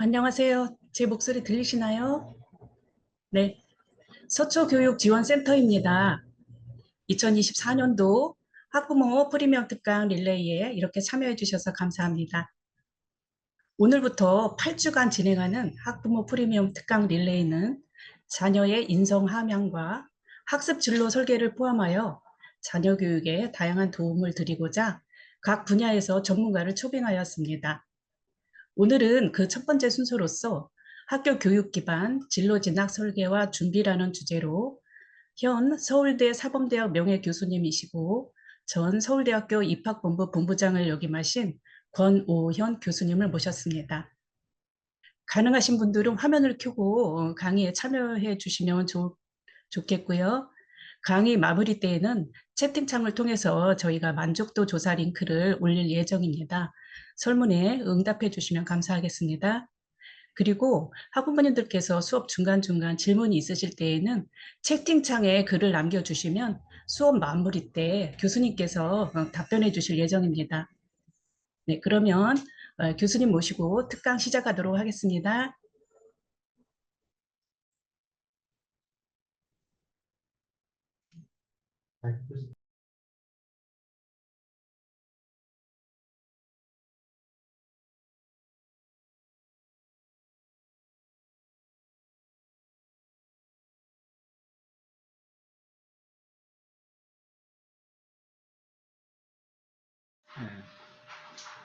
안녕하세요. 제 목소리 들리시나요? 네. 서초교육지원센터입니다. 2024년도 학부모 프리미엄 특강 릴레이에 이렇게 참여해 주셔서 감사합니다. 오늘부터 8주간 진행하는 학부모 프리미엄 특강 릴레이는 자녀의 인성 함양과 학습 진로 설계를 포함하여 자녀 교육에 다양한 도움을 드리고자 각 분야에서 전문가를 초빙하였습니다. 오늘은 그 첫 번째 순서로서 학교 교육 기반 진로 진학 설계와 준비라는 주제로 현 서울대 사범대학 명예 교수님이시고 전 서울대학교 입학본부 본부장을 역임하신 권오현 교수님을 모셨습니다. 가능하신 분들은 화면을 켜고 강의에 참여해 주시면 좋겠고요. 강의 마무리 때에는 채팅창을 통해서 저희가 만족도 조사 링크를 올릴 예정입니다. 설문에 응답해 주시면 감사하겠습니다. 그리고 학부모님들께서 수업 중간중간 질문이 있으실 때에는 채팅창에 글을 남겨주시면 수업 마무리 때 교수님께서 답변해 주실 예정입니다. 네, 그러면 교수님 모시고 특강 시작하도록 하겠습니다.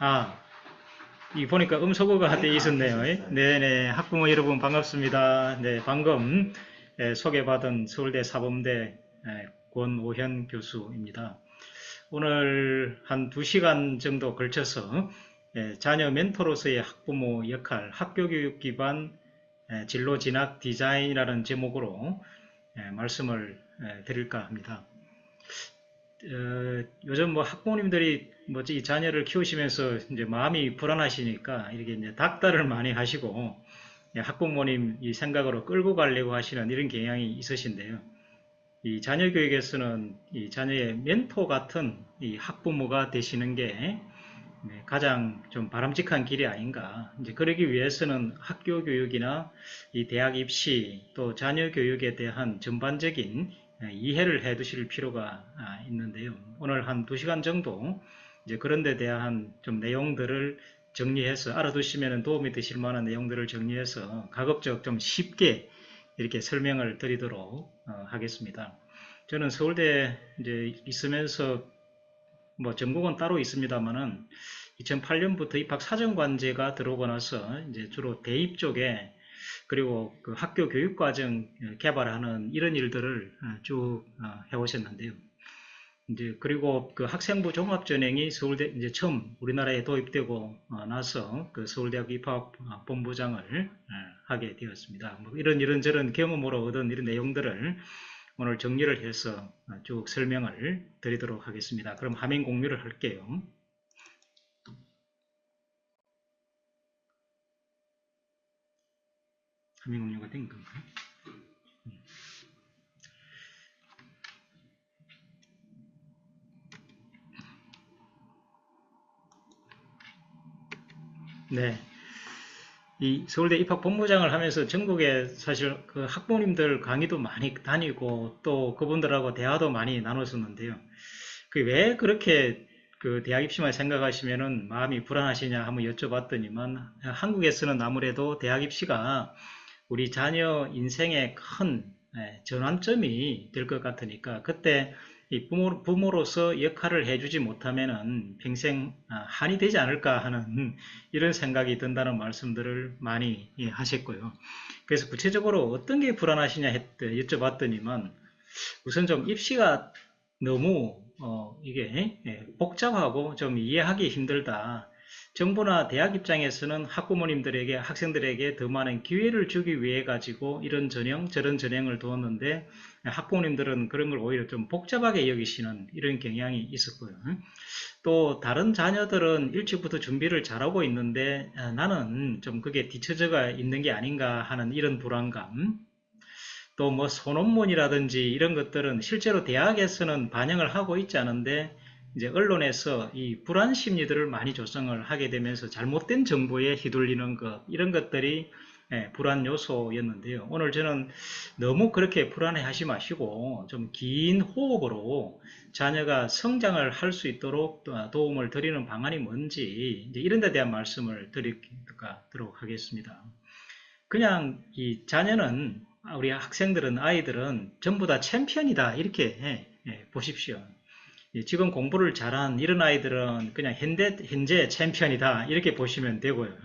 아, 이 보니까 음소거가 돼 있었네요. 네네, 학부모 여러분 반갑습니다. 네, 방금 소개받은 서울대 사범대 권오현 교수입니다. 오늘 한 2시간 정도 걸쳐서 자녀 멘토로서의 학부모 역할, 학교교육 기반 진로 진학 디자인이라는 제목으로 말씀을 드릴까 합니다. 요즘 뭐 학부모님들이 뭐지 자녀를 키우시면서 이제 마음이 불안하시니까 이렇게 이제 닥달을 많이 하시고 학부모님 이 생각으로 끌고 가려고 하시는 이런 경향이 있으신데요. 이 자녀 교육에서는 이 자녀의 멘토 같은 이 학부모가 되시는 게 가장 좀 바람직한 길이 아닌가. 이제 그러기 위해서는 학교 교육이나 이 대학 입시 또 자녀 교육에 대한 전반적인 이해를 해 두실 필요가 있는데요. 오늘 한 2시간 정도 이제 그런 데 대한 좀 내용들을 정리해서 알아두시면 도움이 되실 만한 내용들을 정리해서 가급적 좀 쉽게 이렇게 설명을 드리도록 하겠습니다. 저는 서울대 이제 있으면서 뭐 전공은 따로 있습니다만은 2008년부터 입학 사정관제가 들어오고 나서 이제 주로 대입 쪽에 그리고 그 학교 교육과정 개발하는 이런 일들을 쭉 해오셨는데요. 이제 그리고 그 학생부 종합전형이 서울대 이제 처음 우리나라에 도입되고 나서 그 서울대학 입학 본부장을 하게 되었습니다. 뭐 이런저런 경험으로 얻은 이런 내용들을 오늘 정리를 해서 쭉 설명을 드리도록 하겠습니다. 그럼 화면 공유를 할게요. 화면 공유가 된 건가요? 네. 이 서울대 입학 본부장을 하면서 전국에 사실 그 학부모님들 강의도 많이 다니고 또 그분들하고 대화도 많이 나눴었는데요. 그 왜 그렇게 그 대학 입시만 생각하시면은 마음이 불안하시냐 한번 여쭤봤더니만 한국에서는 아무래도 대학 입시가 우리 자녀 인생의 큰 전환점이 될 것 같으니까 그때 이 부모로서 역할을 해주지 못하면은 평생 한이 되지 않을까 하는 이런 생각이 든다는 말씀들을 많이 하셨고요. 그래서 구체적으로 어떤 게 불안하시냐 여쭤봤더니만 우선 좀 입시가 너무 이게 복잡하고 좀 이해하기 힘들다. 정부나 대학 입장에서는 학부모님들에게 학생들에게 더 많은 기회를 주기 위해 가지고 이런 전형 저런 전형을 두었는데 학부모님들은 그런 걸 오히려 좀 복잡하게 여기시는 이런 경향이 있었고요. 또 다른 자녀들은 일찍부터 준비를 잘하고 있는데 나는 좀 그게 뒤처져가 있는 게 아닌가 하는 이런 불안감. 또 뭐 소논문이라든지 이런 것들은 실제로 대학에서는 반영을 하고 있지 않은데 이제 언론에서 이 불안 심리들을 많이 조성을 하게 되면서 잘못된 정보에 휘둘리는 것, 이런 것들이 불안 요소였는데요. 오늘 저는 너무 그렇게 불안해 하지 마시고 좀 긴 호흡으로 자녀가 성장을 할 수 있도록 도움을 드리는 방안이 뭔지 이제 이런 데 대한 말씀을 드리도록 하겠습니다. 그냥 이 자녀는 우리 학생들은 아이들은 전부 다 챔피언이다 이렇게 보십시오. 지금 공부를 잘한 이런 아이들은 그냥 현재 챔피언이다 이렇게 보시면 되고요.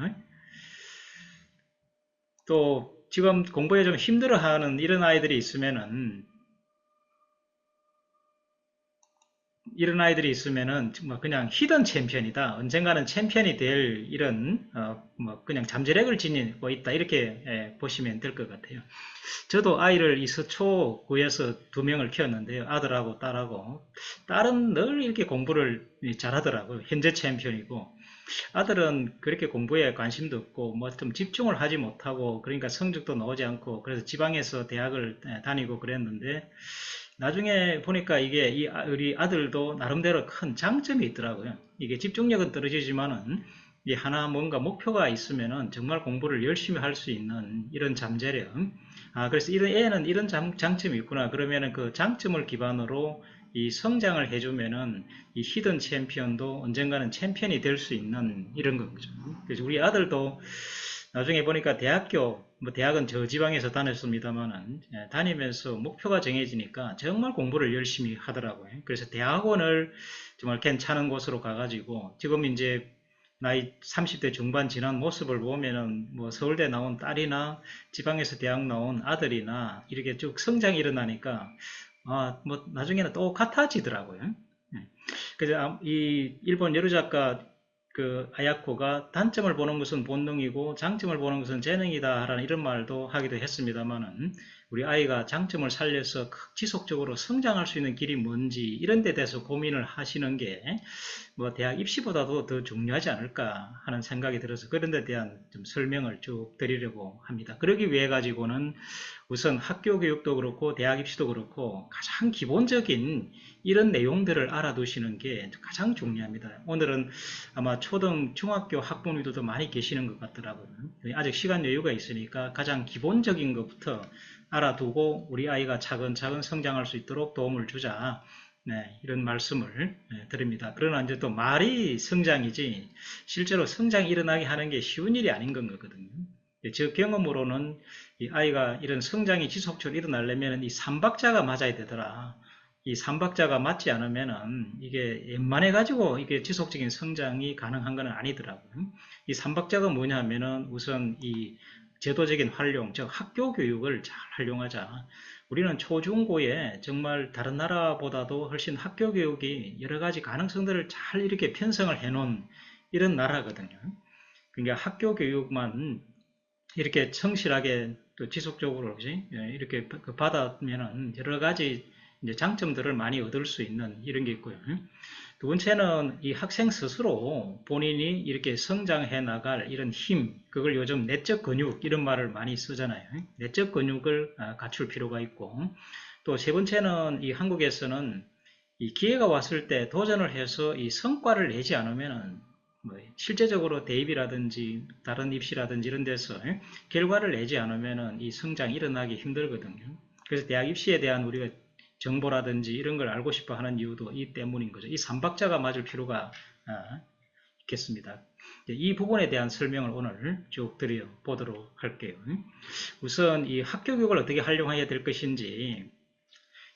또 지금 공부에 좀 힘들어하는 이런 아이들이 있으면은 정말 그냥 히든 챔피언이다. 언젠가는 챔피언이 될 이런 뭐 그냥 잠재력을 지니고 있다. 이렇게 보시면 될 것 같아요. 저도 아이를 이 서초구에서 두 명을 키웠는데요. 아들하고 딸하고. 딸은 늘 이렇게 공부를 잘하더라고요. 현재 챔피언이고. 아들은 그렇게 공부에 관심도 없고 뭐 좀 집중을 하지 못하고 그러니까 성적도 나오지 않고 그래서 지방에서 대학을 다니고 그랬는데 나중에 보니까 이게 우리 아들도 나름대로 큰 장점이 있더라고요. 이게 집중력은 떨어지지만은 이 하나 뭔가 목표가 있으면은 정말 공부를 열심히 할 수 있는 이런 잠재력. 그래서 이런 애는 이런 장점이 있구나. 그러면은 그 장점을 기반으로 이 성장을 해주면은 이 히든 챔피언도 언젠가는 챔피언이 될 수 있는 이런 거죠. 그래서 우리 아들도 나중에 보니까 뭐 대학은 저 지방에서 다녔습니다만은 다니면서 목표가 정해지니까 정말 공부를 열심히 하더라고요. 그래서 대학원을 정말 괜찮은 곳으로 가가지고 지금 이제 나이 30대 중반 지난 모습을 보면은 뭐 서울대 나온 딸이나 지방에서 대학 나온 아들이나 이렇게 쭉 성장이 일어나니까 뭐 나중에는 똑같아지더라고요. 그래서 이 일본 여류 작가 그 아야코가 단점을 보는 것은 본능이고 장점을 보는 것은 재능이다라는 이런 말도 하기도 했습니다만은 우리 아이가 장점을 살려서 지속적으로 성장할 수 있는 길이 뭔지 이런 데 대해서 고민을 하시는 게 뭐 대학 입시보다도 더 중요하지 않을까 하는 생각이 들어서 그런 데 대한 좀 설명을 쭉 드리려고 합니다. 그러기 위해 가지고는 우선 학교 교육도 그렇고 대학 입시도 그렇고 가장 기본적인 이런 내용들을 알아두시는 게 가장 중요합니다. 오늘은 아마 초등, 중학교 학부모님들도 많이 계시는 것 같더라고요. 아직 시간 여유가 있으니까 가장 기본적인 것부터 알아두고 우리 아이가 차근차근 성장할 수 있도록 도움을 주자. 네, 이런 말씀을 드립니다. 그러나 이제 또 말이 성장이지 실제로 성장이 일어나게 하는 게 쉬운 일이 아닌 건 거거든요. 제 경험으로는 이 아이가 이런 성장이 지속적으로 일어나려면 이 삼박자가 맞아야 되더라. 이 삼박자가 맞지 않으면은 이게 웬만해가지고 이게 지속적인 성장이 가능한 건 아니더라고요. 이 삼박자가 뭐냐 하면은 우선 이 제도적인 활용, 즉 학교 교육을 잘 활용하자. 우리는 초중고에 정말 다른 나라보다도 훨씬 학교 교육이 여러 가지 가능성들을 잘 이렇게 편성을 해놓은 이런 나라거든요. 그러니까 학교 교육만 이렇게 성실하게 또 지속적으로 그지? 이렇게 받았면은 여러 가지 이제 장점들을 많이 얻을 수 있는 이런 게 있고요. 두 번째는 이 학생 스스로 본인이 이렇게 성장해 나갈 이런 힘, 그걸 요즘 내적 근육 이런 말을 많이 쓰잖아요. 내적 근육을 갖출 필요가 있고 또 세 번째는 이 한국에서는 이 기회가 왔을 때 도전을 해서 이 성과를 내지 않으면은 뭐 실제적으로 대입이라든지 다른 입시라든지 이런 데서 결과를 내지 않으면은 이 성장이 일어나기 힘들거든요. 그래서 대학 입시에 대한 우리가 정보라든지 이런 걸 알고 싶어 하는 이유도 이 때문인 거죠. 이 삼박자가 맞을 필요가 있겠습니다. 이 부분에 대한 설명을 오늘 쭉 드려보도록 할게요. 우선 이 학교 교육을 어떻게 활용해야 될 것인지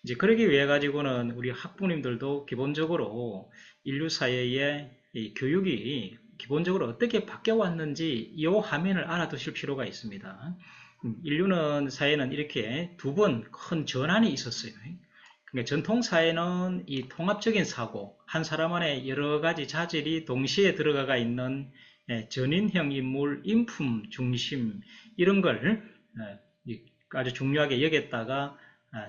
이제 그러기 위해 가지고는 우리 학부모님들도 기본적으로 인류 사회의 이 교육이 기본적으로 어떻게 바뀌어 왔는지 이 화면을 알아두실 필요가 있습니다. 인류는 사회는 이렇게 두 번 큰 전환이 있었어요. 그러니까 전통 사회는 이 통합적인 사고, 한 사람 안에 여러 가지 자질이 동시에 들어가 있는 전인형 인물, 인품 중심 이런 걸 아주 중요하게 여겼다가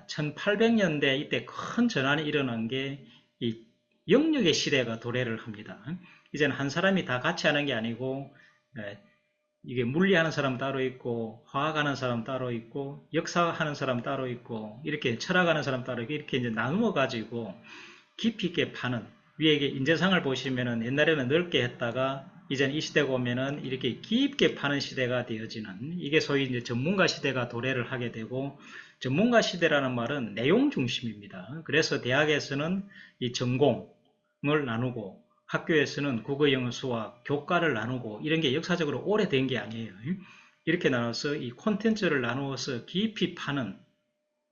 1800년대 이때 큰 전환이 일어난 게 이 영역의 시대가 도래를 합니다. 이제는 한 사람이 다 같이 하는 게 아니고 이게 물리하는 사람 따로 있고 화학하는 사람 따로 있고 역사하는 사람 따로 있고 이렇게 철학하는 사람 따로 있고 이렇게 이제 나누어 가지고 깊이 있게 파는 위에 이게 인재상을 보시면은 옛날에는 넓게 했다가 이젠 이 시대가 오면은 이렇게 깊게 파는 시대가 되어지는, 이게 소위 이제 전문가 시대가 도래를 하게 되고, 전문가 시대라는 말은 내용 중심입니다. 그래서 대학에서는 이 전공을 나누고 학교에서는 국어, 영어, 수학, 교과를 나누고 이런 게 역사적으로 오래된 게 아니에요. 이렇게 나눠서 이 콘텐츠를 나누어서 깊이 파는,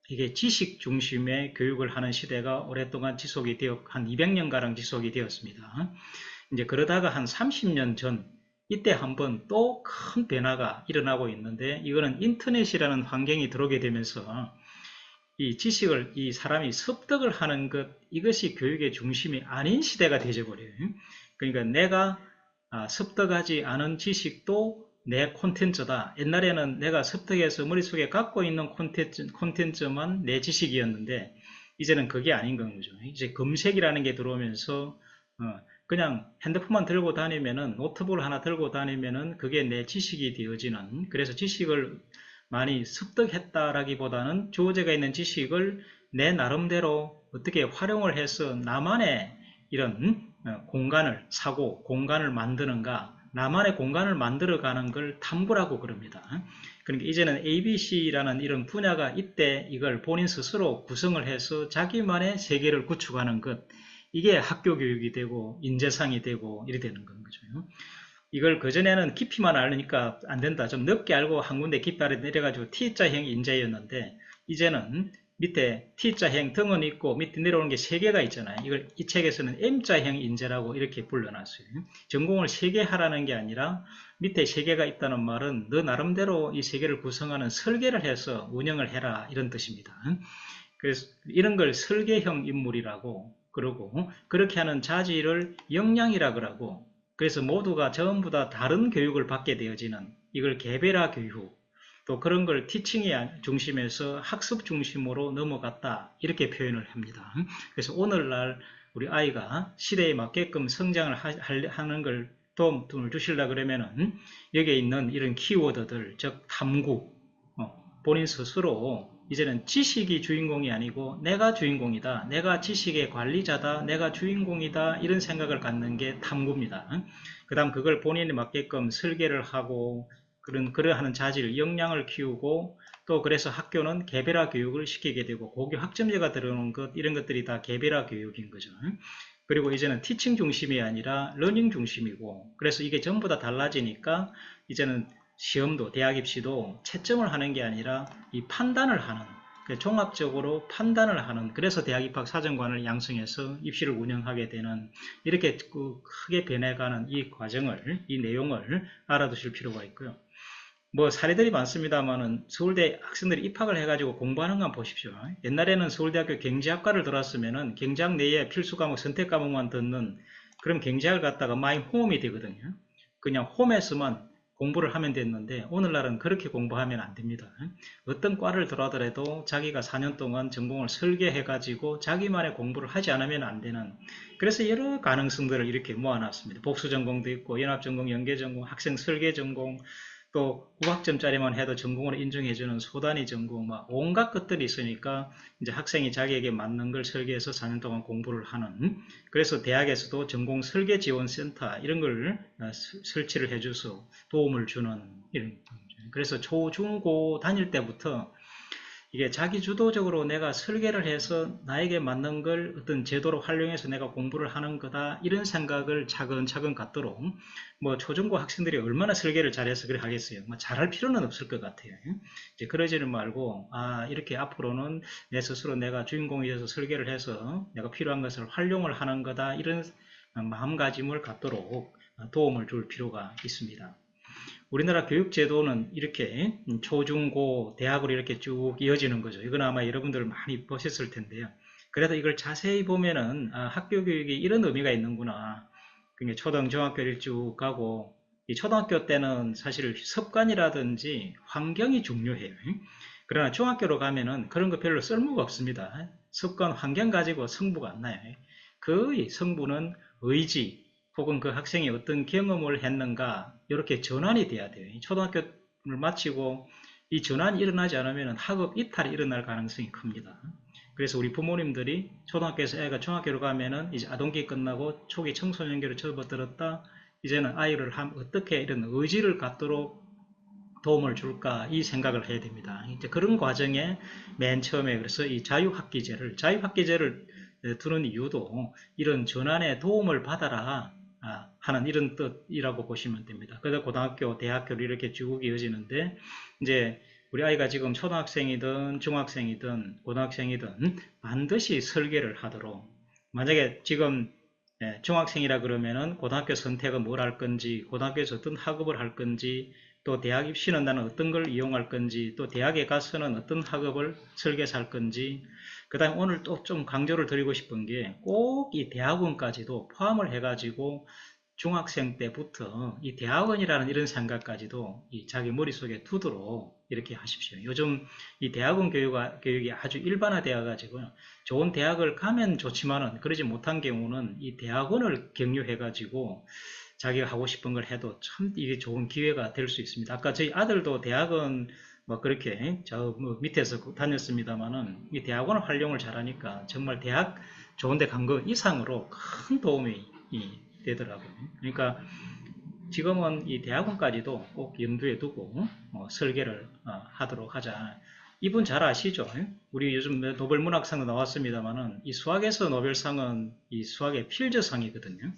이게 지식 중심의 교육을 하는 시대가 오랫동안 지속이 되어 한 200년가량 지속이 되었습니다. 이제 그러다가 한 30년 전 이때 한번 또 큰 변화가 일어나고 있는데, 이거는 인터넷이라는 환경이 들어오게 되면서 이 지식을 이 사람이 습득을 하는 것, 이것이 교육의 중심이 아닌 시대가 되어버려요. 그러니까 내가 습득하지 않은 지식도 내 콘텐츠다. 옛날에는 내가 습득해서 머릿속에 갖고 있는 콘텐츠만 내 지식이었는데, 이제는 그게 아닌 건 거죠. 이제 검색이라는 게 들어오면서 그냥 핸드폰만 들고 다니면은, 노트북을 하나 들고 다니면은 그게 내 지식이 되어지는, 그래서 지식을 많이 습득했다라기보다는 주어져가 있는 지식을 내 나름대로 어떻게 활용을 해서 나만의 이런 공간을 사고 공간을 만드는가, 나만의 공간을 만들어가는 걸 탐구라고 그럽니다. 그러니까 이제는 ABC라는 이런 분야가 이때 이걸 본인 스스로 구성을 해서 자기만의 세계를 구축하는 것, 이게 학교 교육이 되고 인재상이 되고 이래 되는 건 거죠. 이걸 그전에는 깊이만 알으니까 안 된다, 좀 넓게 알고 한 군데 깊이 아래 내려가지고 T자형 인재였는데, 이제는 밑에 T자형 등은 있고 밑에 내려오는 게 세 개가 있잖아요. 이걸 이 책에서는 M자형 인재라고 이렇게 불러놨어요. 전공을 세 개 하라는 게 아니라 밑에 세 개가 있다는 말은 너 나름대로 이 세 개를 구성하는 설계를 해서 운영을 해라, 이런 뜻입니다. 그래서 이런 걸 설계형 인물이라고 그러고, 그렇게 하는 자질을 역량이라 그러고, 그래서 모두가 전부 다 다른 교육을 받게 되어지는, 이걸 개별화 교육, 또 그런 걸 티칭이 중심에서 학습 중심으로 넘어갔다, 이렇게 표현을 합니다. 그래서 오늘날 우리 아이가 시대에 맞게끔 성장을 하는 걸 도움을 주시려 그러면은 여기에 있는 이런 키워드들, 즉 탐구, 본인 스스로 이제는 지식이 주인공이 아니고 내가 주인공이다, 내가 지식의 관리자다, 내가 주인공이다, 이런 생각을 갖는 게 탐구입니다. 그 다음 그걸 본인에 맞게끔 설계를 하고 그러하는 자질, 역량을 키우고, 또 그래서 학교는 개별화 교육을 시키게 되고, 고교 학점제가 들어오는 것, 이런 것들이 다 개별화 교육인 거죠. 그리고 이제는 티칭 중심이 아니라 러닝 중심이고, 그래서 이게 전부 다 달라지니까 이제는 시험도, 대학 입시도 채점을 하는 게 아니라 이 판단을 하는, 종합적으로 판단을 하는, 그래서 대학 입학 사정관을 양성해서 입시를 운영하게 되는, 이렇게 크게 변해가는 이 과정을, 이 내용을 알아두실 필요가 있고요. 뭐 사례들이 많습니다만은 서울대 학생들이 입학을 해가지고 공부하는 건 보십시오. 옛날에는 서울대학교 경제학과를 들었으면은 경제학 내에 필수 과목, 선택 과목만 듣는 그런 경제학을 갖다가 많이 홈이 되거든요. 그냥 홈에서만 공부를 하면 됐는데, 오늘날은 그렇게 공부하면 안 됩니다. 어떤 과를 들어가더라도 자기가 4년 동안 전공을 설계해가지고 자기만의 공부를 하지 않으면 안 되는, 그래서 여러 가능성들을 이렇게 모아놨습니다. 복수전공도 있고, 연합전공, 연계전공, 학생 설계전공, 또 9학점짜리만 해도 전공으로 인정해주는 소단위 전공, 막 온갖 것들이 있으니까 이제 학생이 자기에게 맞는 걸 설계해서 4년 동안 공부를 하는, 그래서 대학에서도 전공 설계 지원센터 이런 걸 설치를 해줘서 도움을 주는, 이런, 그래서 초, 중, 고 다닐 때부터 이게 자기 주도적으로 내가 설계를 해서 나에게 맞는 걸 어떤 제도로 활용해서 내가 공부를 하는 거다, 이런 생각을 차근차근 갖도록, 뭐 초중고 학생들이 얼마나 설계를 잘해서 그래 하겠어요. 뭐 잘할 필요는 없을 것 같아요. 이제 그러지는 말고, 이렇게 앞으로는 내 스스로 내가 주인공이 돼서 설계를 해서 내가 필요한 것을 활용을 하는 거다, 이런 마음가짐을 갖도록 도움을 줄 필요가 있습니다. 우리나라 교육제도는 이렇게 초중고 대학으로 이렇게 쭉 이어지는 거죠. 이건 아마 여러분들 많이 보셨을 텐데요. 그래도 이걸 자세히 보면은 학교 교육이 이런 의미가 있는구나. 그러니까 초등, 중학교를 쭉 가고, 이 초등학교 때는 사실 습관이라든지 환경이 중요해요. 그러나 중학교로 가면은 그런 거 별로 쓸모가 없습니다. 습관, 환경 가지고 성부가 안 나요. 거의 성부는 의지, 혹은 그 학생이 어떤 경험을 했는가, 이렇게 전환이 돼야 돼요. 초등학교를 마치고 이 전환이 일어나지 않으면 학업 이탈이 일어날 가능성이 큽니다. 그래서 우리 부모님들이 초등학교에서 애가 중학교로 가면은 이제 아동기 끝나고 초기 청소년기로 접어들었다. 이제는 아이를 어떻게 이런 의지를 갖도록 도움을 줄까 이 생각을 해야 됩니다. 이제 그런 과정에 맨 처음에 그래서 이 자유학기제를 두는 이유도 이런 전환에 도움을 받아라 하는 이런 뜻이라고 보시면 됩니다. 그래서 고등학교, 대학교로 이렇게 쭉 이어지는데 이제 우리 아이가 지금 초등학생이든 중학생이든 고등학생이든 반드시 설계를 하도록 만약에 지금 중학생이라 그러면은 고등학교 선택은 뭘 할 건지, 고등학교에서 어떤 학업을 할 건지, 또 대학 입시는 나는 어떤 걸 이용할 건지, 또 대학에 가서는 어떤 학업을 설계해서 할 건지, 그 다음에 오늘 또 좀 강조를 드리고 싶은 게 꼭 이 대학원까지도 포함을 해가지고 중학생 때부터 이 대학원이라는 이런 생각까지도 이 자기 머릿속에 두도록 이렇게 하십시오. 요즘 이 대학원 교육이 아주 일반화되어 가지고 좋은 대학을 가면 좋지만은 그러지 못한 경우는 이 대학원을 경유해 가지고 자기가 하고 싶은 걸 해도 참 이게 좋은 기회가 될 수 있습니다. 아까 저희 아들도 대학원 뭐 그렇게 저 밑에서 다녔습니다만은 이 대학원을 활용을 잘하니까 정말 대학 좋은 데 간 거 이상으로 큰 도움이 되더라고요. 그러니까 지금은 이 대학원까지도 꼭 염두에 두고 설계를 하도록 하자. 이분 잘 아시죠? 우리 요즘 노벨 문학상도 나왔습니다만은 이 수학에서 노벨상은 이 수학의 필즈상이거든요.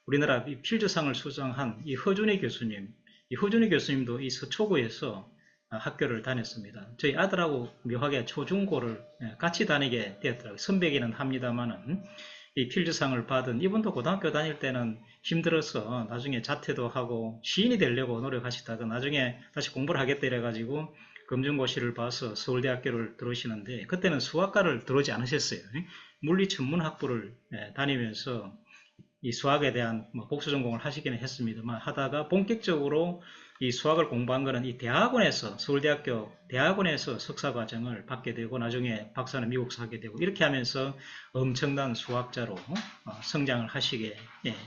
우리나라 이 필즈상을 수상한 이 허준희 교수님, 이 허준희 교수님도 이 서초구에서 학교를 다녔습니다. 저희 아들하고 묘하게 초중고를 같이 다니게 되었더라고요. 선배기는 합니다만은 이 필즈상을 받은 이분도 고등학교 다닐 때는 힘들어서 나중에 자퇴도 하고 시인이 되려고 노력하시다가 나중에 다시 공부를 하겠다 이래가지고 검정고시를 봐서 서울대학교를 들어오시는데 그때는 수학과를 들어오지 않으셨어요. 물리천문학부를 다니면서 이 수학에 대한 복수 전공을 하시기는 했습니다만 하다가 본격적으로 이 수학을 공부한 거는 이 대학원에서 서울대학교 대학원에서 석사 과정을 받게 되고 나중에 박사는 미국서 하게 되고 이렇게 하면서 엄청난 수학자로 성장을 하시게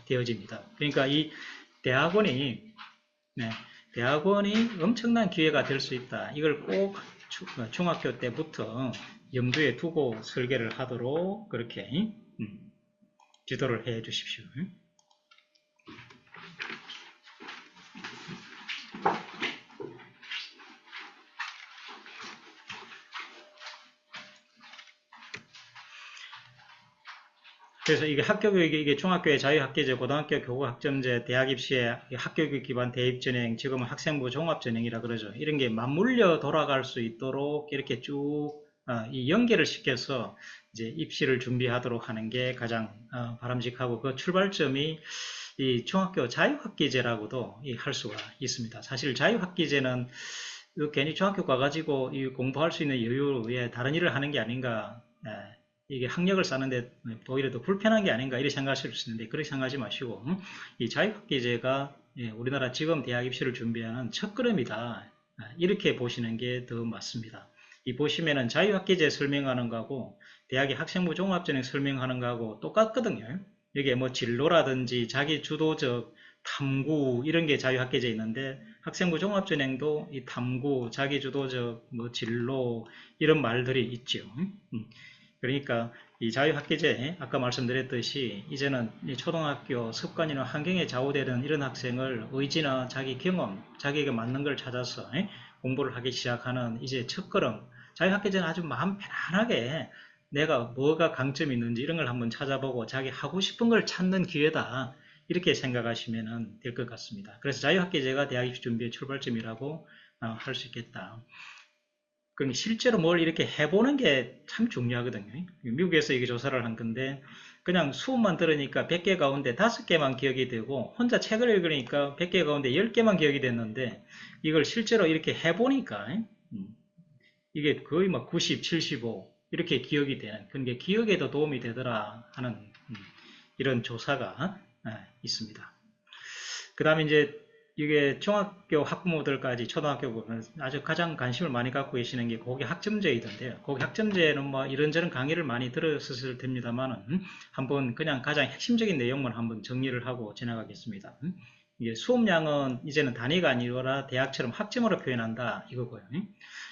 되어집니다. 그러니까 이 대학원이 대학원이 엄청난 기회가 될 수 있다. 이걸 꼭 중학교 때부터 염두에 두고 설계를 하도록 그렇게 지도를 해 주십시오. 그래서 이게 학교 교육이 이게 중학교의 자유학기제, 고등학교 교구학점제, 대학 입시의 학교교육 기반 대입전형, 지금은 학생부 종합전형이라 그러죠. 이런 게 맞물려 돌아갈 수 있도록 이렇게 쭉 이 연계를 시켜서 이제 입시를 준비하도록 하는 게 가장 바람직하고 그 출발점이 이 중학교 자유학기제라고도 할 수가 있습니다. 사실 자유학기제는 괜히 중학교 가가지고 공부할 수 있는 여유에 다른 일을 하는 게 아닌가. 이게 학력을 쌓는데 오히려 더 불편한 게 아닌가 이렇게 생각하실 수 있는데 그렇게 생각하지 마시고 이 자유학기제가 우리나라 지금 대학 입시를 준비하는 첫걸음이다 이렇게 보시는 게 더 맞습니다. 이 보시면은 자유학기제 설명하는 거하고 대학의 학생부 종합전형 설명하는 거하고 똑같거든요. 이게 뭐 진로라든지 자기 주도적 탐구 이런 게 자유학기제에 있는데 학생부 종합전형도 이 탐구, 자기 주도적 뭐 진로 이런 말들이 있죠. 그러니까 이 자유학기제 아까 말씀드렸듯이 이제는 초등학교 습관이나 환경에 좌우되는 이런 학생을 의지나 자기 경험, 자기에게 맞는 걸 찾아서 공부를 하기 시작하는 이제 첫걸음. 자유학기제는 아주 마음 편안하게 내가 뭐가 강점이 있는지 이런 걸 한번 찾아보고 자기 하고 싶은 걸 찾는 기회다. 이렇게 생각하시면 될 것 같습니다. 그래서 자유학기제가 대학 입시 준비의 출발점이라고 할 수 있겠다. 그럼 실제로 뭘 이렇게 해보는 게 참 중요하거든요. 미국에서 이게 조사를 한 건데 그냥 수업만 들으니까 100개 가운데 5개만 기억이 되고 혼자 책을 읽으니까 100개 가운데 10개만 기억이 됐는데 이걸 실제로 이렇게 해보니까 이게 거의 막 90, 75 이렇게 기억이 되는 그게 기억에도 도움이 되더라 하는 이런 조사가 있습니다. 그 다음에 이제 이게 중학교 학부모들까지 초등학교 보면 아주 가장 관심을 많이 갖고 계시는 게 고기 학점제이던데요. 고기 학점제는 뭐 이런저런 강의를 많이 들었을 됩니다만은 한번 그냥 가장 핵심적인 내용만 한번 정리를 하고 지나가겠습니다. 이게 수업량은 이제는 단위가 아니라 대학처럼 학점으로 표현한다 이거고요.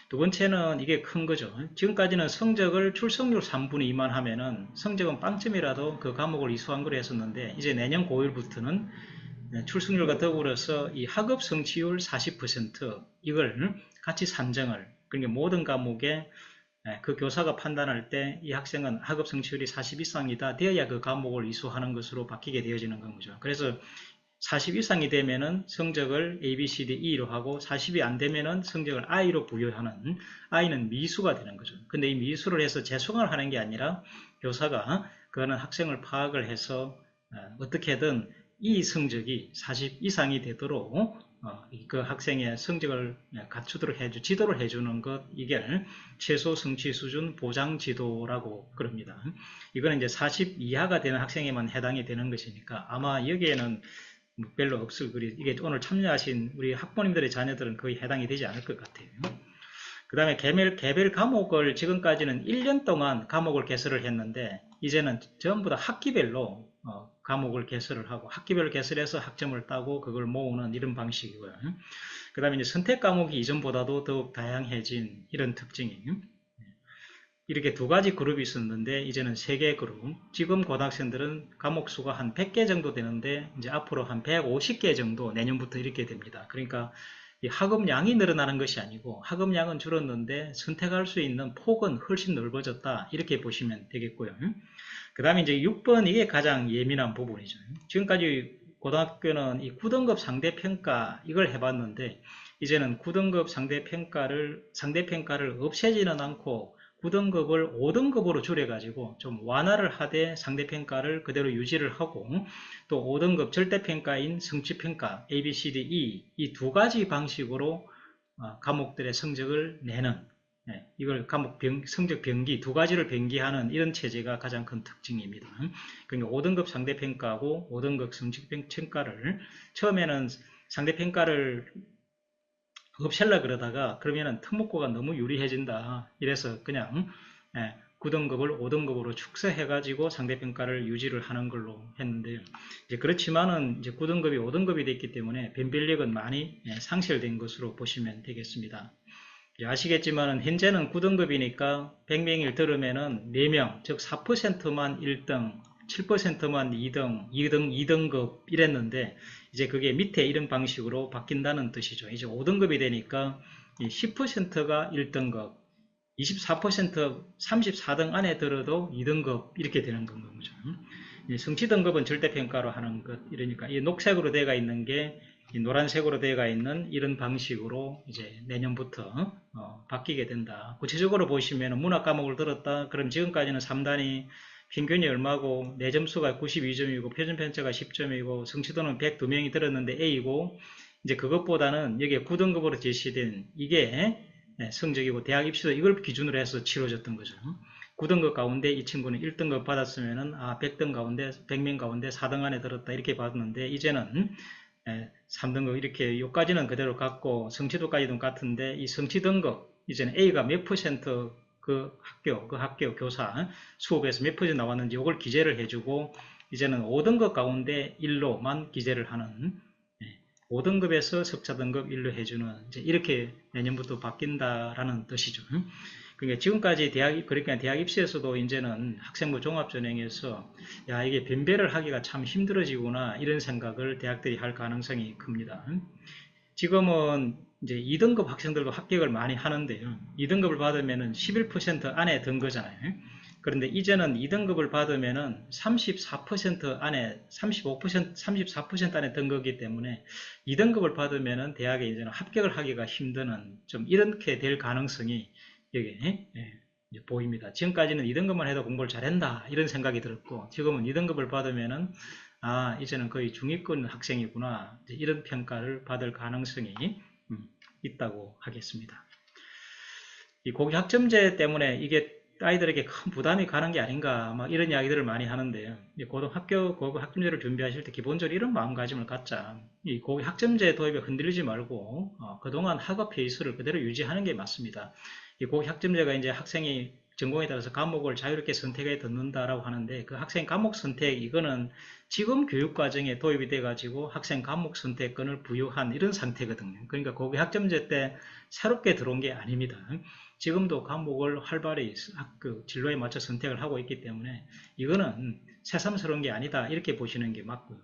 두 번째는 이게 큰 거죠. 지금까지는 성적을 출석률 3분의 2만 하면은 성적은 빵점이라도 그 과목을 이수한 거로 했었는데, 이제 내년 고1부터는 출석률과 더불어서 이 학업 성취율 40% 이걸 같이 산정을, 그러니까 모든 과목에 그 교사가 판단할 때 이 학생은 학업 성취율이 40 이상이다 되어야 그 과목을 이수하는 것으로 바뀌게 되어지는 거죠. 그래서 40 이상이 되면은 성적을 A, B, C, D, E로 하고 40이 안 되면은 성적을 I로 부여하는, I는 미수가 되는 거죠. 근데 이 미수를 해서 재수강을 하는 게 아니라 교사가 그거는 학생을 파악을 해서 어떻게든 이 성적이 40 이상이 되도록 그 학생의 성적을 갖추도록 지도를 해주는 것, 이게 최소 성취 수준 보장 지도라고 그럽니다. 이거는 이제 40 이하가 되는 학생에만 해당이 되는 것이니까 아마 여기에는 뭐 별로 없을 거리, 이게 오늘 참여하신 우리 학부모님들의 자녀들은 거의 해당이 되지 않을 것 같아요. 그 다음에 개별 과목을 지금까지는 1년 동안 과목을 개설을 했는데, 이제는 전부 다 학기별로 과목을 개설을 하고 학기별로 개설해서 학점을 따고 그걸 모으는 이런 방식이고요. 그 다음에 이제 선택 과목이 이전보다도 더욱 다양해진 이런 특징이, 이렇게 두 가지 그룹이 있었는데 이제는 세 개 그룹. 지금 고등학생들은 과목 수가 한 100개 정도 되는데 이제 앞으로 한 150개 정도 내년부터 이렇게 됩니다. 그러니까 이 학업량이 늘어나는 것이 아니고 학업량은 줄었는데 선택할 수 있는 폭은 훨씬 넓어졌다, 이렇게 보시면 되겠고요. 그 다음에 이제 6번, 이게 가장 예민한 부분이죠. 지금까지 고등학교는 이 9등급 상대평가 이걸 해봤는데, 이제는 9등급 상대평가를 없애지는 않고 9등급을 5등급으로 줄여가지고 좀 완화를 하되 상대평가를 그대로 유지를 하고, 또 5등급 절대평가인 성취평가 A, B, C, D, E 이 두 가지 방식으로 과목들의 성적을 내는, 이걸 성적 병기 두 가지를 병기하는 이런 체제가 가장 큰 특징입니다. 그러니까 5등급 상대평가하고 5등급 성취평가를, 처음에는 상대평가를 없앨라 그러다가 그러면은 특목고가 너무 유리해진다, 이래서 그냥 9등급을 5등급으로 축소해 가지고 상대평가를 유지를 하는 걸로 했는데요. 이제 그렇지만은 이제 9등급이 5등급이 됐기 때문에 변별력은 많이 상실된 것으로 보시면 되겠습니다. 아시겠지만 현재는 9등급이니까 100명일 들으면은 4명, 즉 4%만 1등, 7%만 2등, 2등급 이랬는데, 이제 그게 밑에 이런 방식으로 바뀐다는 뜻이죠. 이제 5등급이 되니까 10%가 1등급, 24%, 34등 안에 들어도 2등급 이렇게 되는 거죠. 성취 등급은 절대평가로 하는 것, 이러니까 이 녹색으로 되어 있는 게 노란색으로 되어 있는 이런 방식으로 이제 내년부터 바뀌게 된다. 구체적으로 보시면 문학 과목을 들었다. 그럼 지금까지는 3단위 평균이 얼마고, 내 점수가 92점이고 표준 편차가 10점이고 성취도는 102명이 들었는데 A고, 이제 그것보다는 여기에 9등급으로 제시된 이게 성적이고 대학 입시도 이걸 기준으로 해서 치러졌던 거죠. 9등급 가운데 이 친구는 1등급 받았으면은 100등 가운데 100명 가운데 4등 안에 들었다, 이렇게 받았는데, 이제는 3등급 이렇게 요까지는 그대로 같고 성취도까지도 같은데, 이 성취 등급 이제는 A가 몇 퍼센트 그 학교 교사 수업에서 몇 퍼센트 나왔는지 이걸 기재를 해주고, 이제는 5등급 가운데 1로만 기재를 하는, 5등급에서 석차 등급 1로 해주는, 이제 이렇게 내년부터 바뀐다라는 뜻이죠. 그러니까 지금까지 그러니까 대학 입시에서도 이제는 학생부 종합전형에서 야, 이게 변별을 하기가 참 힘들어지구나, 이런 생각을 대학들이 할 가능성이 큽니다. 지금은 이제 2등급 학생들도 합격을 많이 하는데요. 2등급을 받으면은 11% 안에 든 거잖아요. 그런데 이제는 2등급을 받으면은 34% 안에, 35%, 34% 안에 든 거기 때문에 2등급을 받으면은 대학에 이제는 합격을 하기가 힘드는, 좀 이렇게 될 가능성이 여기 보입니다. 지금까지는 2등급만 해도 공부를 잘한다, 이런 생각이 들었고, 지금은 2등급을 받으면은 이제는 거의 중위권 학생이구나, 이런 평가를 받을 가능성이 있다고 하겠습니다. 이 고교 학점제 때문에 이게 아이들에게 큰 부담이 가는 게 아닌가, 막 이런 이야기들을 많이 하는데요. 고교 학점제를 준비하실 때 기본적으로 이런 마음가짐을 갖자. 이 고교 학점제 도입에 흔들리지 말고 그동안 학업 페이스를 그대로 유지하는 게 맞습니다. 이 고교 학점제가 이제 학생이 전공에 따라서 과목을 자유롭게 선택해 듣는다라고 하는데 그 학생 과목 선택 이거는 지금 교육과정에 도입이 돼가지고 학생 과목 선택권을 부여한 이런 상태거든요. 그러니까 고교 학점제 때 새롭게 들어온 게 아닙니다. 지금도 과목을 활발히 그 진로에 맞춰 선택을 하고 있기 때문에 이거는 새삼스러운 게 아니다 이렇게 보시는 게 맞고요.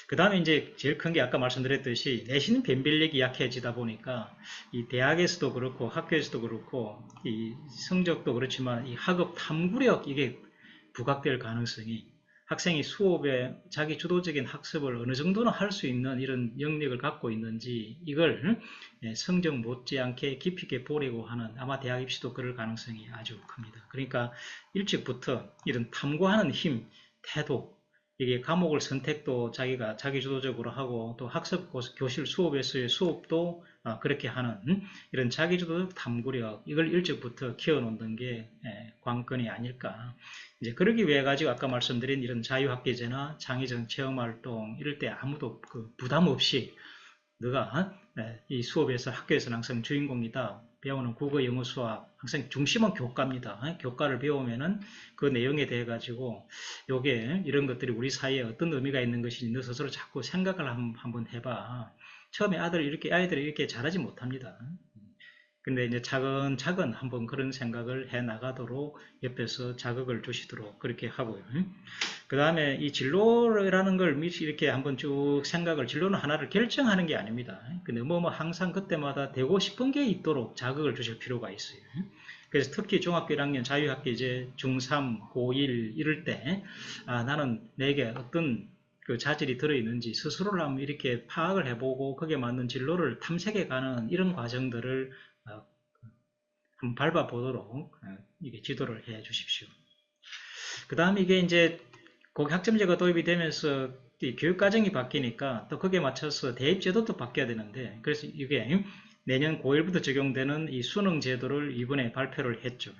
그 다음에 이제 제일 큰 게 아까 말씀드렸듯이 내신 변별력이 약해지다 보니까 이 대학에서도 그렇고 학교에서도 그렇고 이 성적도 그렇지만 이 학업 탐구력 이게 부각될 가능성이 학생이 수업에 자기 주도적인 학습을 어느 정도는 할 수 있는 이런 영역을 갖고 있는지 이걸 성적 못지않게 깊이 있게 보려고 하는 아마 대학 입시도 그럴 가능성이 아주 큽니다. 그러니까 일찍부터 이런 탐구하는 힘, 태도 이게 과목을 선택도 자기가 자기주도적으로 하고 또 학습 교실 수업에서의 수업도 그렇게 하는 이런 자기주도적 탐구력 이걸 일찍부터 키워놓는 게 관건이 아닐까. 이제 그러기 위해 가지고 아까 말씀드린 이런 자유학기제나 창의적 체험활동 이럴 때 아무도 그 부담 없이 너가 이 수업에서 학교에서는 항상 주인공이다. 배우는 국어, 영어, 수학 항상 중심은 교과입니다. 교과를 배우면은 그 내용에 대해 가지고 요게 이런 것들이 우리 사이에 어떤 의미가 있는 것인지 너 스스로 자꾸 생각을 한번 해봐. 처음에 아이들이 이렇게 잘하지 못합니다. 근데 이제 차근차근 한번 그런 생각을 해 나가도록 옆에서 자극을 주시도록 그렇게 하고요. 그 다음에 이 진로라는 걸 이렇게 한번 쭉 생각을, 진로는 하나를 결정하는 게 아닙니다. 근데 뭐 항상 그때마다 되고 싶은 게 있도록 자극을 주실 필요가 있어요. 그래서 특히 중학교 1학년 자유학기제 중3, 고1 이럴 때, 나는 내게 어떤 그 자질이 들어있는지 스스로를 한번 이렇게 파악을 해보고 거기에 맞는 진로를 탐색해가는 이런 과정들을 한번 밟아보도록 이게 지도를 해 주십시오. 그 다음에 이게 이제 고교 학점제가 도입이 되면서 교육 과정이 바뀌니까 또 거기에 맞춰서 대입 제도도 바뀌어야 되는데 그래서 이게 내년 고1부터 적용되는 이 수능 제도를 이번에 발표를 했죠.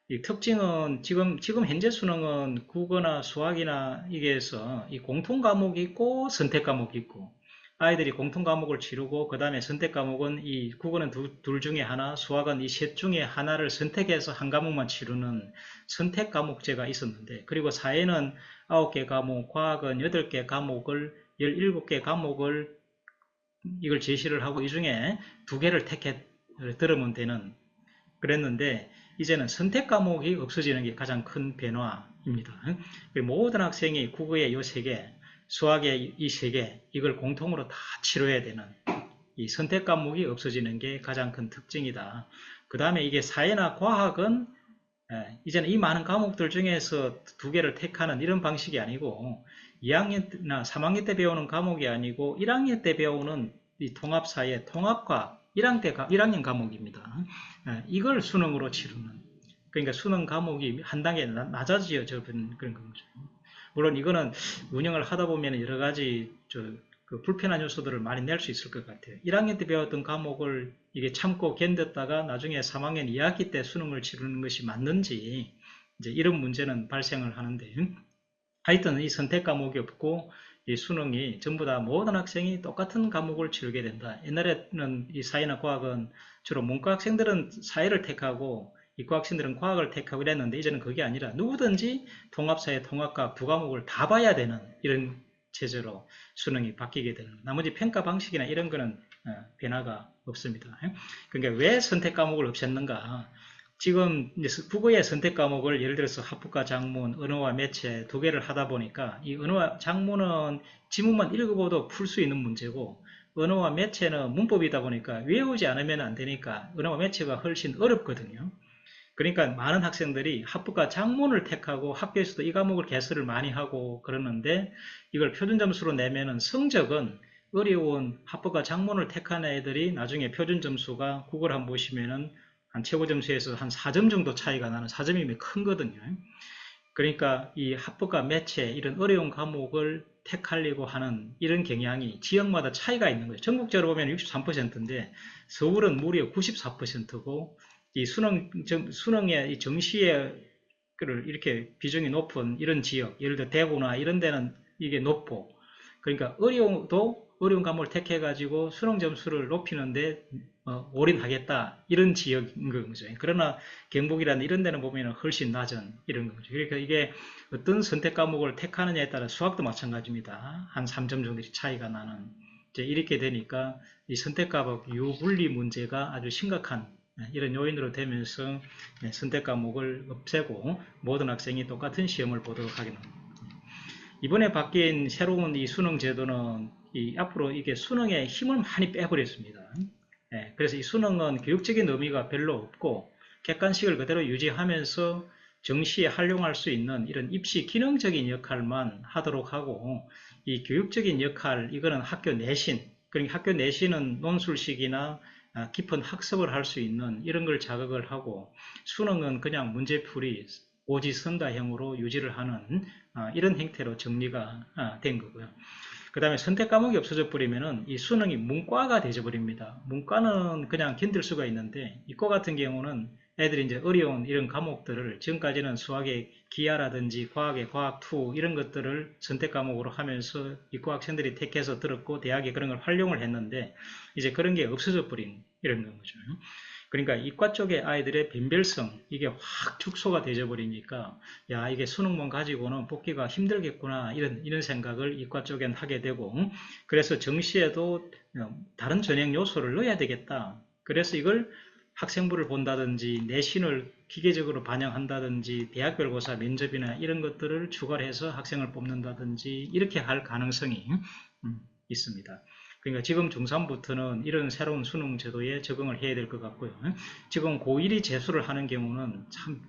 이 특징은 지금 현재 수능은 국어나 수학이나 이게서 이 공통 과목이 있고 선택 과목이 있고 아이들이 공통 과목을 치르고 그 다음에 선택 과목은 이 국어는 둘 중에 하나, 수학은 이 셋 중에 하나를 선택해서 한 과목만 치르는 선택 과목제가 있었는데 그리고 사회는 9개 과목, 과학은 8개 과목을 17개 과목을 이걸 제시를 하고 이 중에 2개를 들으면 되는 그랬는데 이제는 선택 과목이 없어지는 게 가장 큰 변화입니다. 모든 학생이 국어의 이 3개, 수학의 이 3개 이걸 공통으로 다 치러야 되는 이 선택 과목이 없어지는 게 가장 큰 특징이다. 그 다음에 이게 사회나 과학은 이제는 이 많은 과목들 중에서 2개를 택하는 이런 방식이 아니고 2학년이나 3학년 때 배우는 과목이 아니고 1학년 때 배우는 이 통합사회, 통합과학 1학년 과목입니다. 이걸 수능으로 치르는 그러니까 수능 과목이 한 단계 낮아져져 그런 거죠. 물론 이거는 운영을 하다 보면 여러 가지 그 불편한 요소들을 많이 낼 수 있을 것 같아요. 1학년 때 배웠던 과목을 이게 참고 견뎠다가 나중에 3학년 2학기 때 수능을 치르는 것이 맞는지 이제 이런 문제는 발생을 하는데 하여튼 이 선택 과목이 없고 이 수능이 전부 다 모든 학생이 똑같은 과목을 치르게 된다. 옛날에는 이 사회나 과학은 주로 문과 학생들은 사회를 택하고 이과 학생들은 과학을 택하고 이랬는데 이제는 그게 아니라 누구든지 통합사회, 통합과학 두 과목을 다 봐야 되는 이런 체제로 수능이 바뀌게 되는 나머지 평가 방식이나 이런 거는 변화가 없습니다. 그러니까 왜 선택 과목을 없앴는가? 지금 국어의 선택 과목을 예를 들어서 합북과 작문, 언어와 매체 2개를 하다 보니까 이 언어와 작문은 지문만 읽어봐도 풀 수 있는 문제고 언어와 매체는 문법이다 보니까 외우지 않으면 안 되니까 언어와 매체가 훨씬 어렵거든요. 그러니까 많은 학생들이 합북과 작문을 택하고 학교에서도 이 과목을 개설을 많이 하고 그러는데 이걸 표준 점수로 내면은 성적은 어려운 합북과 작문을 택한 애들이 나중에 표준 점수가 국어를 한번 보시면은 한 최고 점수에서 한 4점 정도 차이가 나는 4점이면 큰거든요. 그러니까 이 합법과 매체 이런 어려운 과목을 택하려고 하는 이런 경향이 지역마다 차이가 있는 거예요. 전국적으로 보면 63%인데 서울은 무려 94%고 이 수능의 이 정시에 이렇게 비중이 높은 이런 지역, 예를 들어 대구나 이런 데는 이게 높고 그러니까 어려워도 어려운 과목을 택해가지고 수능 점수를 높이는데 올인하겠다 이런 지역인 거죠. 그러나 경북이라는 이런 데는 보면 훨씬 낮은 이런 거죠. 그러니까 이게 어떤 선택 과목을 택하느냐에 따라 수학도 마찬가지입니다. 한 3점 정도 차이가 나는 이제 이렇게 되니까 이 선택 과목 유분리 문제가 아주 심각한 이런 요인으로 되면서 선택 과목을 없애고 모든 학생이 똑같은 시험을 보도록 하게 됩니다. 이번에 바뀐 새로운 이 수능 제도는 앞으로 이게 수능에 힘을 많이 빼버렸습니다. 그래서 이 수능은 교육적인 의미가 별로 없고 객관식을 그대로 유지하면서 정시에 활용할 수 있는 이런 입시 기능적인 역할만 하도록 하고 이 교육적인 역할 이거는 학교 내신 그러니까 학교 내신은 논술식이나 깊은 학습을 할 수 있는 이런 걸 자극을 하고 수능은 그냥 문제풀이 오지선다형으로 유지를 하는 이런 형태로 정리가 된 거고요. 그 다음에 선택 과목이 없어져 버리면은 이 수능이 문과가 되져 버립니다. 문과는 그냥 견딜 수가 있는데 이과 같은 경우는 애들이 이제 어려운 이런 과목들을 지금까지는 수학의 기하라든지 과학의 과학2 이런 것들을 선택 과목으로 하면서 이과 학생들이 택해서 들었고 대학에 그런 걸 활용을 했는데 이제 그런 게 없어져 버린 이런 거죠. 그러니까 이과 쪽의 아이들의 변별성 이게 확 축소가 되져 버리니까 야 이게 수능만 가지고는 뽑기가 힘들겠구나 이런 생각을 이과 쪽엔 하게 되고 그래서 정시에도 다른 전형 요소를 넣어야 되겠다. 그래서 이걸 학생부를 본다든지 내신을 기계적으로 반영한다든지 대학별고사 면접이나 이런 것들을 추가해서 학생을 뽑는다든지 이렇게 할 가능성이 있습니다. 그러니까 지금 중3부터는 이런 새로운 수능 제도에 적응을 해야 될 것 같고요. 지금 고1이 재수를 하는 경우는 참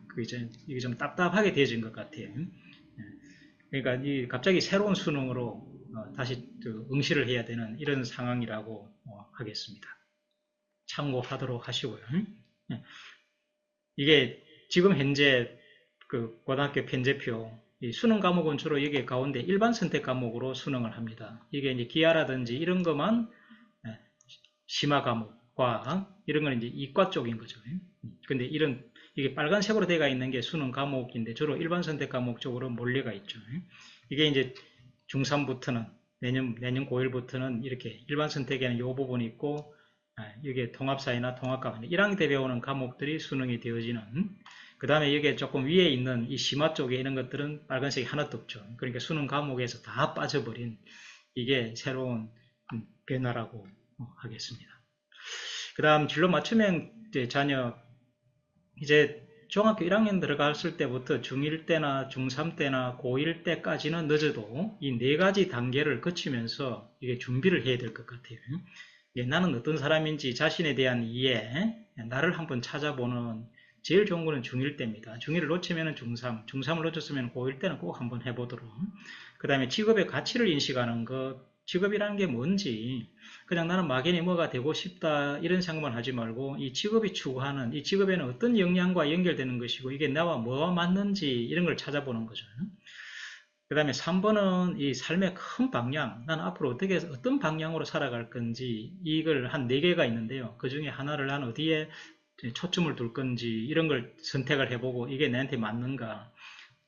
이게 좀 답답하게 되어진 것 같아요. 그러니까 갑자기 새로운 수능으로 다시 응시를 해야 되는 이런 상황이라고 하겠습니다. 참고하도록 하시고요. 이게 지금 현재 그 고등학교 편제표 수능 과목은 주로 여기 가운데 일반 선택 과목으로 수능을 합니다. 이게 이제 기하라든지 이런 것만 심화 과목, 과학 이런 건 이제 이과 쪽인 거죠. 근데 이게 빨간색으로 되어 있는 게 수능 과목인데 주로 일반 선택 과목 쪽으로 몰려가 있죠. 이게 이제 중3부터는 내년 고1부터는 이렇게 일반 선택에는 이 부분이 있고 이게 통합사회나 통합과학 1학년 때 배우는 과목들이 수능이 되어지는 그 다음에 여기에 조금 위에 있는 이 심화 쪽에 이런 것들은 빨간색이 하나도 없죠. 그러니까 수능 과목에서 다 빠져버린 이게 새로운 변화라고 하겠습니다. 그 다음 진로 맞춤형 자녀 이제 중학교 1학년 들어갔을 때부터 중1 때나 중3 때나 고1 때까지는 늦어도 이 네 가지 단계를 거치면서 이게 준비를 해야 될 것 같아요. 나는 어떤 사람인지 자신에 대한 이해, 나를 한번 찾아보는 제일 좋은 거는 중1 때입니다. 중1을 놓치면 중3, 중3을 놓쳤으면 고1 때는 꼭 한번 해보도록. 그 다음에 직업의 가치를 인식하는 것, 직업이라는 게 뭔지, 그냥 나는 막연히 뭐가 되고 싶다 이런 생각만 하지 말고 이 직업이 추구하는 이 직업에는 어떤 역량과 연결되는 것이고 이게 나와 뭐와 맞는지 이런 걸 찾아보는 거죠. 그 다음에 3번은 이 삶의 큰 방향, 나는 앞으로 어떤 방향으로 살아갈 건지 이걸 한 4개가 있는데요. 그 중에 하나를 난 어디에 초점을 둘 건지 이런 걸 선택을 해보고 이게 나한테 맞는가.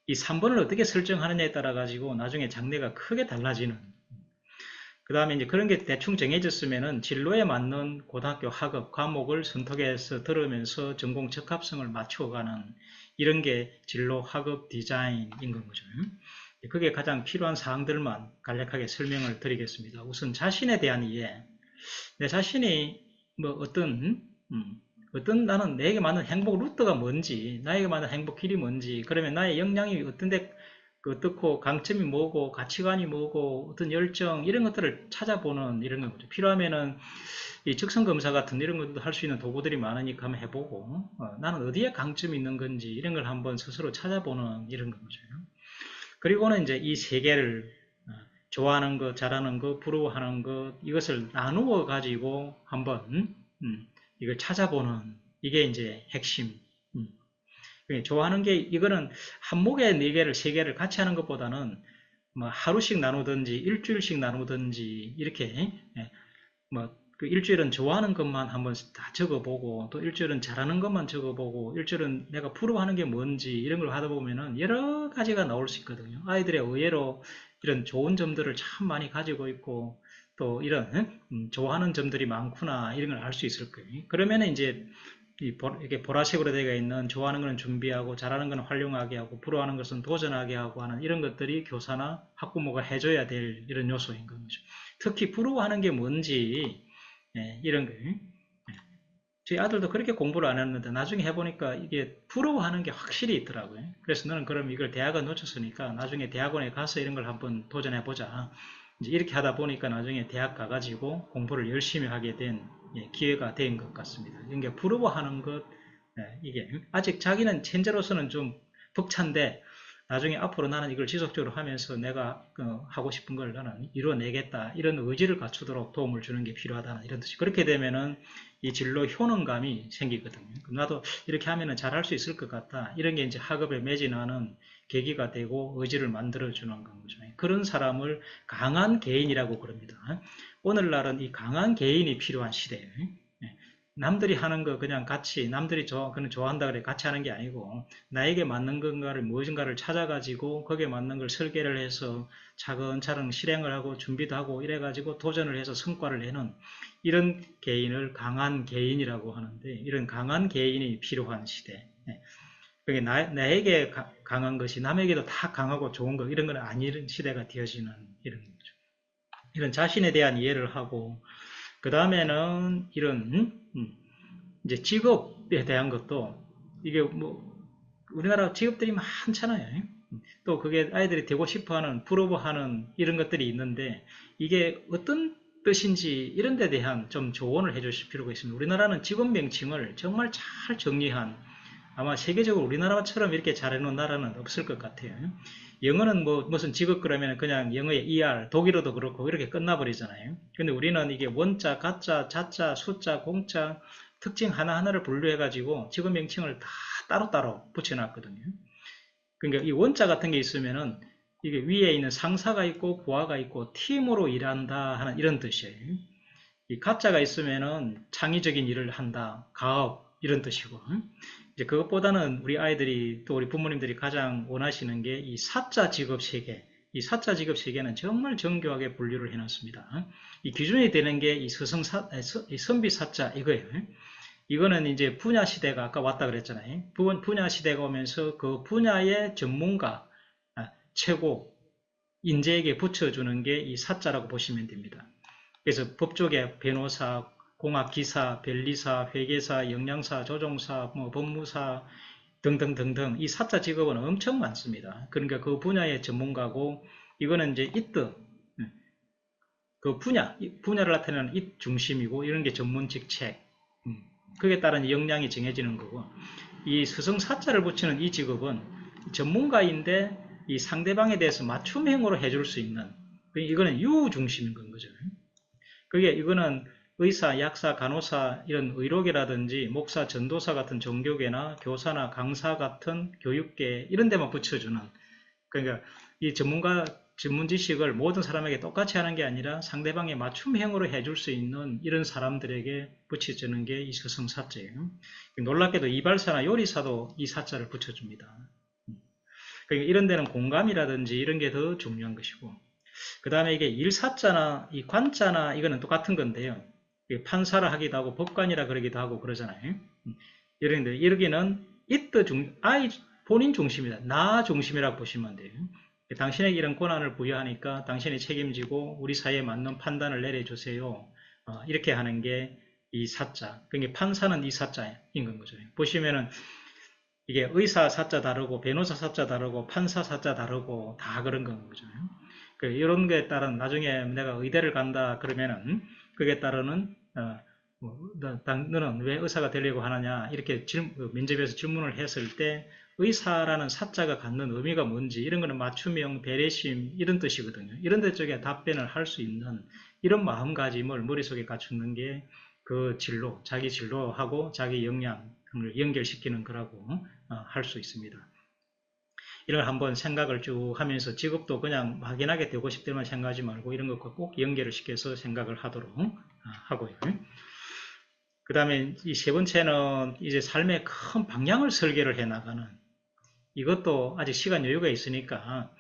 이 3번을 어떻게 설정하느냐에 따라 가지고 나중에 장래가 크게 달라지는. 그 다음에 이제 그런 게 대충 정해졌으면은 진로에 맞는 고등학교 학업 과목을 선택해서 들으면서 전공 적합성을 맞춰가는 이런 게 진로 학업 디자인인 건 거죠. 그게 가장 필요한 사항들만 간략하게 설명을 드리겠습니다. 우선 자신에 대한 이해. 내 자신이 뭐 어떤 나는 내게 맞는 행복 루트가 뭔지, 나에게 맞는 행복 길이 뭔지, 그러면 나의 역량이 어떻고, 강점이 뭐고, 가치관이 뭐고, 어떤 열정, 이런 것들을 찾아보는 이런 거죠. 필요하면은 이 적성검사 같은 이런 것도 할 수 있는 도구들이 많으니까 한번 해보고, 나는 어디에 강점이 있는 건지, 이런 걸 한번 스스로 찾아보는 이런 거죠. 그리고는 이제 이 세 개를 좋아하는 것, 잘하는 것, 부러워하는 것 이것을 나누어 가지고 한번 이걸 찾아보는 이게 이제 핵심. 좋아하는 게 이거는 한목에 4개를 3개를 같이 하는 것보다는 뭐 하루씩 나누든지 일주일씩 나누든지 이렇게 뭐그 일주일은 좋아하는 것만 한번 다 적어보고 또 일주일은 잘하는 것만 적어보고 일주일은 내가 부러워하는 게 뭔지 이런 걸 하다 보면은 여러 가지가 나올 수 있거든요. 아이들의 의외로 이런 좋은 점들을 참 많이 가지고 있고 또 이런 좋아하는 점들이 많구나 이런 걸 알 수 있을 거예요. 그러면 이제 이렇게 보라색으로 되어 있는 좋아하는 것은 준비하고 잘하는 것은 활용하게 하고 부러워하는 것은 도전하게 하고 하는 이런 것들이 교사나 학부모가 해줘야 될 이런 요소인 거죠. 특히 부러워하는 게 뭔지 이런 거예요. 저희 아들도 그렇게 공부를 안 했는데 나중에 해보니까 이게 부러워하는 게 확실히 있더라고요. 그래서 너는 그럼 이걸 대학은 놓쳤으니까 나중에 대학원에 가서 이런 걸 한번 도전해보자. 이제 이렇게 하다 보니까 나중에 대학 가가지고 공부를 열심히 하게 된 기회가 된 것 같습니다. 그러니까 부러워하는 것, 이게 아직 자기는 현재로서는 좀 벅찬데 나중에 앞으로 나는 이걸 지속적으로 하면서 내가 하고 싶은 걸 나는 이뤄내겠다 이런 의지를 갖추도록 도움을 주는 게 필요하다는 이런 뜻이 그렇게 되면은 이 진로 효능감이 생기거든요. 나도 이렇게 하면은 잘할 수 있을 것 같다 이런 게 이제 학업에 매진하는 계기가 되고 의지를 만들어주는 거죠. 그런 사람을 강한 개인이라고 그럽니다. 오늘날은 이 강한 개인이 필요한 시대예요. 남들이 하는 거 그냥 같이 남들이 그는 좋아한다 그래 같이 하는 게 아니고 나에게 맞는 건가를 무엇인가를 찾아가지고 거기에 맞는 걸 설계를 해서 차근차근 실행을 하고 준비도 하고 이래가지고 도전을 해서 성과를 내는 이런 개인을 강한 개인이라고 하는데 이런 강한 개인이 필요한 시대. 그게 나에게 강한 것이 남에게도 다 강하고 좋은 거 이런 건 아닌 시대가 되어지는 이런 거죠. 이런 자신에 대한 이해를 하고 그 다음에는 이런 이제 직업에 대한 것도 이게 뭐 우리나라 직업들이 많잖아요. 또 그게 아이들이 되고 싶어하는 부러워하는 이런 것들이 있는데 이게 어떤 뜻인지 이런 데 대한 좀 조언을 해 주실 필요가 있습니다. 우리나라는 직업 명칭을 정말 잘 정리한 아마 세계적으로 우리나라처럼 이렇게 잘해놓은 나라는 없을 것 같아요. 영어는 뭐 무슨 직업 그러면 그냥 영어의 ER, 독일어도 그렇고 이렇게 끝나버리잖아요. 근데 우리는 이게 원자, 가자, 자자, 숫자, 공자 특징 하나하나를 분류해가지고 직업 명칭을 다 따로따로 붙여놨거든요. 그러니까 이 원자 같은 게 있으면은 이게 위에 있는 상사가 있고 부하가 있고 팀으로 일한다 하는 이런 뜻이에요. 이 가짜가 있으면은 창의적인 일을 한다, 가업 이런 뜻이고 이제 그것보다는 우리 아이들이 또 우리 부모님들이 가장 원하시는 게 이 사자 직업 세계. 이 사자 직업 세계는 정말 정교하게 분류를 해놨습니다. 이 기준이 되는 게 이 선비 사자 이거예요. 이거는 이제 분야 시대가 아까 왔다 그랬잖아요. 분야 시대가 오면서 그 분야의 전문가, 최고 인재에게 붙여주는 게 이 사자라고 보시면 됩니다. 그래서 법조계 변호사, 공학기사, 변리사, 회계사, 영양사, 조종사, 뭐 법무사 등등등등 이 사자 직업은 엄청 많습니다. 그러니까 그 분야의 전문가고 이거는 이제 이뜻 그 분야를 나타내는 이 중심이고 이런 게 전문 직책 그에 따른 역량이 정해지는 거고 이 스승사자를 붙이는 이 직업은 전문가인데 이 상대방에 대해서 맞춤형으로 해줄 수 있는 이거는 유 중심인 건 거죠. 그게 이거는 의사, 약사, 간호사 이런 의료계라든지 목사, 전도사 같은 종교계나 교사나 강사 같은 교육계 이런 데만 붙여주는 그러니까 이 전문 지식을 모든 사람에게 똑같이 하는 게 아니라 상대방에 맞춤형으로 해줄 수 있는 이런 사람들에게 붙여주는 게 이 스승사자예요. 놀랍게도 이발사나 요리사도 이 사자를 붙여줍니다. 그러니까 이런 데는 공감이라든지 이런 게 더 중요한 것이고 그 다음에 이게 일사자나 이 관자나 이거는 똑같은 건데요. 판사를 하기도 하고 법관이라 그러기도 하고 그러잖아요. 이런데 여기는 아이 본인 중심이다. 나 중심이라고 보시면 돼요. 당신에게 이런 권한을 부여하니까 당신이 책임지고 우리 사회에 맞는 판단을 내려주세요. 이렇게 하는 게 이 사자. 그러니까 판사는 이 사자인 건 거죠. 보시면은 이게 의사 사자 다르고 변호사 사자 다르고 판사 사자 다르고 다 그런 건 거죠. 이런 거에 따른 나중에 내가 의대를 간다 그러면은 그에 따르는 너는 왜 의사가 되려고 하느냐 이렇게 면접에서 질문을 했을 때 의사라는 사자가 갖는 의미가 뭔지 이런 거는 맞춤형 배려심 이런 뜻이거든요. 이런 데 쪽에 답변을 할 수 있는 이런 마음가짐을 머릿속에 갖추는 게 그 진로, 자기 진로하고 자기 역량을 연결시키는 거라고 할 수 있습니다. 이런 한번 생각을 쭉 하면서 직업도 그냥 막연하게 되고 싶다만 생각하지 말고 이런 것과 꼭 연결을 시켜서 생각을 하도록 하고요. 그 다음에 이 세 번째는 이제 삶의 큰 방향을 설계를 해 나가는 이것도 아직 시간 여유가 있으니까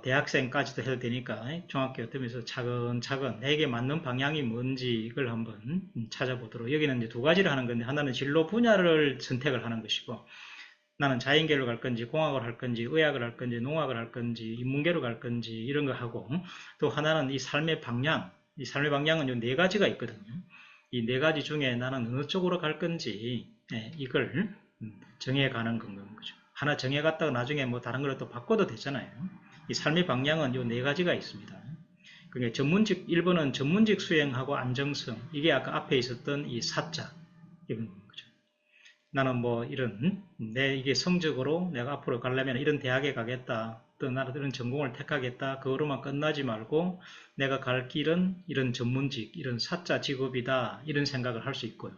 대학생까지도 해도 되니까 중학교 되면서 차근차근 내게 맞는 방향이 뭔지 이걸 한번 찾아보도록. 여기는 이제 두 가지를 하는 건데, 하나는 진로 분야를 선택을 하는 것이고, 나는 자연계로 갈 건지 공학을 할 건지 의학을 할 건지 농학을 할 건지 인문계로 갈 건지 이런 거 하고, 또 하나는 이 삶의 방향. 이 삶의 방향은 요 네 가지가 있거든요. 이 네 가지 중에 나는 어느 쪽으로 갈 건지 이걸 정해가는 건 거죠. 하나 정해갔다가 나중에 뭐 다른 걸로 또 바꿔도 되잖아요. 이 삶의 방향은 요 네 가지가 있습니다. 그게 전문직, 1번은 전문직 수행하고 안정성. 이게 아까 앞에 있었던 이 사자. 이런 거죠. 나는 뭐 이런, 내 이게 성적으로 내가 앞으로 가려면 이런 대학에 가겠다. 또 나는 이런 전공을 택하겠다. 그거로만 끝나지 말고 내가 갈 길은 이런 전문직, 이런 사자 직업이다. 이런 생각을 할 수 있고요.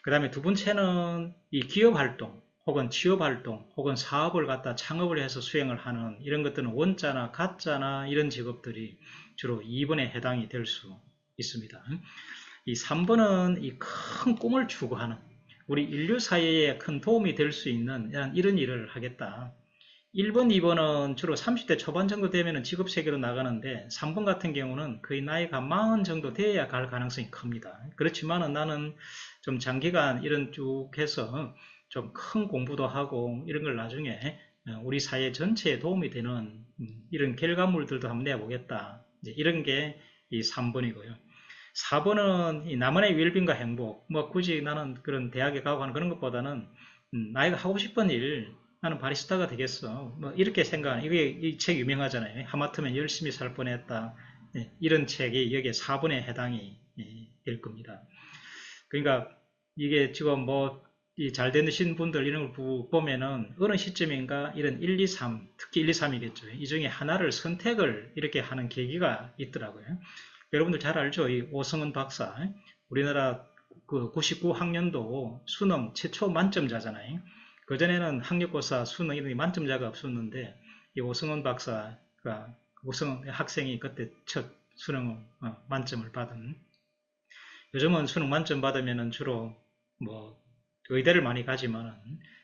그 다음에 두 번째는 이 기업활동, 혹은 취업활동, 혹은 사업을 갖다 창업을 해서 수행을 하는 이런 것들은 원자나 가짜나 이런 직업들이 주로 2번에 해당이 될 수 있습니다. 이 3번은 이 큰 꿈을 추구하는, 우리 인류 사회에 큰 도움이 될 수 있는 이런 일을 하겠다. 1번, 2번은 주로 30대 초반 정도 되면 직업 세계로 나가는데, 3번 같은 경우는 거의 나이가 40 정도 돼야 갈 가능성이 큽니다. 그렇지만은 나는 좀 장기간 이런 쭉 해서 좀 큰 공부도 하고 이런 걸 나중에 우리 사회 전체에 도움이 되는 이런 결과물들도 한번 내보겠다. 이런 게 이 3번이고요. 4번은 이 나만의 웰빙과 행복, 뭐 굳이 나는 그런 대학에 가고 하는 그런 것보다는 나이가 하고 싶은 일, 나는 바리스타가 되겠어. 뭐 이렇게 생각하는, 이게 이 책 유명하잖아요. 하마터면 열심히 살 뻔했다. 이런 책이 여기에 4번에 해당이 될 겁니다. 그러니까 이게 지금 뭐 잘 되신 분들 이런 걸 보면은 어느 시점인가 이런 1, 2, 3, 특히 1, 2, 3이겠죠. 이 중에 하나를 선택을 이렇게 하는 계기가 있더라고요. 여러분들 잘 알죠? 이 오성은 박사. 우리나라 그 99학년도 수능 최초 만점자잖아요. 그전에는 학력고사, 수능 이런 만점자가 없었는데, 이 오성은 박사가, 오성은 학생이 그때 첫 수능 만점을 받은. 요즘은 수능 만점 받으면 주로 뭐 의대를 많이 가지만,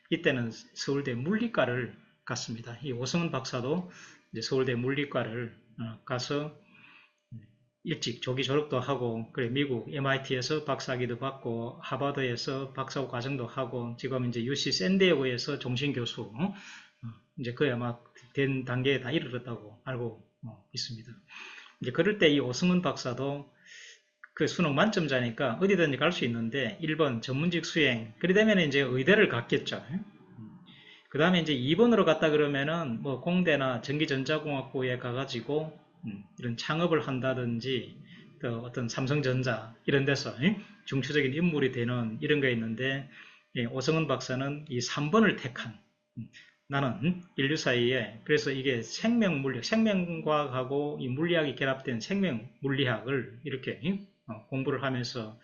이때는 서울대 물리과를 갔습니다. 이 오성은 박사도 이제 서울대 물리과를 가서 일찍 조기 졸업도 하고, 그래 미국 MIT에서 박사학위도 받고 하버드에서 박사 과정도 하고, 지금 이제 UC 샌디에고에서 종신 교수 이제 거의 아마 된 단계에 다 이르렀다고 알고 있습니다. 이제 그럴 때 이 오승훈 박사도 그 수능 만점자니까 어디든지 갈 수 있는데 1번 전문직 수행, 그래 되면 이제 의대를 갔겠죠. 그 다음에 이제 2번으로 갔다 그러면은 뭐 공대나 전기전자공학부에 가가지고 이런 창업을 한다든지, 또 어떤 삼성전자 이런 데서 중추적인 인물이 되는 이런 거 있는데, 오성은 박사는 이 3번을 택한, 나는 인류 사이에, 그래서 이게 생명물리학, 생명과학하고 이 물리학이 결합된 생명물리학을 이렇게 공부를 하면서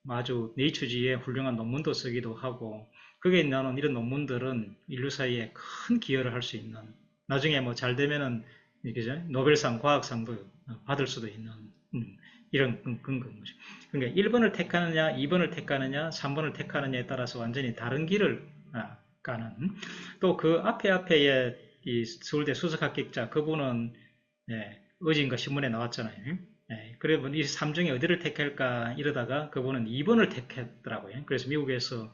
아주 네이처지에 훌륭한 논문도 쓰기도 하고, 거기에 나오는 이런 논문들은 인류 사이에 큰 기여를 할 수 있는, 나중에 뭐 잘 되면은 그죠? 노벨상 과학상도 받을 수도 있는 이런 그런 거죠. 그러니까 1번을 택하느냐, 2번을 택하느냐, 3번을 택하느냐에 따라서 완전히 다른 길을 가는. 또 그 앞에의 이 서울대 수석합격자 그분은 어젠가 신문에 나왔잖아요. 그러면 이 3중에 어디를 택할까 이러다가 그분은 2번을 택했더라고요. 그래서 미국에서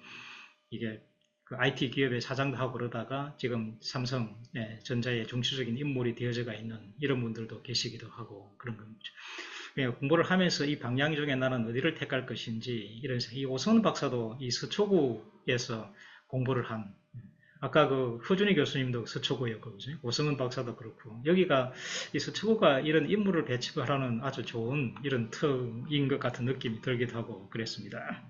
이게 그 IT 기업의 사장도 하고 그러다가 지금 삼성 전자의 중추적인 인물이 되어져가 있는 이런 분들도 계시기도 하고 그런 겁니다. 공부를 하면서 이 방향 중에 나는 어디를 택할 것인지, 이런 이 오성훈 박사도 이 서초구에서 공부를 한, 아까 그 허준희 교수님도 서초구였고, 그죠? 오성훈 박사도 그렇고, 여기가 이 서초구가 이런 인물을 배치하라는 아주 좋은 이런 틈인 것 같은 느낌이 들기도 하고 그랬습니다.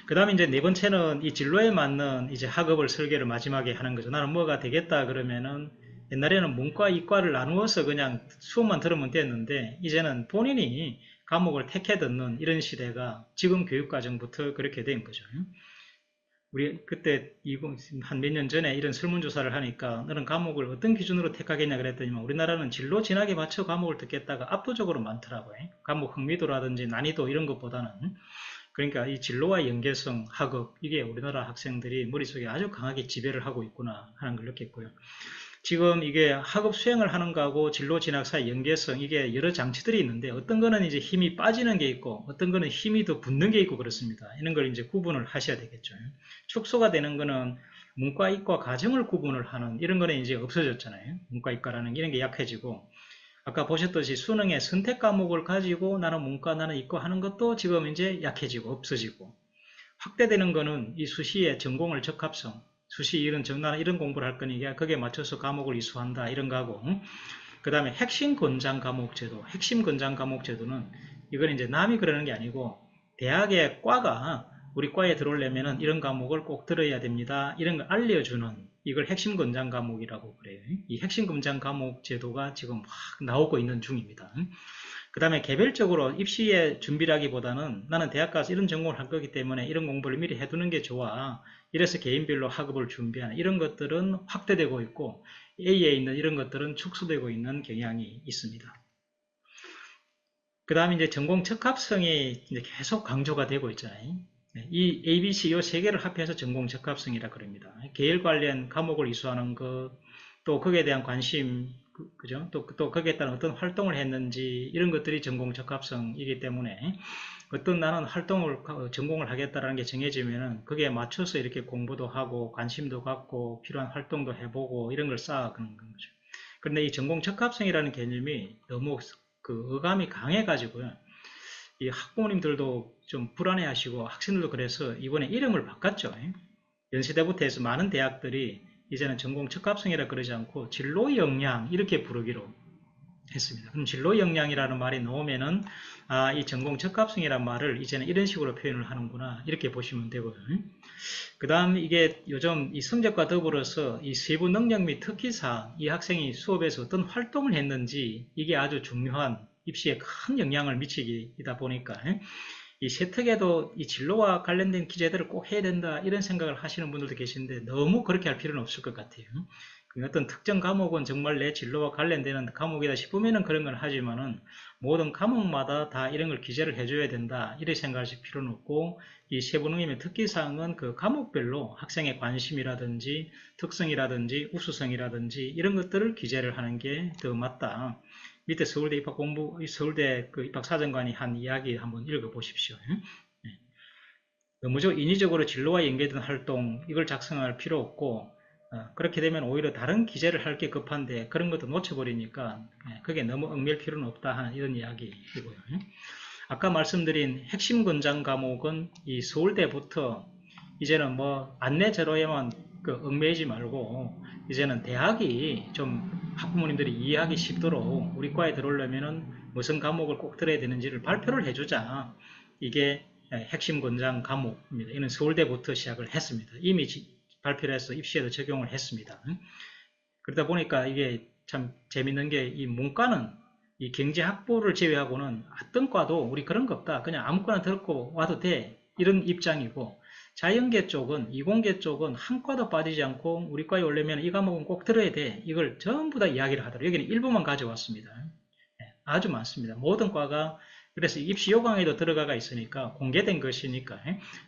그 다음에 이제 네 번째는 이 진로에 맞는 이제 학업을 설계를 마지막에 하는 거죠. 나는 뭐가 되겠다 그러면은, 옛날에는 문과, 이과를 나누어서 그냥 수업만 들으면 됐는데, 이제는 본인이 과목을 택해 듣는 이런 시대가 지금 교육과정부터 그렇게 된 거죠. 우리 그때 한 몇 년 전에 이런 설문조사를 하니까 너는 과목을 어떤 기준으로 택하겠냐 그랬더니만, 우리나라는 진로 진학에 맞춰 과목을 듣겠다가 압도적으로 많더라고요. 과목 흥미도라든지 난이도 이런 것보다는. 그러니까 이 진로와 연계성, 학업, 이게 우리나라 학생들이 머릿속에 아주 강하게 지배를 하고 있구나 하는 걸 느꼈고요. 지금 이게 학업 수행을 하는 거하고 진로 진학 사이 연계성, 이게 여러 장치들이 있는데, 어떤 거는 이제 힘이 빠지는 게 있고, 어떤 거는 힘이 더 붙는 게 있고 그렇습니다. 이런 걸 이제 구분을 하셔야 되겠죠. 축소가 되는 거는 문과, 이과, 가정을 구분을 하는 이런 거는 이제 없어졌잖아요. 문과, 이과라는 이런 게 약해지고, 아까 보셨듯이 수능의 선택 과목을 가지고 나는 문과, 나는 이과 하는 것도 지금 이제 약해지고 없어지고, 확대되는 거는 이 수시의 전공을 적합성, 수시 이런 나는 이런 공부를 할 거니까 거기에 맞춰서 과목을 이수한다 이런 거하고, 그 다음에 핵심 권장 과목 제도, 핵심 권장 과목 제도는 이건 이제 남이 그러는 게 아니고 대학의 과가 우리 과에 들어오려면은 이런 과목을 꼭 들어야 됩니다. 이런 걸 알려주는 이걸 핵심 권장 과목이라고 그래요. 이 핵심 권장 과목 제도가 지금 막 나오고 있는 중입니다. 그 다음에 개별적으로 입시에 준비라기보다는 나는 대학 가서 이런 전공을 할 거기 때문에 이런 공부를 미리 해두는 게 좋아. 이래서 개인별로 학업을 준비하는 이런 것들은 확대되고 있고, A에 있는 이런 것들은 축소되고 있는 경향이 있습니다. 그 다음에 이제 전공 적합성이 이제 계속 강조가 되고 있잖아요. 이 ABC 이 세 개를 합해서 전공 적합성이라 그럽니다. 계열 관련 과목을 이수하는 것, 또 거기에 대한 관심, 그죠? 또 거기에 따른 어떤 활동을 했는지 이런 것들이 전공 적합성이기 때문에 어떤 나는 전공을 하겠다라는 게 정해지면은 거기에 맞춰서 이렇게 공부도 하고 관심도 갖고 필요한 활동도 해보고 이런 걸 쌓아가는 거죠. 그런데 이 전공 적합성이라는 개념이 너무 그 어감이 강해가지고요. 이 학부모님들도 좀 불안해하시고 학생들도 그래서 이번에 이름을 바꿨죠. 연세대부터 해서 많은 대학들이 이제는 전공 적합성이라 그러지 않고 진로 역량 이렇게 부르기로 했습니다. 그럼 진로 역량이라는 말이 나오면은 이 전공 적합성이라는 말을 이제는 이런 식으로 표현을 하는구나 이렇게 보시면 되고요. 그 다음 이게 요즘 이 성적과 더불어서 이 세부 능력 및 특기사항, 이 학생이 수업에서 어떤 활동을 했는지 이게 아주 중요한 입시에 큰 영향을 미치기다 보니까 이 세특에도 이 진로와 관련된 기재들을 꼭 해야 된다 이런 생각을 하시는 분들도 계신데 너무 그렇게 할 필요는 없을 것 같아요. 어떤 특정 과목은 정말 내 진로와 관련되는 과목이다 싶으면은 그런 걸 하지만은 모든 과목마다 다 이런 걸 기재를 해줘야 된다 이렇게 생각하실 필요는 없고, 이 세부능력의 특기사항은 그 과목별로 학생의 관심이라든지 특성이라든지 우수성이라든지 이런 것들을 기재를 하는 게 더 맞다. 밑에 서울대 서울대 그 입학사정관이 한 이야기 한번 읽어보십시오. 너무 인위적으로 진로와 연계된 활동 이걸 작성할 필요 없고, 그렇게 되면 오히려 다른 기재를 할 게 급한데 그런 것도 놓쳐버리니까 그게 너무 얽매일 필요는 없다 하는 이런 이야기이고요. 아까 말씀드린 핵심 권장 과목은 이 서울대부터 이제는 뭐 안내 제로에만 그 얽매이지 말고 이제는 대학이 좀 학부모님들이 이해하기 쉽도록 우리 과에 들어오려면은 무슨 과목을 꼭 들어야 되는지를 발표를 해주자. 이게 핵심 권장 과목입니다. 이는 서울대부터 시작을 했습니다. 이미 발표를 해서 입시에도 적용을 했습니다. 그러다 보니까 이게 참 재밌는 게 이 문과는 이 경제학부를 제외하고는 어떤 과도 우리 그런 거 없다. 그냥 아무거나 듣고 와도 돼. 이런 입장이고, 자연계 쪽은, 이공계 쪽은 한 과도 빠지지 않고 우리 과에 오려면 이 과목은 꼭 들어야 돼. 이걸 전부 다 이야기를 하더라고요. 여기는 일부만 가져왔습니다. 아주 많습니다. 모든 과가 그래서 입시 요강에도 들어가 있으니까 공개된 것이니까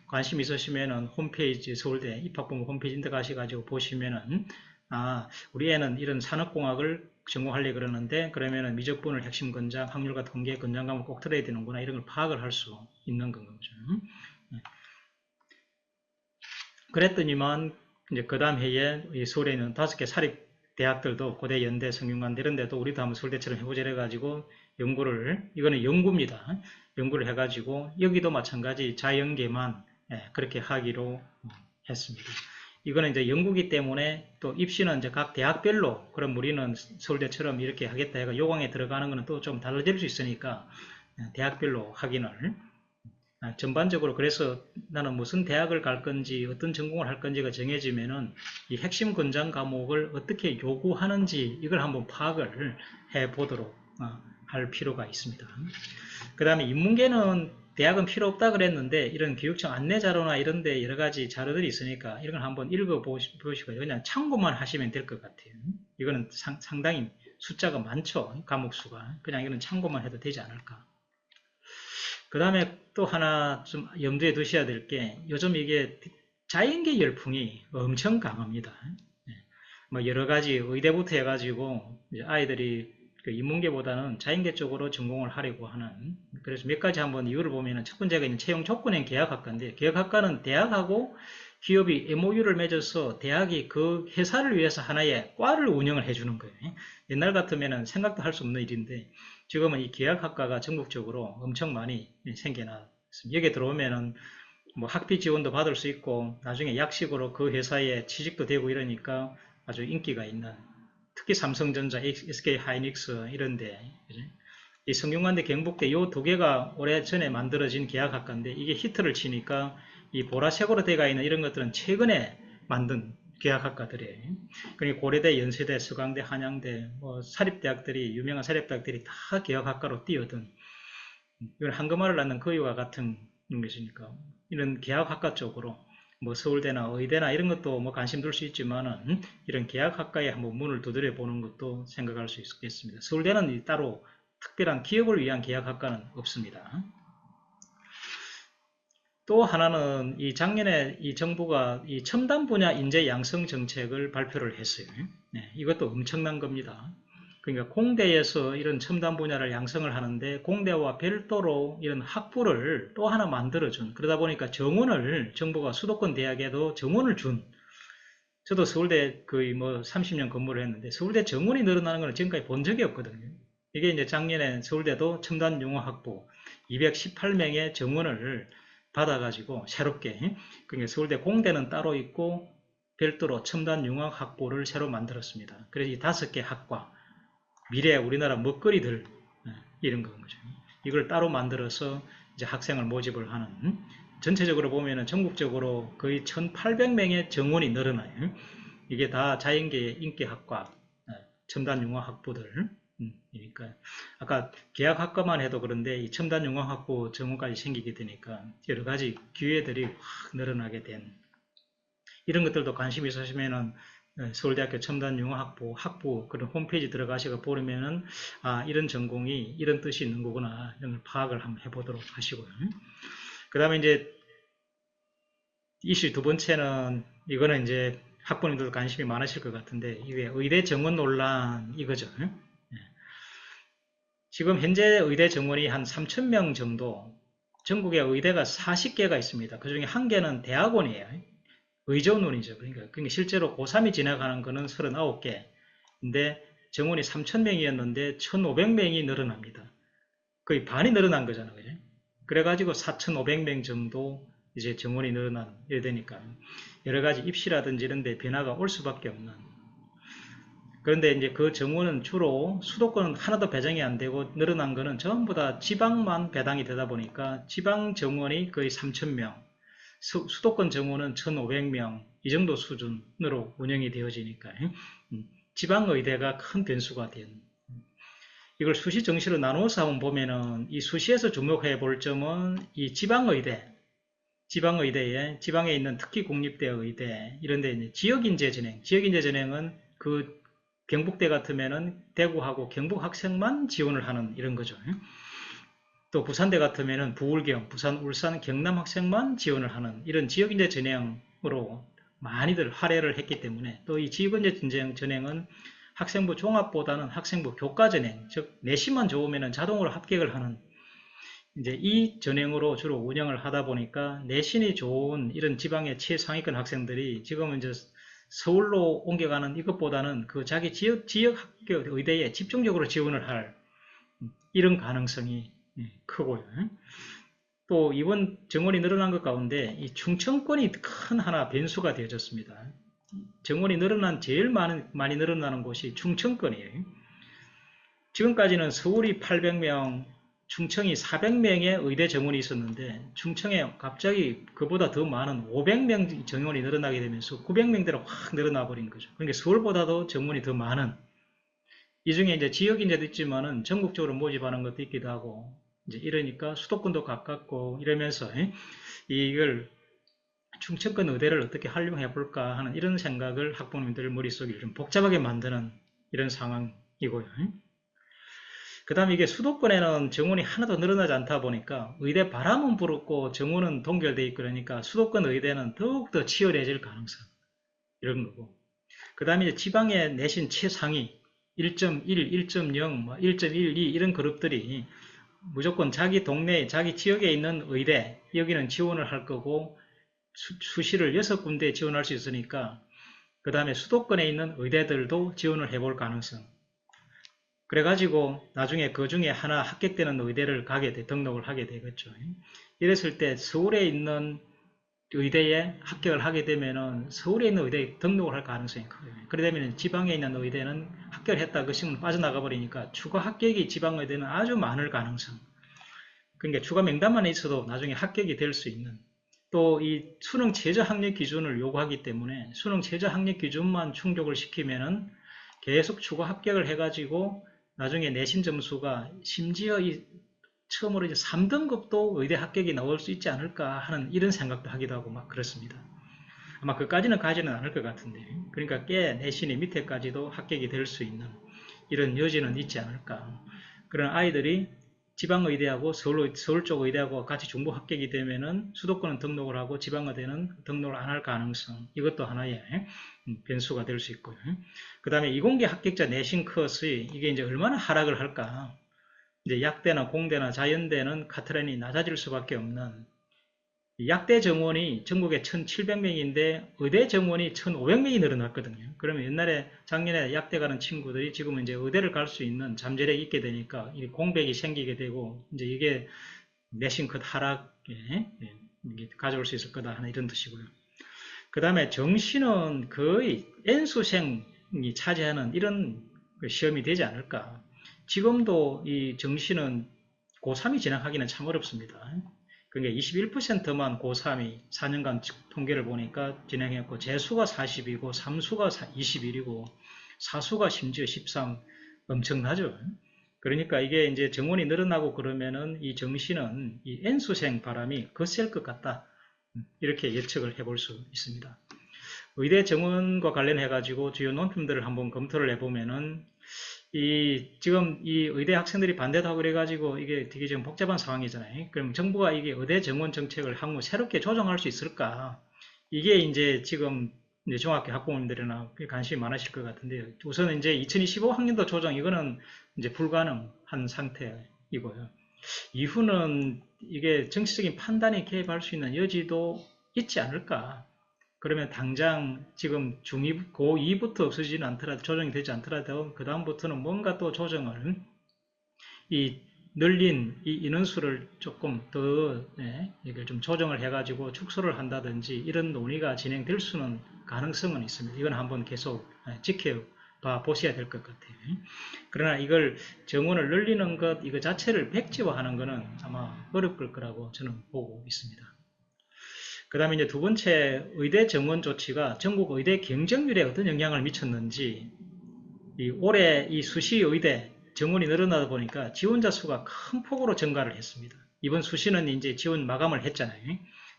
관심 있으시면은 홈페이지 서울대 입학본부 홈페이지 들어가셔가지고 보시면은 우리 애는 이런 산업공학을 전공하려고 그러는데 그러면은 미적분을 핵심 권장, 확률과 통계 권장 과목을 꼭 들어야 되는구나 이런 걸 파악을 할 수 있는 건 거죠. 그랬더니만 이제 그 다음 해에 이 서울에 있는 5개 사립 대학들도 고대, 연대, 성균관대 이런 데도 우리도 한번 서울대처럼 해보자 해가지고 연구를, 이거는 연구입니다. 연구를 해가지고 여기도 마찬가지 자연계만 그렇게 하기로 했습니다. 이거는 이제 연구기 때문에 또 입시는 이제 각 대학별로 그럼 우리는 서울대처럼 이렇게 하겠다 해가 요강에 들어가는 거는 또 좀 달라질 수 있으니까 대학별로 확인을 전반적으로 그래서 나는 무슨 대학을 갈 건지 어떤 전공을 할 건지가 정해지면은 이 핵심 권장 과목을 어떻게 요구하는지 이걸 한번 파악을 해 보도록 할 필요가 있습니다. 그 다음에 인문계는 대학은 필요 없다 그랬는데 이런 교육청 안내 자료나 이런 데 여러 가지 자료들이 있으니까 이런 걸 한번 읽어보시고 그냥 참고만 하시면 될 것 같아요. 이거는 상당히 숫자가 많죠. 과목 수가. 그냥 이거는 참고만 해도 되지 않을까. 그 다음에 또 하나 좀 염두에 두셔야 될 게 요즘 이게 자연계 열풍이 엄청 강합니다. 뭐 여러 가지 의대부터 해가지고 이제 아이들이 그 인문계보다는 자연계 쪽으로 전공을 하려고 하는, 그래서 몇 가지 한번 이유를 보면은 첫 번째가 이제 채용 조건은 계약학과인데, 계약학과는 대학하고 기업이 MOU를 맺어서 대학이 그 회사를 위해서 하나의 과를 운영을 해주는 거예요. 옛날 같으면은 생각도 할 수 없는 일인데 지금은 이 계약학과가 전국적으로 엄청 많이 생겨났습니다. 여기에 들어오면은 뭐 학비 지원도 받을 수 있고 나중에 약식으로 그 회사에 취직도 되고 이러니까 아주 인기가 있는, 특히 삼성전자, SK 하이닉스 이런데, 이 성균관대, 경북대 이 두 개가 오래전에 만들어진 계약학과인데 이게 히트를 치니까 이 보라색으로 되어 있는 이런 것들은 최근에 만든 계약학과들이에요. 그러니까 고려대, 연세대, 서강대, 한양대, 뭐 사립대학들이, 유명한 사립대학들이 다 계약학과로 뛰어든, 이건 한금알을 낳는 거위와 같은 것이니까 이런 계약학과 쪽으로 뭐 서울대나 의대나 이런 것도 뭐 관심 둘 수 있지만은 이런 계약학과에 한번 문을 두드려 보는 것도 생각할 수 있겠습니다. 서울대는 따로 특별한 기업을 위한 계약학과는 없습니다. 또 하나는 이 작년에 이 정부가 이 첨단 분야 인재 양성 정책을 발표를 했어요. 네, 이것도 엄청난 겁니다. 그러니까 공대에서 이런 첨단 분야를 양성을 하는데 공대와 별도로 이런 학부를 또 하나 만들어준, 그러다 보니까 정원을 정부가 수도권 대학에도 정원을 준, 저도 서울대 거의 뭐 30년 근무를 했는데 서울대 정원이 늘어나는 걸 지금까지 본 적이 없거든요. 이게 이제 작년에 서울대도 첨단융합학부 218명의 정원을 받아가지고 새롭게, 그러니까 서울대 공대는 따로 있고 별도로 첨단융합학부를 새로 만들었습니다. 그래서 이 5개 학과, 미래 우리나라 먹거리들, 이런 거죠. 이걸 따로 만들어서 이제 학생을 모집을 하는, 전체적으로 보면은 전국적으로 거의 1,800명의 정원이 늘어나요. 이게 다 자연계의 인기학과, 첨단융합학부들. 그러니까 아까 계약학과만 해도 그런데 이 첨단융합학부 정원까지 생기게 되니까 여러 가지 기회들이 확 늘어나게 된, 이런 것들도 관심 있으시면은 서울대학교 첨단융합학부 학부 그런 홈페이지 들어가셔서 보면은 아, 이런 전공이 이런 뜻이 있는 거구나, 이런 걸 파악을 한번 해보도록 하시고요. 그 다음에 이제 이슈 두 번째는, 이거는 이제 학부모님들도 관심이 많으실 것 같은데 이게 의대 정원 논란 이거죠. 지금 현재 의대 정원이 한 3,000명 정도, 전국에 의대가 40개가 있습니다. 그 중에 한 개는 대학원이에요. 의정론이죠. 그러니까 실제로 고3이 지나가는 거는 39개인데 정원이 3,000명이었는데 1,500명이 늘어납니다. 거의 반이 늘어난 거잖아요. 그죠? 그래가지고 4,500명 정도 이제 정원이 늘어난, 이래 되니까 여러 가지 입시라든지 이런 데 변화가 올 수밖에 없는. 그런데 이제 그 정원은 주로 수도권은 하나도 배정이 안 되고 늘어난 거는 전부 다 지방만 배당이 되다 보니까 지방 정원이 거의 3,000명, 수도권 정원은 1,500명 이 정도 수준으로 운영이 되어지니까요. 지방의대가 큰 변수가 된, 이걸 수시 정시로 나누어서 한번 보면은 이 수시에서 주목해 볼 점은 이 지방의대에 지방에 있는 특히 국립대 의대 이런 데 이제 지역인재 전형은 그 경북대 같으면은 대구하고 경북 학생만 지원을 하는 이런 거죠. 또 부산대 같으면은 부울경, 부산, 울산, 경남 학생만 지원을 하는 이런 지역인재 전형으로 많이들 할애를 했기 때문에, 또 이 지역인재 전형은 학생부 종합보다는 학생부 교과 전형, 즉 내신만 좋으면 자동으로 합격을 하는 이제 이 전형으로 주로 운영을 하다 보니까 내신이 좋은 이런 지방의 최상위권 학생들이 지금은 이제 서울로 옮겨가는 이것보다는 그 자기 지역 학교 의대에 집중적으로 지원을 할 이런 가능성이 크고요. 또 이번 정원이 늘어난 것 가운데 이 충청권이 큰 하나 변수가 되어졌습니다. 정원이 제일 많이 늘어나는 곳이 충청권이에요. 지금까지는 서울이 800명, 충청이 400명의 의대 정원이 있었는데 충청에 갑자기 그보다 더 많은 500명 정원이 늘어나게 되면서 900명대로 확 늘어나 버린 거죠. 그러니까 서울보다도 정원이 더 많은, 이 중에 이제 지역인재도 있지만은 전국적으로 모집하는 것도 있기도 하고, 이제 이러니까 수도권도 가깝고 이러면서 이걸 충청권 의대를 어떻게 활용해 볼까 하는 이런 생각을 학부모님들 머릿속에 좀 복잡하게 만드는 이런 상황이고요. 그 다음에 이게 수도권에는 정원이 하나도 늘어나지 않다 보니까 의대 바람은 불었고 정원은 동결되어 있고, 그러니까 수도권 의대는 더욱더 치열해질 가능성, 이런 거고, 그 다음에 이제 지방의 내신 최상위 1.1, 1.0, 뭐 1.12 이런 그룹들이 무조건 자기 동네, 자기 지역에 있는 의대, 여기는 지원을 할 거고, 수시를 6군데 지원할 수 있으니까, 그 다음에 수도권에 있는 의대들도 지원을 해볼 가능성. 그래가지고 나중에 그 중에 하나 합격되는 의대를 등록을 하게 되겠죠. 이랬을 때 서울에 있는 의대에 합격을 하게 되면은 서울에 있는 의대에 등록을 할 가능성이 커요. 그러려면 지방에 있는 의대는 합격을 했다 그 시간 빠져나가 버리니까 추가 합격이 지방 의대는 아주 많을 가능성. 그러니까 추가 명단만 있어도 나중에 합격이 될 수 있는, 또 이 수능 최저 학력 기준을 요구하기 때문에 수능 최저 학력 기준만 충족을 시키면은 계속 추가 합격을 해가지고 나중에 내신 점수가 심지어 처음으로 이제 3등급도 의대 합격이 나올 수 있지 않을까 하는 이런 생각도 하기도 하고 막 그렇습니다. 아마 그까지는 가지는 않을 것 같은데, 그러니까 꽤 내신이 밑에까지도 합격이 될 수 있는 이런 여지는 있지 않을까. 그런 아이들이 지방의대하고 서울 쪽 의대하고 같이 중복 합격이 되면은 수도권은 등록을 하고 지방의대는 등록을 안 할 가능성, 이것도 하나의 변수가 될 수 있고요. 그 다음에 이공계 합격자 내신 컷이 이게 이제 얼마나 하락을 할까. 이제 약대나 공대나 자연대는 카트라인이 낮아질 수밖에 없는, 약대 정원이 전국에 1,700명인데 의대 정원이 1,500명이 늘어났거든요. 그러면 옛날에 작년에 약대 가는 친구들이 지금은 이제 의대를 갈 수 있는 잠재력이 있게 되니까 이 공백이 생기게 되고, 이제 이게 내신 컷 하락에 가져올 수 있을 거다 하는 이런 뜻이고요. 그 다음에 정시는 거의 N수생이 차지하는 이런 시험이 되지 않을까. 지금도 이 정시는 고3이 진학하기는 참 어렵습니다. 그러니까 21%만 고3이 4년간 통계를 보니까 진행했고, 재수가 40이고 3수가 21이고 4수가 심지어 13, 엄청나죠. 그러니까 이게 이제 정원이 늘어나고 그러면은 이 정시는 이 N수생 바람이 거셀 것 같다, 이렇게 예측을 해볼 수 있습니다. 의대 정원과 관련해 가지고 주요 논점들을 한번 검토를 해보면은, 지금 이 의대 학생들이 반대도 하고 그래가지고 이게 되게 지금 복잡한 상황이잖아요. 그럼 정부가 이게 의대 정원 정책을 한번 새롭게 조정할 수 있을까? 이게 이제 지금 이제 중학교 학부모님들이나 관심이 많으실 것 같은데요. 우선은 이제 2025학년도 조정, 이거는 이제 불가능한 상태이고요. 이후는 이게 정치적인 판단에 개입할 수 있는 여지도 있지 않을까? 그러면 당장 지금 중2, 고2부터 없어지지는 않더라도, 조정이 되지 않더라도 그 다음부터는 뭔가 또 조정을, 이 늘린 이 인원수를 조금 더 이걸 좀 조정을 해가지고 축소를 한다든지 이런 논의가 진행될 수는 가능성은 있습니다. 이건 한번 계속 지켜봐 보셔야 될 것 같아요. 그러나 이걸 정원을 늘리는 것 이거 자체를 백지화하는 것은 아마 어려울 거라고 저는 보고 있습니다. 그 다음에 이제 두 번째, 의대 정원 조치가 전국 의대 경쟁률에 어떤 영향을 미쳤는지, 올해 이 수시 의대 정원이 늘어나다 보니까 지원자 수가 큰 폭으로 증가를 했습니다. 이번 수시는 이제 지원 마감을 했잖아요.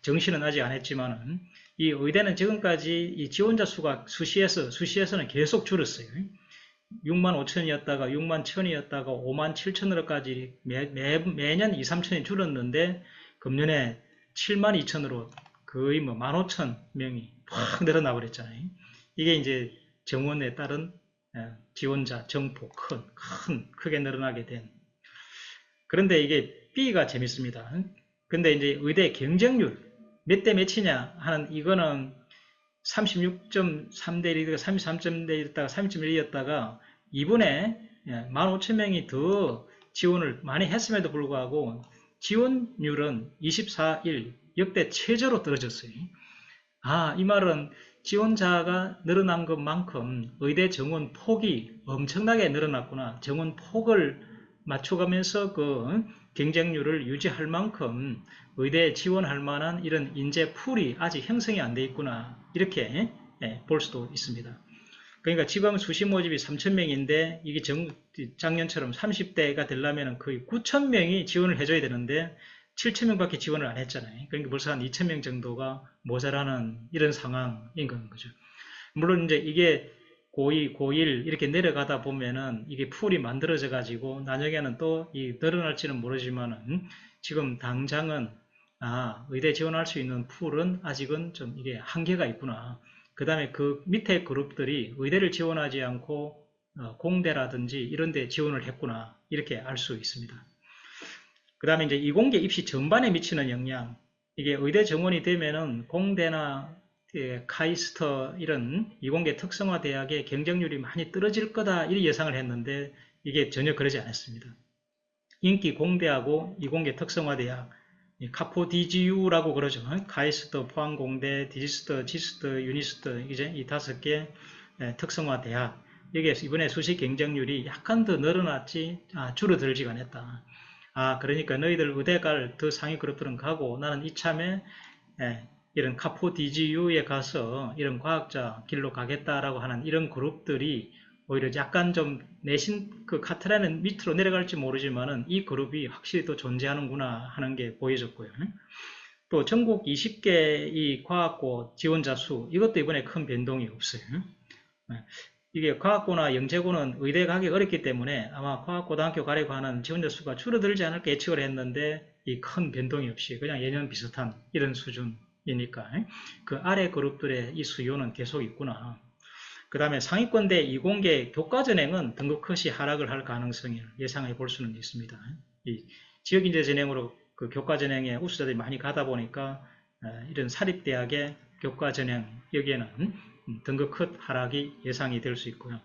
정시는 아직 안 했지만은, 이 의대는 지금까지 이 지원자 수가 수시에서는 계속 줄었어요. 6만 5천이었다가 6만 1천이었다가 5만 7천으로까지 매년 2, 3천이 줄었는데, 금년에 7만 2천으로 거의 뭐 15,000명이 확 늘어나 버렸잖아요. 이게 이제 정원에 따른 지원자 정폭 크게 늘어나게 된. 그런데 이게 B가 재밌습니다. 근데 이제 의대 경쟁률 몇 대 몇이냐 하는, 이거는 36.3대 1이다가 33.1대 1이다가 32.1이었다가 이번에 15,000명이 더 지원을 많이 했음에도 불구하고 지원율은 24.1, 역대 최저로 떨어졌어요. 이 말은 지원자가 늘어난 것만큼 의대 정원 폭이 엄청나게 늘어났구나. 정원 폭을 맞춰가면서 그 경쟁률을 유지할 만큼 의대에 지원할 만한 이런 인재 풀이 아직 형성이 안 돼 있구나. 이렇게 볼 수도 있습니다. 그러니까 지방 수시 모집이 3,000명인데 이게 작년처럼 30대가 되려면 거의 9,000명이 지원을 해줘야 되는데 7,000명밖에 지원을 안 했잖아요. 그러니까 벌써 한 2,000명 정도가 모자라는 이런 상황인 거죠. 물론 이제 이게 고2, 고1 이렇게 내려가다 보면은 이게 풀이 만들어져 가지고 나중에는 또 늘어날지는 모르지만은 지금 당장은 의대 지원할 수 있는 풀은 아직은 좀 이게 한계가 있구나. 그 다음에 그 밑에 그룹들이 의대를 지원하지 않고 공대라든지 이런 데 지원을 했구나, 이렇게 알 수 있습니다. 그 다음에 이제 이공계 입시 전반에 미치는 영향, 이게 의대 정원이 되면은 공대나 카이스터 이런 이공계 특성화 대학의 경쟁률이 많이 떨어질 거다, 이 예상을 했는데 이게 전혀 그러지 않았습니다. 인기 공대하고 이공계 특성화 대학, 카포 DGU라고 그러죠. 카이스터, 포항공대, 디지스터, 지스터, 유니스터, 이제 이 5개 특성화 대학, 여기에서 이번에 수시 경쟁률이 약간 더 늘어났지 줄어들지가 않았다. 그러니까 너희들 의대 갈 더 상위 그룹들은 가고 나는 이참에 이런 카포 DGU에 가서 이런 과학자 길로 가겠다라고 하는 이런 그룹들이 오히려 약간 좀 내신 그 카트라는 밑으로 내려갈지 모르지만은 이 그룹이 확실히 또 존재하는구나 하는 게 보여졌고요. 또 전국 20개 이 과학고 지원자 수, 이것도 이번에 큰 변동이 없어요. 이게 과학고나 영재고는 의대 가기 어렵기 때문에 아마 과학고등학교 가려고 하는 지원자 수가 줄어들지 않을까 예측을 했는데 이 큰 변동이 없이 그냥 예년 비슷한 이런 수준이니까 그 아래 그룹들의 이 수요는 계속 있구나. 그 다음에 상위권대 이공계 교과전형은 등급 컷이 하락을 할 가능성을 예상해 볼 수는 있습니다. 이 지역인재 전형으로 그 교과전형에 우수자들이 많이 가다 보니까 이런 사립대학의 교과전형 여기에는 등급 컷 하락이 예상이 될 수 있고요.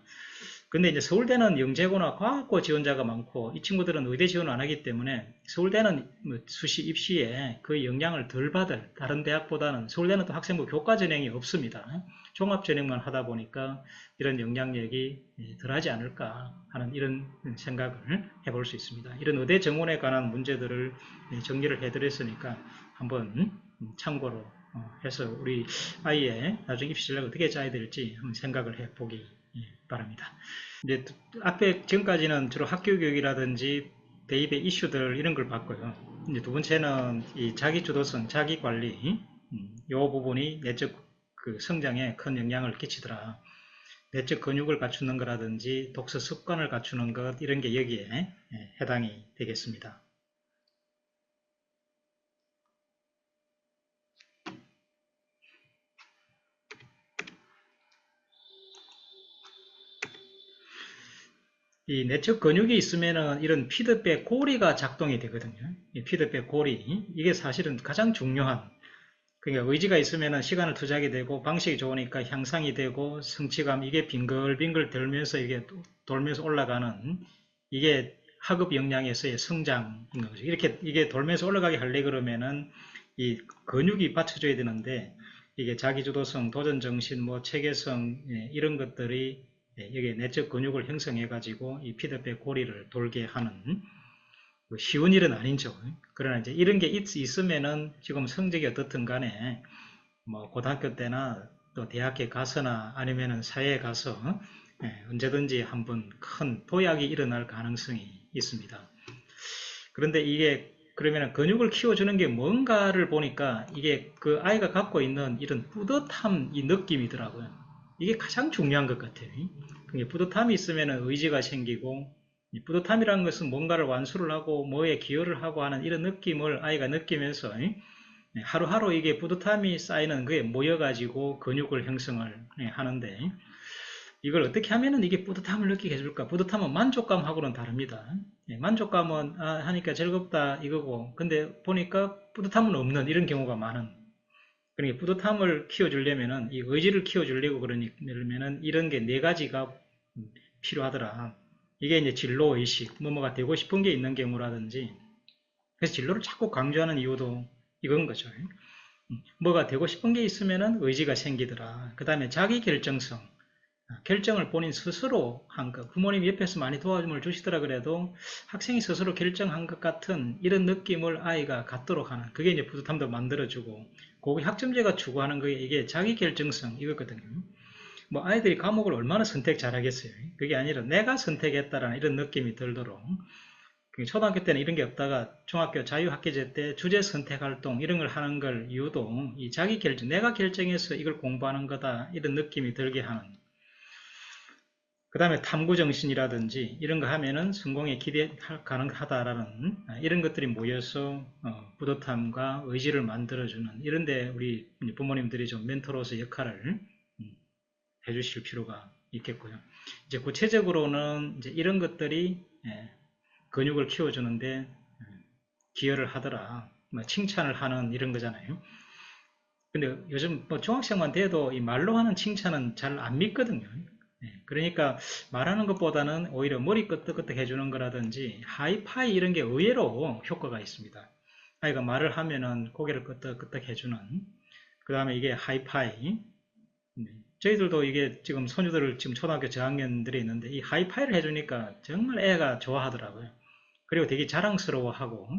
근데 이제 서울대는 영재고나 과학고 지원자가 많고 이 친구들은 의대 지원을 안 하기 때문에 서울대는 수시 입시에 그 영향을 덜 받을, 다른 대학보다는 서울대는 또 학생부 교과 전형이 없습니다. 종합 전형만 하다 보니까 이런 영향력이 덜하지 않을까 하는 이런 생각을 해볼 수 있습니다. 이런 의대 정원에 관한 문제들을 정리를 해드렸으니까 한번 참고로 해서 우리 아이의 나중 입시 전략을 어떻게 짜야 될지 한번 생각을 해보기 바랍니다. 이제 앞에 지금까지는 주로 학교 교육이라든지 대입의 이슈들 이런 걸 봤고요. 이제 두 번째는 이 자기 주도성, 자기 관리, 이 부분이 내적 그 성장에 큰 영향을 끼치더라. 내적 근육을 갖추는 거라든지 독서 습관을 갖추는 것, 이런 게 여기에 해당이 되겠습니다. 이 내적 근육이 있으면은 이런 피드백 고리가 작동이 되거든요. 이 피드백 고리, 이게 사실은 가장 중요한, 그러니까 의지가 있으면은 시간을 투자하게 되고 방식이 좋으니까 향상이 되고 성취감, 이게 빙글빙글 돌면서 이게 돌면서 올라가는, 이게 학업 역량에서의 성장인 거죠. 이렇게 이게 돌면서 올라가게 하려 그러면은 이 근육이 받쳐줘야 되는데, 이게 자기주도성, 도전정신, 뭐 체계성, 이런 것들이 여기 내적 근육을 형성해 가지고 이 피드백 고리를 돌게 하는 쉬운 일은 아니죠. 그러나 이제 이런 게 있으면은 지금 성적이 어떻든 간에 뭐 고등학교 때나 또 대학에 가서나 아니면은 사회에 가서 언제든지 한번 큰 도약이 일어날 가능성이 있습니다. 그런데 이게 그러면 근육을 키워주는 게 뭔가를 보니까 이게 그 아이가 갖고 있는 이런 뿌듯함, 이 느낌이더라고요. 이게 가장 중요한 것 같아요. 뿌듯함이 있으면 의지가 생기고, 이 뿌듯함이라는 것은 뭔가를 완수를 하고 뭐에 기여를 하고 하는 이런 느낌을 아이가 느끼면서 하루하루 이게 뿌듯함이 쌓이는 그게 모여가지고 근육을 형성을 하는데, 이걸 어떻게 하면은 이게 뿌듯함을 느끼게 해줄까? 뿌듯함은 만족감하고는 다릅니다. 만족감은 하니까 즐겁다 이거고, 근데 보니까 뿌듯함은 없는 이런 경우가 많은. 그러니까 뿌듯함을 키워주려면은 이 의지를 키워주려고 그러면은 이런 게 네 가지가 필요하더라. 이게 이제 진로 의식, 뭐가 되고 싶은 게 있는 경우라든지, 그래서 진로를 자꾸 강조하는 이유도 이건 거죠. 뭐가 되고 싶은 게 있으면은 의지가 생기더라. 그 다음에 자기 결정성. 결정을 본인 스스로 한 것, 부모님 옆에서 많이 도와줌을 주시더라 그래도 학생이 스스로 결정한 것 같은 이런 느낌을 아이가 갖도록 하는, 그게 이제 뿌듯함도 만들어주고, 그게 학점제가 추구하는 게 이게 자기 결정성 이거거든요. 뭐 아이들이 과목을 얼마나 선택 잘하겠어요. 그게 아니라 내가 선택했다라는 이런 느낌이 들도록, 초등학교 때는 이런 게 없다가 중학교 자유학기제 때 주제 선택 활동 이런 걸 하는 걸 이유도 이 자기 결정, 내가 결정해서 이걸 공부하는 거다 이런 느낌이 들게 하는. 그 다음에 탐구정신이라든지 이런 거 하면은 성공에 기대 가능하다라는 이런 것들이 모여서 뿌듯함과 의지를 만들어주는, 이런데 우리 부모님들이 좀 멘토로서 역할을 해주실 필요가 있겠고요. 이제 구체적으로는 이제 이런 것들이 근육을 키워주는데 기여를 하더라. 뭐 칭찬을 하는 이런 거잖아요. 근데 요즘 뭐 중학생만 돼도 이 말로 하는 칭찬은 잘 안 믿거든요. 그러니까 말하는 것보다는 오히려 머리 끄덕끄덕 해주는 거라든지 하이파이 이런 게 의외로 효과가 있습니다. 아이가 말을 하면은 고개를 끄덕끄덕 해주는, 그 다음에 이게 하이파이. 저희들도 이게 지금 손주들 지금 초등학교 저학년들이 있는데 이 하이파이를 해주니까 정말 애가 좋아하더라고요. 그리고 되게 자랑스러워하고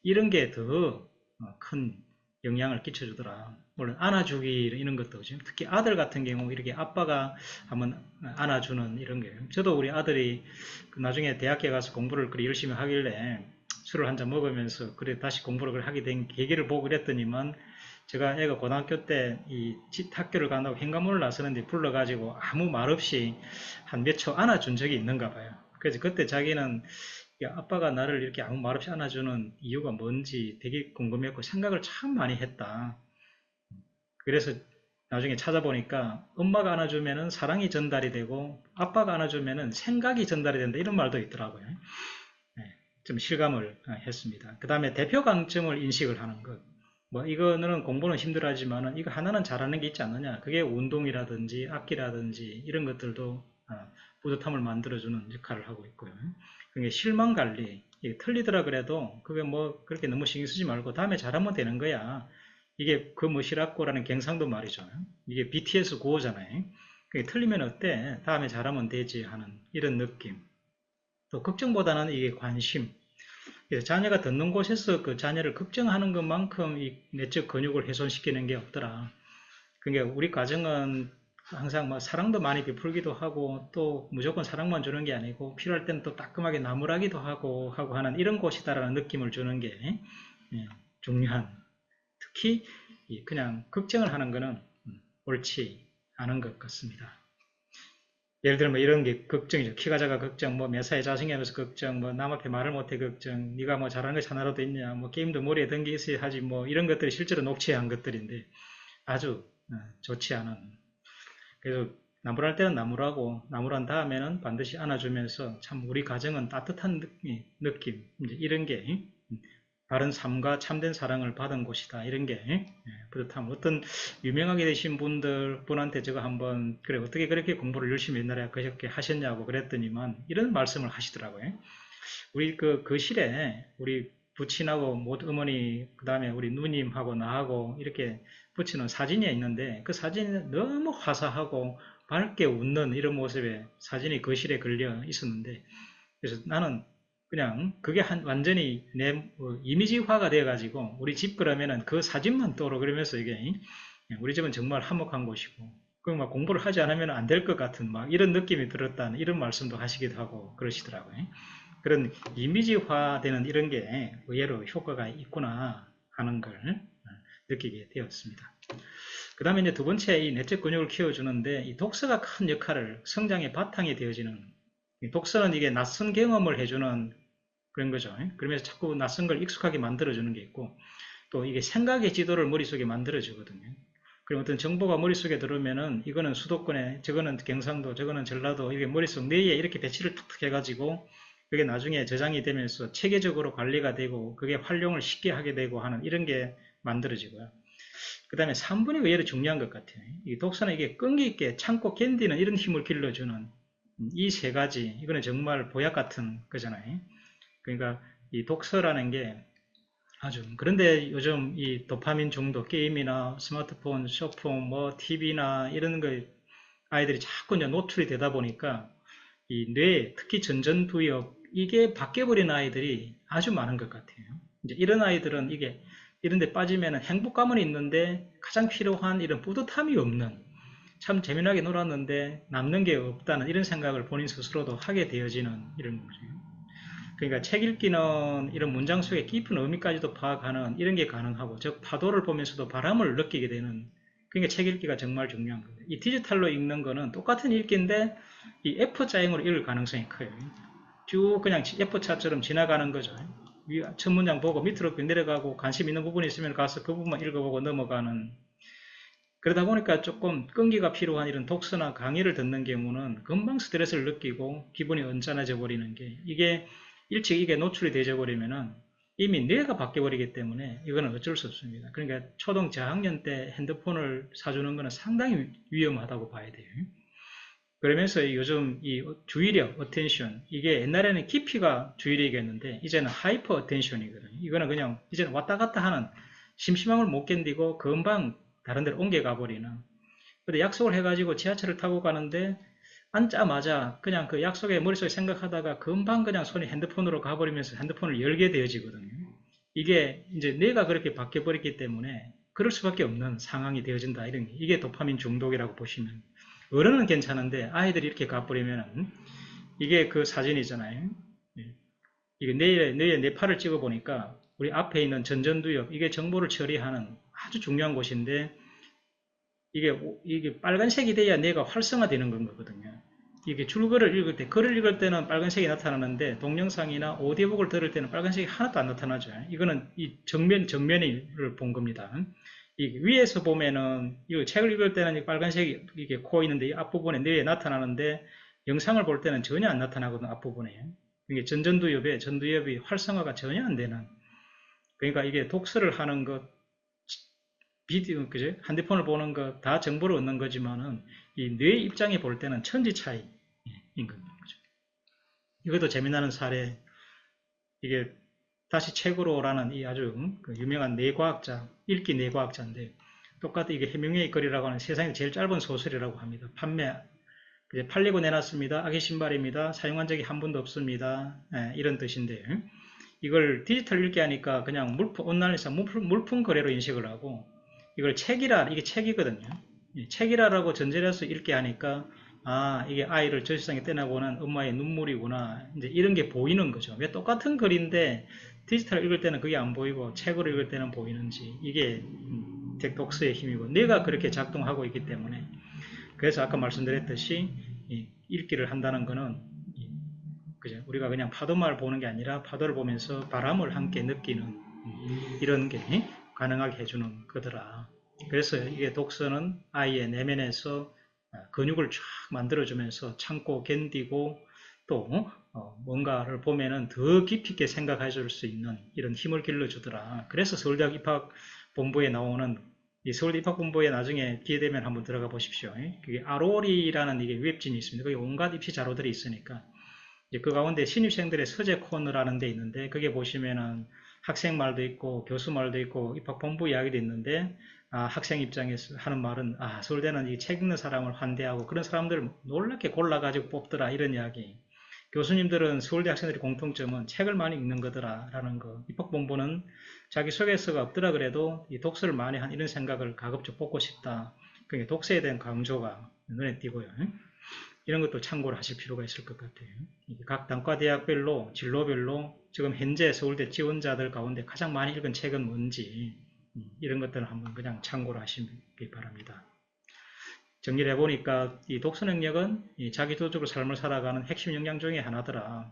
이런 게 더 큰 영향을 끼쳐주더라. 물론 안아주기 이런 것도 특히 아들 같은 경우 이렇게 아빠가 한번 안아주는 이런 게, 저도 우리 아들이 나중에 대학에 가서 공부를 그리 열심히 하길래 술을 한잔 먹으면서 그래 다시 공부를 하게 된 계기를 보고 그랬더니만, 제가 애가 고등학교 때 이 학교를 간다고 현관문을 나서는데 불러가지고 아무 말 없이 한 몇 초 안아준 적이 있는가 봐요. 그래서 그때 자기는 아빠가 나를 이렇게 아무 말 없이 안아주는 이유가 뭔지 되게 궁금했고 생각을 참 많이 했다. 그래서 나중에 찾아보니까 엄마가 안아주면은 사랑이 전달이 되고 아빠가 안아주면은 생각이 전달이 된다, 이런 말도 있더라고요. 좀 실감을 했습니다. 그 다음에 대표 강점을 인식을 하는 것. 뭐 이거는 공부는 힘들어하지만은 이거 하나는 잘하는 게 있지 않느냐. 그게 운동이라든지 악기라든지 이런 것들도 뿌듯함을 만들어주는 역할을 하고 있고요. 그게 실망 관리. 이게 틀리더라 그래도 그게 뭐 그렇게 너무 신경 쓰지 말고 다음에 잘하면 되는 거야. 이게 그 뭐시라고라는 갱상도 말이죠. 이게 BTS 구호잖아요. 그게 틀리면 어때? 다음에 잘하면 되지 하는 이런 느낌. 또 걱정보다는 이게 관심. 그래서 자녀가 듣는 곳에서 그 자녀를 걱정하는 것만큼 이 내적 근육을 훼손시키는 게 없더라. 그러니까 우리 가정은 항상 뭐 사랑도 많이 베풀기도 하고 또 무조건 사랑만 주는 게 아니고 필요할 때는 또 따끔하게 나무라기도 하고 하는 이런 곳이다라는 느낌을 주는 게 중요한, 특히 그냥 걱정을 하는 거는 옳지 않은 것 같습니다. 예를 들면 이런 게 걱정이죠. 키가 작아 걱정, 뭐 매사에 자신이 없어서 걱정, 뭐 남 앞에 말을 못해 걱정, 네가 뭐 잘하는 게 하나라도 있냐, 뭐 게임도 머리에 든 게 있어야 하지, 뭐 이런 것들이 실제로 녹취한 것들인데 아주 좋지 않은. 그래서 나무랄 때는 나무라고, 나무란 다음에는 반드시 안아주면서 참 우리 가정은 따뜻한 느낌, 이제 이런 게 바른 삶과 참된 사랑을 받은 곳이다, 이런 게 뿌듯함. 어떤 유명하게 되신 분한테 제가 한번 그래 어떻게 그렇게 공부를 열심히 옛날에 그렇게 하셨냐고 그랬더니만 이런 말씀을 하시더라고요. 우리 그 거실에 우리 부친하고 모두 어머니, 그 다음에 우리 누님하고 나하고 이렇게 붙이는 사진이 있는데 그 사진이 너무 화사하고 밝게 웃는 이런 모습의 사진이 거실에 걸려 있었는데, 그래서 나는 그냥 그게 완전히 내 이미지화가 돼가지고 우리 집 그러면은 그 사진만 떠오르, 그러면서 이게 우리 집은 정말 화목한 곳이고 그 막 공부를 하지 않으면 안 될 것 같은 막 이런 느낌이 들었다는 이런 말씀도 하시기도 하고 그러시더라고요. 그런 이미지화되는 이런 게 의외로 효과가 있구나 하는 걸 느끼게 되었습니다. 그 다음에 이제 두 번째, 이 내적 근육을 키워주는데 이 독서가 큰 역할을, 성장의 바탕이 되어지는, 독서는 이게 낯선 경험을 해주는 그런 거죠. 그러면서 자꾸 낯선 걸 익숙하게 만들어주는 게 있고, 또 이게 생각의 지도를 머릿속에 만들어주거든요. 그리고 어떤 정보가 머릿속에 들어오면은 이거는 수도권에, 저거는 경상도, 저거는 전라도, 이게 머릿속 뇌에 이렇게 배치를 탁탁 해가지고 그게 나중에 저장이 되면서 체계적으로 관리가 되고 그게 활용을 쉽게 하게 되고 하는 이런 게 만들어지고요. 그 다음에 3분이 의외로 중요한 것 같아요. 이 독서는 이게 끈기 있게 참고 견디는 이런 힘을 길러주는 이 세 가지, 이거는 정말 보약 같은 거잖아요. 그러니까 이 독서라는 게 아주, 그런데 요즘 이 도파민 중독, 게임이나 스마트폰, 쇼폰, 뭐 TV나 이런 거 아이들이 자꾸 이제 노출이 되다 보니까 이 뇌, 특히 전전두엽, 이게 바뀌어버린 아이들이 아주 많은 것 같아요. 이제 이런 아이들은 이게 이런 데 빠지면 행복감은 있는데 가장 필요한 이런 뿌듯함이 없는, 참 재미나게 놀았는데 남는 게 없다는 이런 생각을 본인 스스로도 하게 되어지는 이런 거죠. 그러니까 책 읽기는 이런 문장 속의 깊은 의미까지도 파악하는 이런 게 가능하고, 즉 파도를 보면서도 바람을 느끼게 되는, 그러니까 책 읽기가 정말 중요한 거예요. 이 디지털로 읽는 거는 똑같은 읽기인데 이 F자형으로 읽을 가능성이 커요. 쭉 그냥 F차처럼 지나가는 거죠. 첫 문장 보고 밑으로 내려가고 관심 있는 부분이 있으면 가서 그 부분만 읽어보고 넘어가는, 그러다 보니까 조금 끈기가 필요한 이런 독서나 강의를 듣는 경우는 금방 스트레스를 느끼고 기분이 언짢아져 버리는 게, 이게 일찍 이게 노출이 되져 버리면은 이미 뇌가 바뀌어 버리기 때문에 이거는 어쩔 수 없습니다. 그러니까 초등 저학년 때 핸드폰을 사주는 거는 상당히 위험하다고 봐야 돼요. 그러면서 요즘 이 주의력, 어텐션, 이게 옛날에는 깊이가 주의력이었는데 이제는 하이퍼 어텐션이거든요. 이거는 그냥 이제는 왔다 갔다 하는, 심심함을 못 견디고 금방 다른 데로 옮겨가 버리는. 근데 약속을 해가지고 지하철을 타고 가는데 앉자마자 그냥 그 약속에 머릿속에 생각하다가 금방 그냥 손이 핸드폰으로 가버리면서 핸드폰을 열게 되어지거든요. 이게 이제 뇌가 그렇게 바뀌어버렸기 때문에 그럴 수밖에 없는 상황이 되어진다. 이게 도파민 중독이라고 보시면. 어른은 괜찮은데 아이들이 이렇게 가버리면, 이게 그 사진이잖아요. 예. 이게 뇌에 뇌파를 찍어 보니까 우리 앞에 있는 전전두엽, 이게 정보를 처리하는 아주 중요한 곳인데, 이게 빨간색이 돼야 뇌가 활성화되는 건 거거든요. 이게 줄글을 읽을 때, 글을 읽을 때는 빨간색이 나타나는데 동영상이나 오디오북을 들을 때는 빨간색이 하나도 안 나타나죠. 이거는 이 정면을 본 겁니다. 이 위에서 보면은 이 책을 읽을 때는 이 빨간색이 이게 코 있는데 이 앞부분에 뇌에 나타나는데, 영상을 볼 때는 전혀 안 나타나거든, 앞부분에. 이게 전두엽이 활성화가 전혀 안 되는. 그러니까 이게 독서를 하는 것, 비디오, 그죠? 핸드폰을 보는 거 다 정보를 얻는 거지만은 이 뇌 입장에 볼 때는 천지 차이인 겁니다. 그죠? 이것도 재미나는 사례. 이게 다시 책으로라는 이 아주 그 유명한 뇌과학자, 읽기 뇌과학자인데, 똑같이 이게 해밍웨이 글이라고 하는 세상에 제일 짧은 소설이라고 합니다. 팔리고 내놨습니다. 아기 신발입니다. 사용한 적이 한 번도 없습니다. 이런 뜻인데, 이걸 디지털 읽기 하니까 그냥 온라인에서 물품 거래로 인식을 하고, 이걸 책이라, 이게 책이거든요. 책이라라고 전제를 해서 읽게 하니까, 아, 이게 아이를 저 세상에 떼나보는 엄마의 눈물이구나. 이제 이런 게 보이는 거죠. 왜 똑같은 글인데 디지털 읽을 때는 그게 안 보이고 책으로 읽을 때는 보이는지, 이게 독서의 힘이고 뇌가 그렇게 작동하고 있기 때문에. 그래서 아까 말씀드렸듯이 읽기를 한다는 거는, 그죠? 우리가 그냥 파도만 보는 게 아니라 파도를 보면서 바람을 함께 느끼는 이런 게 가능하게 해주는 거더라. 그래서 이게 독서는 아이의 내면에서 근육을 쫙 만들어주면서 참고 견디고 또 뭔가를 보면은 더 깊이 있게 생각해 줄 수 있는 이런 힘을 길러주더라. 그래서 서울대학 입학본부에 나오는, 이 서울대 입학본부에 나중에 기회 되면 한번 들어가 보십시오. 그게 아로리라는 이게 웹진이 있습니다. 거기 온갖 입시 자료들이 있으니까 그 가운데 신입생들의 서재 코너라는 데 있는데, 그게 보시면은 학생 말도 있고 교수 말도 있고 입학본부 이야기도 있는데, 학생 입장에서 하는 말은, 서울대는 이 책 읽는 사람을 환대하고 그런 사람들을 놀랍게 골라가지고 뽑더라, 이런 이야기. 교수님들은 서울대 학생들의 공통점은 책을 많이 읽는 거더라 라는 거. 입학본부는 자기 소개서가 없더라 그래도 이 독서를 많이 한 이런 생각을 가급적 뽑고 싶다. 그게 독서에 대한 강조가 눈에 띄고요. 이런 것도 참고를 하실 필요가 있을 것 같아요. 각 단과대학별로 진로별로 지금 현재 서울대 지원자들 가운데 가장 많이 읽은 책은 뭔지, 이런 것들을 한번 그냥 참고를 하시기 바랍니다. 정리를 해보니까 이 독서 능력은 자기도적으로 삶을 살아가는 핵심 역량 중에 하나더라.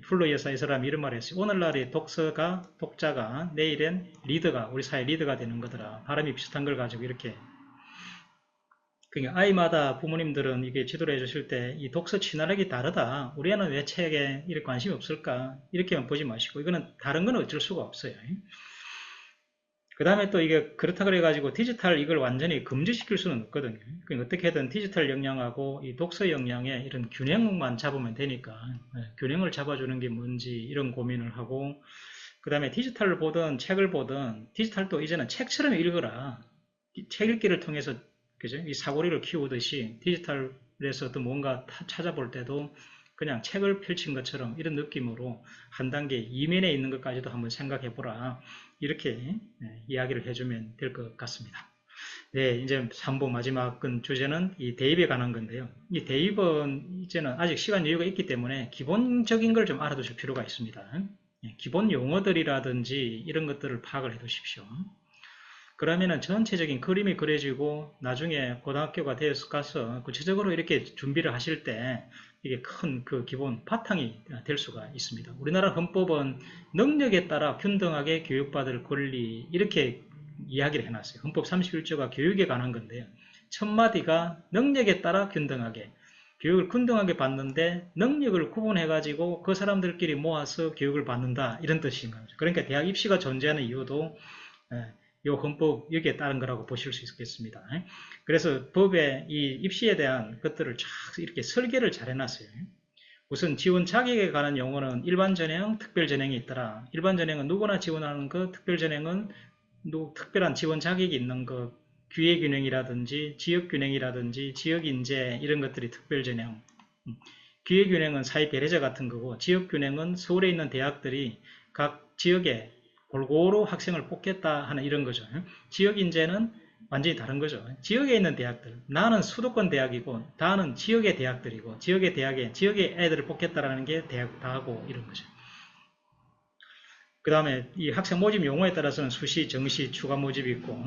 플로 여사 이 사람이 이런 말을 했어요. 오늘날의 독자가 내일엔 리더가, 우리 사회 리더가 되는 거더라. 발음이 비슷한 걸 가지고 이렇게. 그러니까 아이마다 부모님들은 이게 지도를 해주실 때 이 독서 친화력이 다르다. 우리 애는 왜 책에 이렇게 관심이 없을까? 이렇게만 보지 마시고, 이거는 다른 건 어쩔 수가 없어요. 그 다음에 또 이게 그렇다 그래가지고 디지털 이걸 완전히 금지시킬 수는 없거든요. 그러니까 어떻게든 디지털 역량하고 이 독서 역량의 이런 균형만 잡으면 되니까, 균형을 잡아주는 게 뭔지 이런 고민을 하고, 그 다음에 디지털을 보든 책을 보든 디지털도 이제는 책처럼 읽어라. 책 읽기를 통해서, 그죠? 이 사고리를 키우듯이 디지털에서 어떤 뭔가 찾아볼 때도 그냥 책을 펼친 것처럼 이런 느낌으로 한 단계 이면에 있는 것까지도 한번 생각해 보라. 이렇게 이야기를 해주면 될 것 같습니다. 네, 이제 3부 마지막 주제는 이 대입에 관한 건데요. 이 대입은 이제는 아직 시간 여유가 있기 때문에 기본적인 걸 좀 알아두실 필요가 있습니다. 기본 용어들이라든지 이런 것들을 파악을 해 두십시오. 그러면은 전체적인 그림이 그려지고 나중에 고등학교가 되어서 가서 구체적으로 이렇게 준비를 하실 때 이게 큰 그 기본 바탕이 될 수가 있습니다. 우리나라 헌법은 능력에 따라 균등하게 교육받을 권리, 이렇게 이야기를 해놨어요. 헌법 31조가 교육에 관한 건데요. 첫 마디가 능력에 따라 균등하게, 교육을 균등하게 받는데 능력을 구분해가지고 그 사람들끼리 모아서 교육을 받는다, 이런 뜻인 거죠. 그러니까 대학 입시가 존재하는 이유도 이 헌법 여기에 따른 거라고 보실 수 있겠습니다. 그래서 법에 이 입시에 대한 것들을 쫙 이렇게 설계를 잘 해놨어요. 우선 지원 자격에 관한 용어는 일반 전형, 특별 전형이 있더라. 일반 전형은 누구나 지원하는 것, 특별 전형은 특별한 지원 자격이 있는 것, 기회균형이라든지 지역균형이라든지 지역인재 이런 것들이 특별전형. 기회균형은 사회배려자 같은 거고, 지역균형은 서울에 있는 대학들이 각 지역에 골고루 학생을 뽑겠다 하는 이런 거죠. 지역인재는 완전히 다른 거죠. 지역에 있는 대학들, 나는 수도권 대학이고 다는 지역의 대학들이고, 지역의 대학에 지역의 애들을 뽑겠다라는 게 대학 다하고 이런 거죠. 그 다음에 이 학생 모집 용어에 따라서는 수시, 정시, 추가 모집이 있고,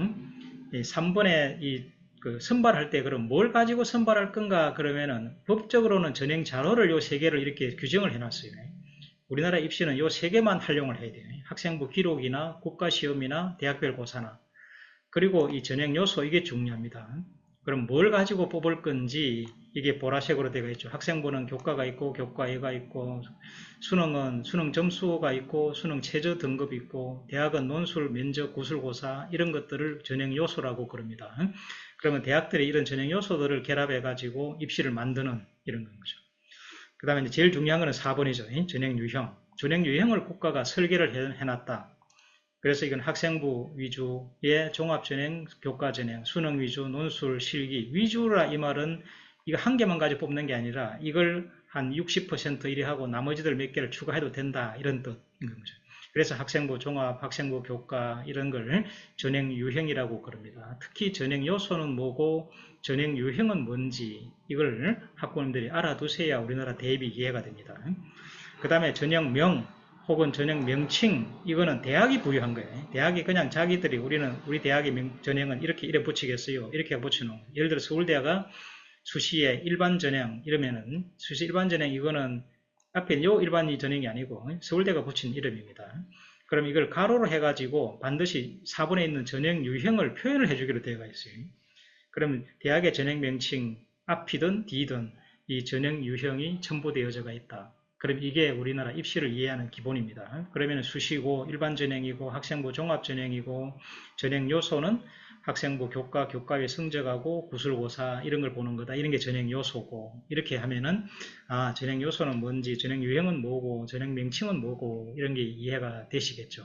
3번에 그 선발할 때 그럼 뭘 가지고 선발할 건가 그러면은 법적으로는 전형 자료를 요 세 개를 이렇게 규정을 해놨어요. 우리나라 입시는 요 세 개만 활용을 해야 돼요. 학생부 기록이나 국가시험이나 대학별 고사나. 그리고 이 전형 요소, 이게 중요합니다. 그럼 뭘 가지고 뽑을 건지 이게 보라색으로 되어 있죠. 학생부는 교과가 있고 교과예가 있고, 수능은 수능 점수가 있고 수능 최저 등급이 있고, 대학은 논술, 면접, 구술고사 이런 것들을 전형 요소라고 그럽니다. 그러면 대학들이 이런 전형 요소들을 결합해 가지고 입시를 만드는 이런 거죠. 그 다음에 제일 중요한 거는 4번이죠. 전형 유형. 전형 유형을 국가가 설계를 해놨다. 그래서 이건 학생부 위주의 종합전형, 교과전형, 수능 위주, 논술, 실기 위주라. 이 말은 이거 한 개만 가지고 뽑는 게 아니라 이걸 한 60% 이리 하고 나머지들 몇 개를 추가해도 된다, 이런 뜻인 거죠. 그래서 학생부 종합, 학생부 교과 이런 걸 전형 유형이라고 그럽니다. 특히 전형 요소는 뭐고 전형 유형은 뭔지 이걸 학부모님들이 알아두셔야 우리나라 대입이 이해가 됩니다. 그 다음에 전형명 혹은 전형 명칭, 이거는 대학이 부여한 거예요. 대학이 그냥 자기들이 우리 대학의 전형은 이렇게 붙이겠어요, 이렇게 붙여놓은 거예요. 예를 들어 서울대가 수시에 일반 전형 이러면은, 수시 일반 전형 이거는 앞에 요 일반 전형이 아니고 서울대가 붙인 이름입니다. 그럼 이걸 가로로 해가지고 반드시 4번에 있는 전형 유형을 표현을 해주기로 되어 있어요. 그러면 대학의 전형 명칭 앞이든 뒤든 이 전형 유형이 첨부되어져 있다. 그럼 이게 우리나라 입시를 이해하는 기본입니다. 그러면 수시고 일반 전형이고 학생부 종합 전형이고, 전형 요소는 학생부 교과, 교과의 성적하고 구술고사 이런 걸 보는 거다. 이런 게 전형 요소고, 이렇게 하면은 전형 요소는 뭔지, 전형 유형은 뭐고, 전형 명칭은 뭐고, 이런 게 이해가 되시겠죠.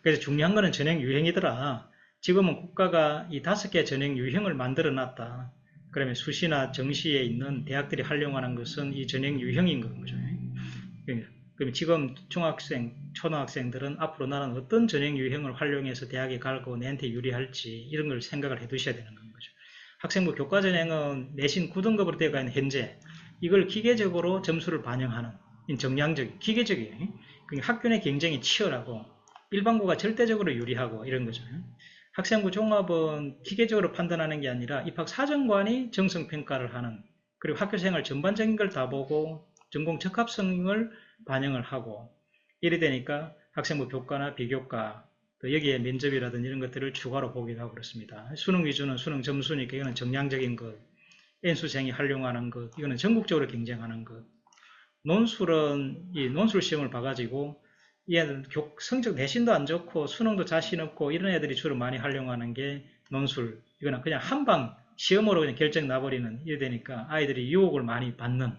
그래서 중요한 거는 전형 유형이더라. 지금은 국가가 이 5개 전형 유형을 만들어 놨다. 그러면 수시나 정시에 있는 대학들이 활용하는 것은 이 전형 유형인 거죠. 그럼 지금 중학생, 초등학생들은 앞으로 나는 어떤 전형 유형을 활용해서 대학에 가고 내한테 유리할지 이런 걸 생각을 해 두셔야 되는 거죠. 학생부 교과 전형은 내신 9등급으로 되어 있는 현재 이걸 기계적으로 점수를 반영하는 정량적, 기계적이에요. 그러니까 학교 내 경쟁이 치열하고 일반고가 절대적으로 유리하고 이런 거죠. 학생부 종합은 기계적으로 판단하는 게 아니라 입학사정관이 정성평가를 하는, 그리고 학교생활 전반적인 걸 다 보고 전공 적합성을 반영을 하고, 이래 되니까 학생부 교과나 비교과, 또 여기에 면접이라든지 이런 것들을 추가로 보기도 하고 그렇습니다. 수능 위주는 수능 점수니까 이거는 정량적인 것, N수생이 활용하는 것, 이거는 전국적으로 경쟁하는 것. 논술은 이 논술 시험을 봐가지고 얘는 성적 내신도 안 좋고 수능도 자신 없고 이런 애들이 주로 많이 활용하는 게 논술. 이거는 그냥 한방 시험으로 그냥 결정 나버리는, 이래 되니까 아이들이 유혹을 많이 받는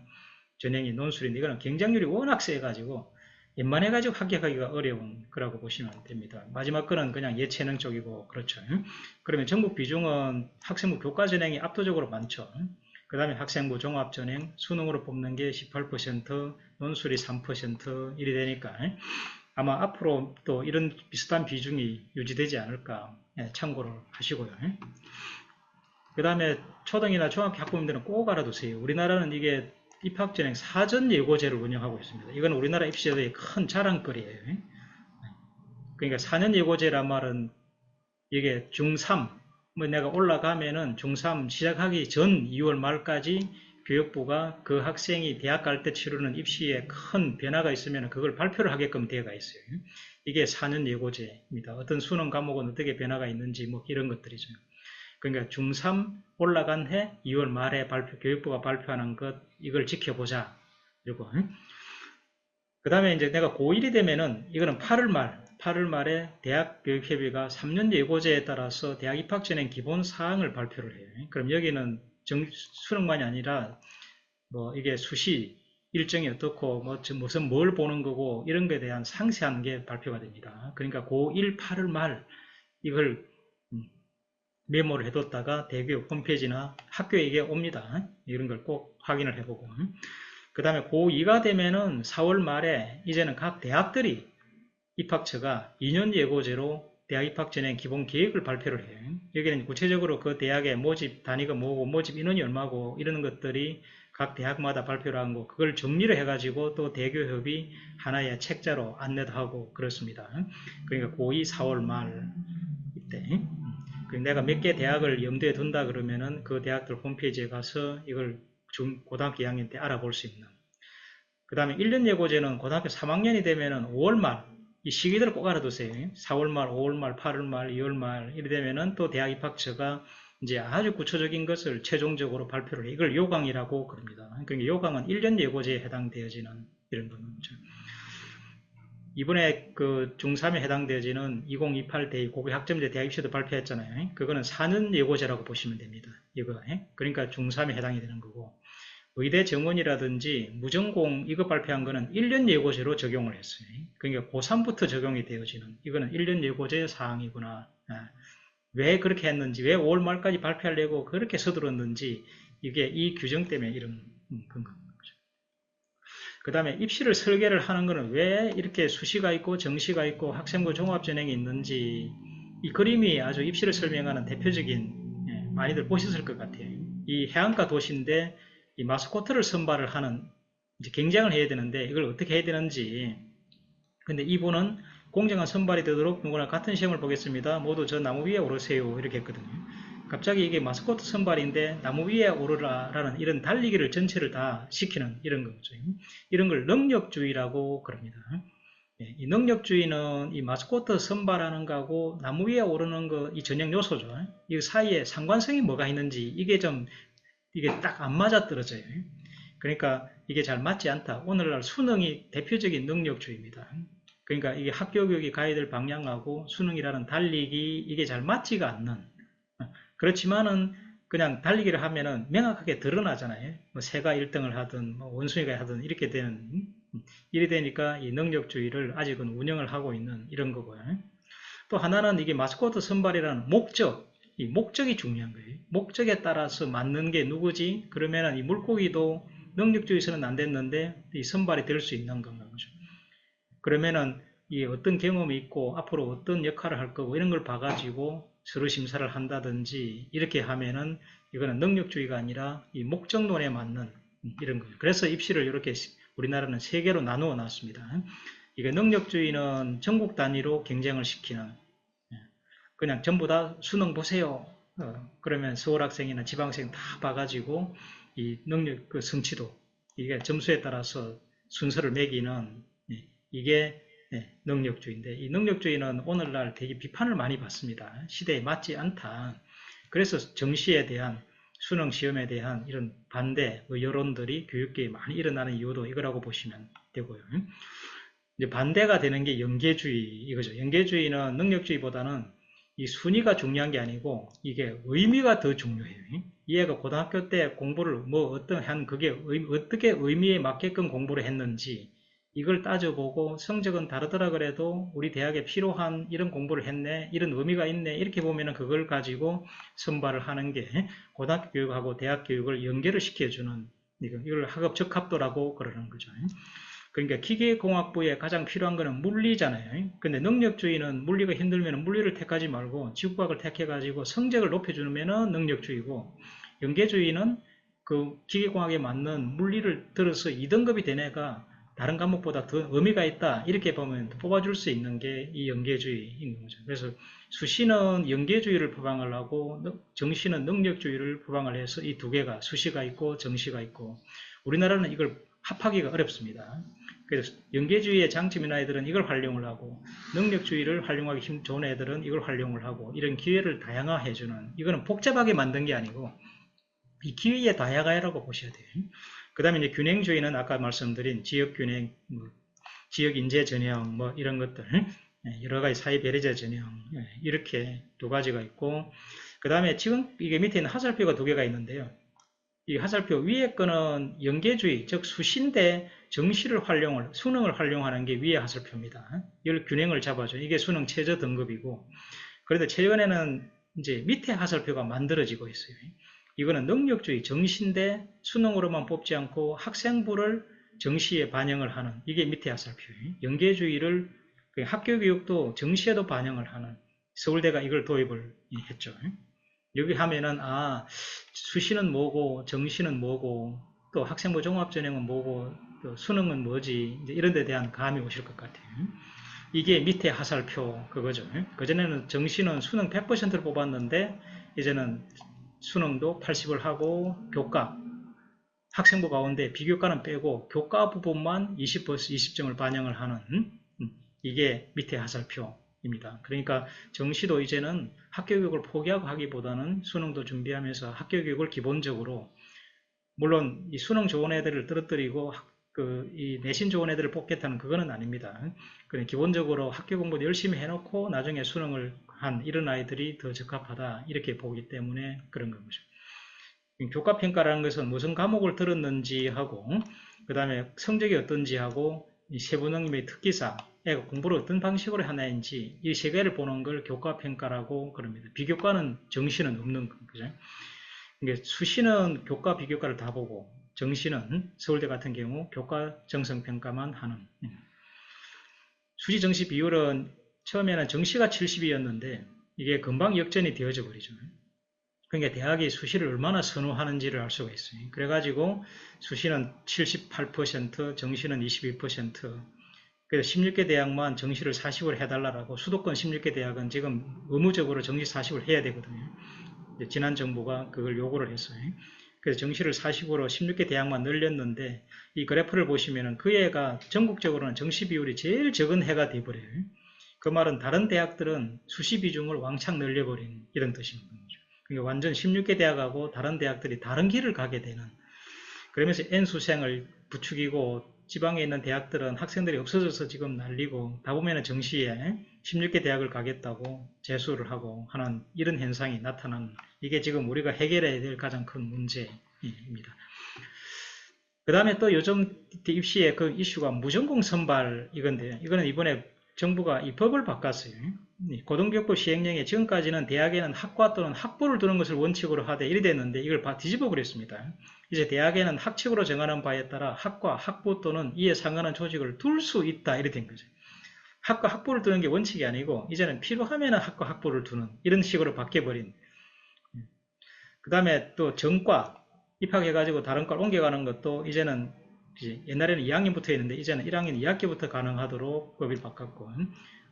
전형이 논술인데, 이거는 경쟁률이 워낙 세가지고 웬만해가지고 합격하기가 어려운 거라고 보시면 됩니다. 마지막 거는 그냥 예체능 쪽이고 그렇죠. 그러면 전국 비중은 학생부 교과 전형이 압도적으로 많죠. 그 다음에 학생부 종합전형 수능으로 뽑는 게 18%, 논술이 3% 이래 되니까 아마 앞으로 또 이런 비슷한 비중이 유지되지 않을까 참고를 하시고요. 그 다음에 초등이나 중학교 학부모님들은 꼭 알아두세요. 우리나라는 이게 입학전형 사전 예고제를 운영하고 있습니다. 이건 우리나라 입시의 큰 자랑거리예요. 그러니까 4년 예고제란 말은 이게 중3, 뭐 내가 올라가면은 중3 시작하기 전 2월 말까지 교육부가 그 학생이 대학 갈 때 치르는 입시에 큰 변화가 있으면 그걸 발표를 하게끔 되어가 있어요. 이게 4년 예고제입니다. 어떤 수능 과목은 어떻게 변화가 있는지 뭐 이런 것들이죠. 그러니까 중3 올라간 해 2월 말에 교육부가 발표하는 것, 이걸 지켜보자. 그리고 그 다음에 이제 내가 고1이 되면은 이거는 8월 말에 대학교육협의가 3년 예고제에 따라서 대학 입학 전에 기본 사항을 발표를 해요. 그럼 여기는 수능만이 아니라 뭐 이게 수시 일정이 어떻고 뭐 무슨 뭘 보는 거고 이런 거에 대한 상세한 게 발표가 됩니다. 그러니까 고1 8월 말 이걸 메모를 해뒀다가 대교육 홈페이지나 학교에 이게 옵니다. 이런 걸 꼭 확인을 해보고. 그 다음에 고2가 되면은 4월 말에 이제는 각 대학들이 입학처가 2년 예고제로 대학 입학 전에 기본 계획을 발표를 해요. 여기는 구체적으로 그 대학의 모집 단위가 뭐고 모집 인원이 얼마고 이러는 것들이 각 대학마다 발표를 한 거, 그걸 정리를 해가지고 또 대교협이 하나의 책자로 안내도 하고 그렇습니다. 그러니까 고2 4월 말 이때 내가 몇 개 대학을 염두에 둔다 그러면은 그 대학들 홈페이지에 가서 이걸 고등학교 2학년 때 알아볼 수 있는. 그 다음에 1년 예고제는 고등학교 3학년이 되면은 5월 말, 이 시기들을 꼭 알아두세요. 4월 말, 5월 말, 8월 말, 2월 말, 이래 되면은 또 대학 입학처가 이제 아주 구체적인 것을 최종적으로 발표를 해요. 이걸 요강이라고 그럽니다. 그러니까 요강은 1년 예고제에 해당되어지는 이런 거죠. 이번에 그 중3에 해당되어지는 2028 고교 학점제 대학 입시도 발표했잖아요. 그거는 4년 예고제라고 보시면 됩니다. 이거. 그러니까 중3에 해당이 되는 거고. 의대 정원이라든지 무전공 이거 발표한 거는 1년 예고제로 적용을 했어요. 그러니까 고3부터 적용이 되어지는, 이거는 1년 예고제 사항이구나. 왜 그렇게 했는지, 왜 5월 말까지 발표하려고 그렇게 서두르는지, 이게 이 규정 때문에 이런 근거입니다. 그 다음에 입시를 설계를 하는 것은 왜 이렇게 수시가 있고 정시가 있고 학생부 종합전형이 있는지, 이 그림이 아주 입시를 설명하는 대표적인, 많이들 보셨을 것 같아요. 이 해안가 도시인데 이 마스코트를 선발을 하는, 이제 경쟁을 해야 되는데 이걸 어떻게 해야 되는지. 근데 이분은 공정한 선발이 되도록 누구나 같은 시험을 보겠습니다. 모두 저 나무 위에 오르세요. 이렇게 했거든요. 갑자기 이게 마스코트 선발인데 나무 위에 오르라라는 이런 달리기를 전체를 다 시키는 이런 거죠. 이런 걸 능력주의라고 그럽니다. 이 능력주의는 이 마스코트 선발하는 거하고 나무 위에 오르는 거, 이 전형 요소죠. 이 사이에 상관성이 뭐가 있는지 이게 딱 안 맞아떨어져요. 그러니까 이게 잘 맞지 않다. 오늘날 수능이 대표적인 능력주의입니다. 그러니까 이게 학교 교육이 가야 될 방향하고 수능이라는 달리기, 이게 잘 맞지가 않는. 그렇지만은 그냥 달리기를 하면은 명확하게 드러나잖아요. 뭐 새가 1등을 하든 뭐 원숭이가 하든 이렇게 되는, 이래 되니까 이 능력주의를 아직은 운영을 하고 있는 이런 거고요. 또 하나는 이게 마스코트 선발이라는 목적, 이 목적이 중요한 거예요. 목적에 따라서 맞는 게 누구지? 그러면은 이 물고기도 능력주의에서는 안 됐는데 이 선발이 될 수 있는 건가 보죠. 그러면은 이 어떤 경험이 있고 앞으로 어떤 역할을 할 거고 이런 걸 봐가지고 서류 심사를 한다든지 이렇게 하면은 이거는 능력주의가 아니라 이 목적론에 맞는 이런 거예요. 그래서 입시를 이렇게 우리나라는 세 개로 나누어 놨습니다. 이게 능력주의는 전국 단위로 경쟁을 시키는, 그냥 전부 다 수능 보세요. 그러면 서울 학생이나 지방생 다 봐가지고 이 능력 그 성취도, 이게 점수에 따라서 순서를 매기는, 이게 능력주의인데, 이 능력주의는 오늘날 되게 비판을 많이 받습니다. 시대에 맞지 않다. 그래서 정시에 대한, 수능 시험에 대한 이런 반대 여론들이 교육계에 많이 일어나는 이유도 이거라고 보시면 되고요. 이제 반대가 되는 게 연계주의 이거죠. 연계주의는 능력주의보다는 이 순위가 중요한 게 아니고 이게 의미가 더 중요해요. 얘가 고등학교 때 공부를 그게 어떻게 의미에 맞게끔 공부를 했는지 이걸 따져보고 성적은 다르더라 그래도 우리 대학에 필요한 이런 공부를 했네, 이런 의미가 있네, 이렇게 보면은 그걸 가지고 선발을 하는 게 고등학교 교육하고 대학 교육을 연계를 시켜주는, 이걸 학업 적합도라고 그러는 거죠. 그러니까 기계공학부에 가장 필요한 거는 물리잖아요. 근데 능력주의는 물리가 힘들면 물리를 택하지 말고 지구과학을 택해가지고 성적을 높여주면 능력주의고, 연계주의는 그 기계공학에 맞는 물리를 들어서 2등급이 된 애가 다른 과목보다 더 의미가 있다 이렇게 보면 뽑아줄 수 있는 게 이 연계주의인 거죠. 그래서 수시는 연계주의를 표방을 하고 정시는 능력주의를 표방을 해서 이 두 개가 수시가 있고 정시가 있고 우리나라는 이걸 합하기가 어렵습니다. 그래서 연계주의의 장점인 아이들은 이걸 활용을 하고 능력주의를 활용하기 좋은 애들은 이걸 활용을 하고 이런 기회를 다양화해주는 이거는 복잡하게 만든 게 아니고 이 기회의 다양화라고 보셔야 돼요. 그 다음에 이제 균형주의는 아까 말씀드린 지역균형, 지역인재 전형 뭐 이런 것들 여러 가지 사회배려자 전형 이렇게 두 가지가 있고 그 다음에 지금 이게 밑에 있는 하살표가 두 개가 있는데요. 이 하살표 위에 거는 연계주의, 즉 수시인데 정시를 수능을 활용하는 게 위에 하살표입니다. 이걸 균형을 잡아줘. 이게 수능 최저 등급이고, 그런데 최근에는 이제 밑에 하살표가 만들어지고 있어요. 이거는 능력주의, 정시인데 수능으로만 뽑지 않고 학생부를 정시에 반영을 하는, 이게 밑에 하살표예요. 연계주의를 학교교육도 정시에도 반영을 하는, 서울대가 이걸 도입을 했죠. 여기 하면은 수시는 뭐고 정시는 뭐고 또 학생부 종합전형은 뭐고 또 수능은 뭐지 이런 데 대한 감이 오실 것 같아요. 이게 밑에 하살표 그거죠. 그전에는 정시는 수능 100%를 뽑았는데 이제는 수능도 80을 하고 교과 학생부 가운데 비교과는 빼고 교과 부분만 20점을 반영을 하는 이게 밑에 하살표입니다. 그러니까 정시도 이제는 학교교육을 포기하고 하기보다는 수능도 준비하면서 학교교육을 기본적으로 물론 이 수능 좋은 애들을 떨어뜨리고 이 내신 좋은 애들을 뽑겠다는 그거는 아닙니다. 그냥 기본적으로 학교 공부도 열심히 해놓고 나중에 수능을 한 이런 아이들이 더 적합하다 이렇게 보기 때문에 그런 거죠. 교과평가라는 것은 무슨 과목을 들었는지 하고 그 다음에 성적이 어떤지 하고 이 세부능력의 특기사 애가 공부를 어떤 방식으로 하나인지 이 세 개를 보는 걸 교과평가라고 그럽니다. 비교과는 정시는 없는 거죠. 그러니까 수시는 교과 비교과를 다 보고 정시는 서울대 같은 경우 교과 정성평가만 하는 수시 정시 비율은 처음에는 정시가 70이었는데 이게 금방 역전이 되어져 버리죠. 그러니까 대학이 수시를 얼마나 선호하는지를 알 수가 있어요. 그래가지고 수시는 78%, 정시는 22%. 그래서 16개 대학만 정시를 40을 해달라고 수도권 16개 대학은 지금 의무적으로 정시 40을 해야 되거든요. 지난 정부가 그걸 요구를 했어요. 그래서 정시를 40으로 16개 대학만 늘렸는데 이 그래프를 보시면은 그 해가 전국적으로는 정시 비율이 제일 적은 해가 돼버려요. 그 말은 다른 대학들은 수시 비중을 왕창 늘려버린 이런 뜻인 거죠. 그러니까 완전 16개 대학하고 다른 대학들이 다른 길을 가게 되는 그러면서 N수생을 부추기고 지방에 있는 대학들은 학생들이 없어져서 지금 난리고 다 보면은 정시에 16개 대학을 가겠다고 재수를 하고 하는 이런 현상이 나타나는 이게 지금 우리가 해결해야 될 가장 큰 문제입니다. 그 다음에 또 요즘 입시의 그 이슈가 무전공 선발 이건데요. 이거는 이번에 정부가 이 법을 바꿨어요. 고등교육부 시행령에 지금까지는 대학에는 학과 또는 학부를 두는 것을 원칙으로 하되 이래 됐는데 이걸 뒤집어 버렸습니다. 이제 대학에는 학칙으로 정하는 바에 따라 학과, 학부 또는 이에 상관한 조직을 둘 수 있다 이래 된 거죠. 학과, 학부를 두는 게 원칙이 아니고 이제는 필요하면 학과, 학부를 두는 이런 식으로 바뀌어버린 그 다음에 또 전과 입학해가지고 다른 과를 옮겨가는 것도 이제는 옛날에는 2학년부터 했는데 이제는 1학년 2학기부터 가능하도록 법이 바꿨고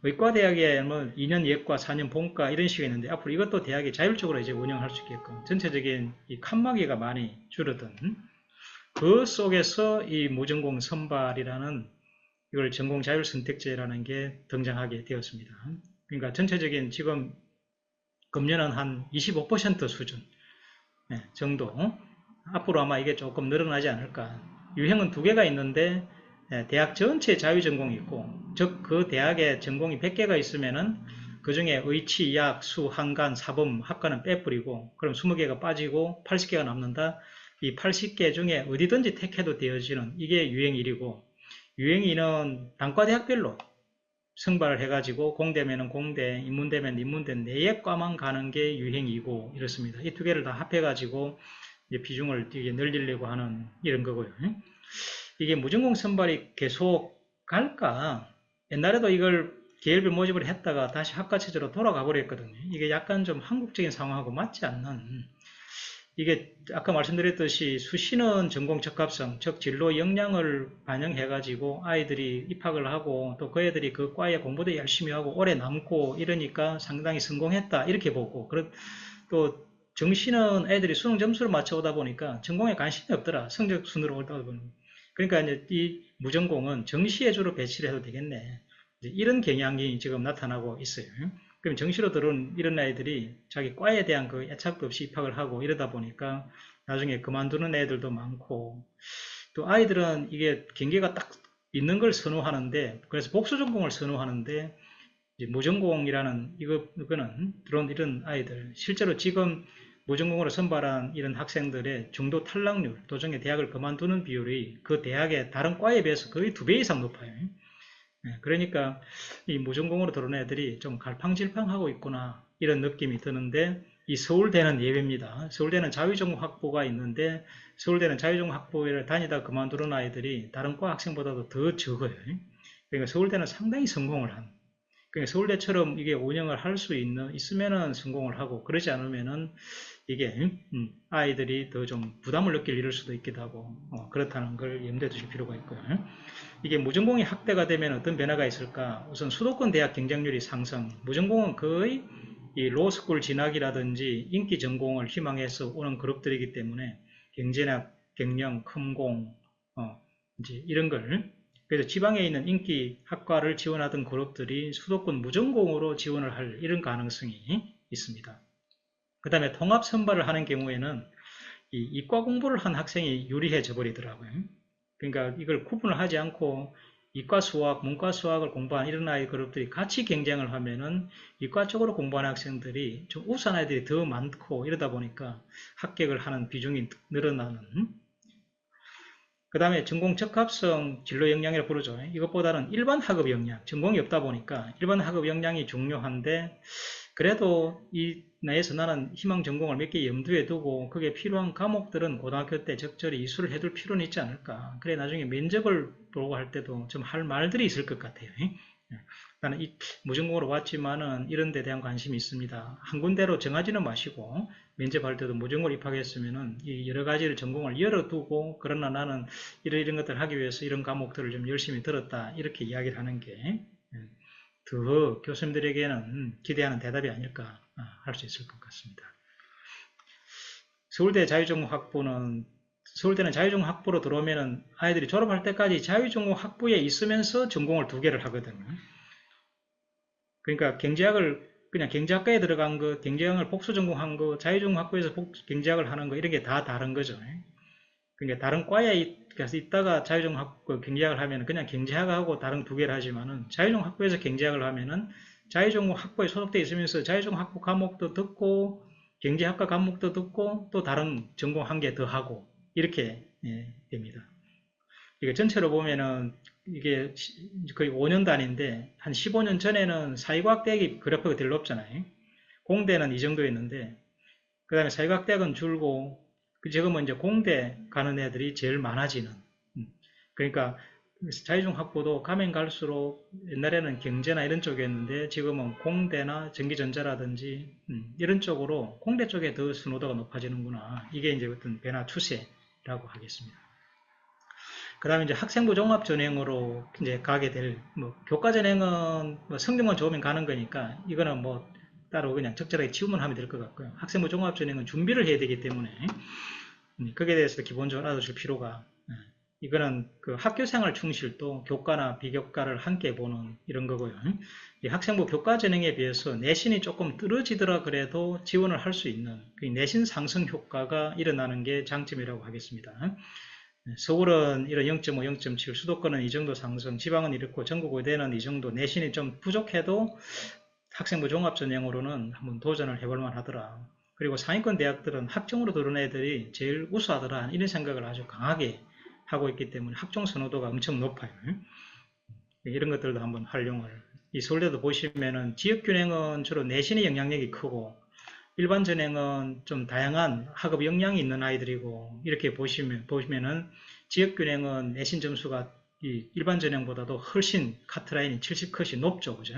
의과대학에 뭐 2년 예과, 4년 본과 이런 식이 있는데 앞으로 이것도 대학이 자율적으로 이제 운영할 수 있게끔 전체적인 이 칸막이가 많이 줄어든 그 속에서 이 무전공 선발이라는 이걸 전공 자율 선택제라는 게 등장하게 되었습니다. 그러니까 전체적인 지금 금년은 한 25% 수준 정도 앞으로 아마 이게 조금 늘어나지 않을까. 유형은 두 개가 있는데 대학 전체 자유전공이 있고 즉 그 대학에 전공이 100개가 있으면은 그 중에 의치, 약, 수, 한간, 사범, 학과는 빼버리고 그럼 20개가 빠지고 80개가 남는다. 이 80개 중에 어디든지 택해도 되어지는 이게 유행 1이고 유행 2는 단과대학별로 선발을 해가지고 공대면은 공대, 인문대면 인문대 4개 과만 가는 게 유행 2고 이렇습니다. 이 두 개를 다 합해가지고 비중을 되게 늘리려고 하는 이런 거고요. 이게 무전공 선발이 계속 갈까? 옛날에도 이걸 계열별 모집을 했다가 다시 학과체제로 돌아가 버렸거든요. 이게 약간 좀 한국적인 상황하고 맞지 않는 이게 아까 말씀드렸듯이 수시는 전공 적합성, 즉 진로 역량을 반영해가지고 아이들이 입학을 하고 또 그 애들이 그 과에 공부도 열심히 하고 오래 남고 이러니까 상당히 성공했다 이렇게 보고 또 정시는 애들이 수능 점수를 맞춰오다 보니까 전공에 관심이 없더라. 성적 순으로 오다 보니. 그러니까 이제 이 무전공은 정시에 주로 배치를 해도 되겠네. 이런 경향이 지금 나타나고 있어요. 그럼 정시로 들어온 이런 아이들이 자기 과에 대한 그 애착도 없이 입학을 하고 이러다 보니까 나중에 그만두는 애들도 많고 또 아이들은 이게 경계가 딱 있는 걸 선호하는데 그래서 복수 전공을 선호하는데 무전공이라는 이거는 들어온 이런 아이들 실제로 지금 무전공으로 선발한 이런 학생들의 중도 탈락률 도중에 대학을 그만두는 비율이 그 대학의 다른 과에 비해서 거의 2배 이상 높아요. 그러니까 이 무전공으로 들어온 애들이 좀 갈팡질팡하고 있구나 이런 느낌이 드는데 이 서울대는 예외입니다. 서울대는 자유전공 학부가 있는데 서울대는 자유전공 학부를 다니다 그만두는 아이들이 다른 과 학생보다도 더 적어요. 그러니까 서울대는 상당히 성공을 한. 그러니까 서울대처럼 이게 운영을 할 수 있으면은 성공을 하고 그러지 않으면은 이게 아이들이 더 좀 부담을 느낄 일일 수도 있기도 하고 그렇다는 걸 염두에 두실 필요가 있고요. 이게 무전공이 확대가 되면 어떤 변화가 있을까? 우선 수도권 대학 경쟁률이 상승. 무전공은 거의 이 로스쿨 진학이라든지 인기 전공을 희망해서 오는 그룹들이기 때문에 경제학, 경영, 컴공, 이제 이런 걸 그래서 지방에 있는 인기 학과를 지원하던 그룹들이 수도권 무전공으로 지원을 할 이런 가능성이 있습니다. 그 다음에 통합 선발을 하는 경우에는 이 이과 공부를 한 학생이 유리해져 버리더라고요. 그러니까 이걸 구분을 하지 않고 이과 수학, 문과 수학을 공부한 이런 아이 그룹들이 같이 경쟁을 하면은 이과 쪽으로 공부하는 학생들이 좀 우수한 아이들이 더 많고 이러다 보니까 합격을 하는 비중이 늘어나는 그 다음에 전공 적합성 진로 역량이라고 부르죠. 이것보다는 일반 학업 역량, 전공이 없다 보니까 일반 학업 역량이 중요한데 그래도 이 내에서 나는 희망 전공을 몇 개 염두에 두고 그게 필요한 과목들은 고등학교 때 적절히 이수를 해둘 필요는 있지 않을까. 그래 나중에 면접을 보고 할 때도 좀 할 말들이 있을 것 같아요. 나는 이 무전공으로 왔지만은 이런 데 대한 관심이 있습니다. 한 군데로 정하지는 마시고 면접할 때도 무전공으로 입학했으면은 이 여러 가지를 전공을 열어두고 그러나 나는 이런 것들을 하기 위해서 이런 과목들을 좀 열심히 들었다 이렇게 이야기를 하는 게 더 교수님들에게는 기대하는 대답이 아닐까 할 수 있을 것 같습니다. 서울대 자유전공 학부는 서울대는 자유전공 학부로 들어오면은 아이들이 졸업할 때까지 자유전공 학부에 있으면서 전공을 2개를 하거든요. 그러니까 경제학을 그냥 경제학과에 들어간 거, 경제학을 복수 전공한 거, 자유전공 학부에서 경제학을 하는 거 이런 게 다 다른 거죠. 그러니까 다른 과에 있다가 자유전공 학부 경제학을 하면 그냥 경제학하고 다른 2개를 하지만은 자유전공 학부에서 경제학을 하면은 자유전공 학부에 소속돼 있으면서 자유전공 학부 과목도 듣고 경제학과 과목도 듣고 또 다른 전공 1개 더 하고 이렇게 됩니다. 이게 전체로 보면은 이게 거의 5년 단위인데 한 15년 전에는 사회과학대학이 그래프가 덜 높잖아요. 공대는 이 정도였는데 그 다음에 사회과학대학은 줄고 지금은 이제 공대 가는 애들이 제일 많아지는 그러니까 자유중 학부도 가면 갈수록 옛날에는 경제나 이런 쪽이었는데 지금은 공대나 전기전자라든지 이런 쪽으로 공대 쪽에 더 선호도가 높아지는구나. 이게 이제 어떤 변화 추세라고 하겠습니다. 그 다음에 이제 학생부 종합 전형으로 이제 가게 될, 교과 전형은 성적만 좋으면 가는 거니까 이거는 따로 그냥 적절하게 지우만 하면 될 것 같고요. 학생부 종합 전형은 준비를 해야 되기 때문에 거기에 대해서 기본적으로 알아두실 필요가 이거는 그 학교생활 충실도 교과나 비교과를 함께 보는 이런 거고요. 이 학생부 교과 전형에 비해서 내신이 조금 떨어지더라 그래도 지원을 할 수 있는 그 내신 상승 효과가 일어나는 게 장점이라고 하겠습니다. 서울은 이런 0.5, 0.7, 수도권은 이 정도 상승, 지방은 이렇고 전국 의대는 이 정도 내신이 좀 부족해도 학생부 종합 전형으로는 한번 도전을 해볼 만하더라. 그리고 상위권 대학들은 학종으로 들어온 애들이 제일 우수하더라 이런 생각을 아주 강하게 하고 있기 때문에 학종 선호도가 엄청 높아요. 이런 것들도 한번 활용을. 이 서울대도 보시면은 지역균형은 주로 내신의 영향력이 크고 일반 전형은 좀 다양한 학업 역량이 있는 아이들이고 이렇게 보시면은 지역균형은 내신 점수가 이 일반 전형보다도 훨씬 카트라인이 70컷이 높죠, 그죠?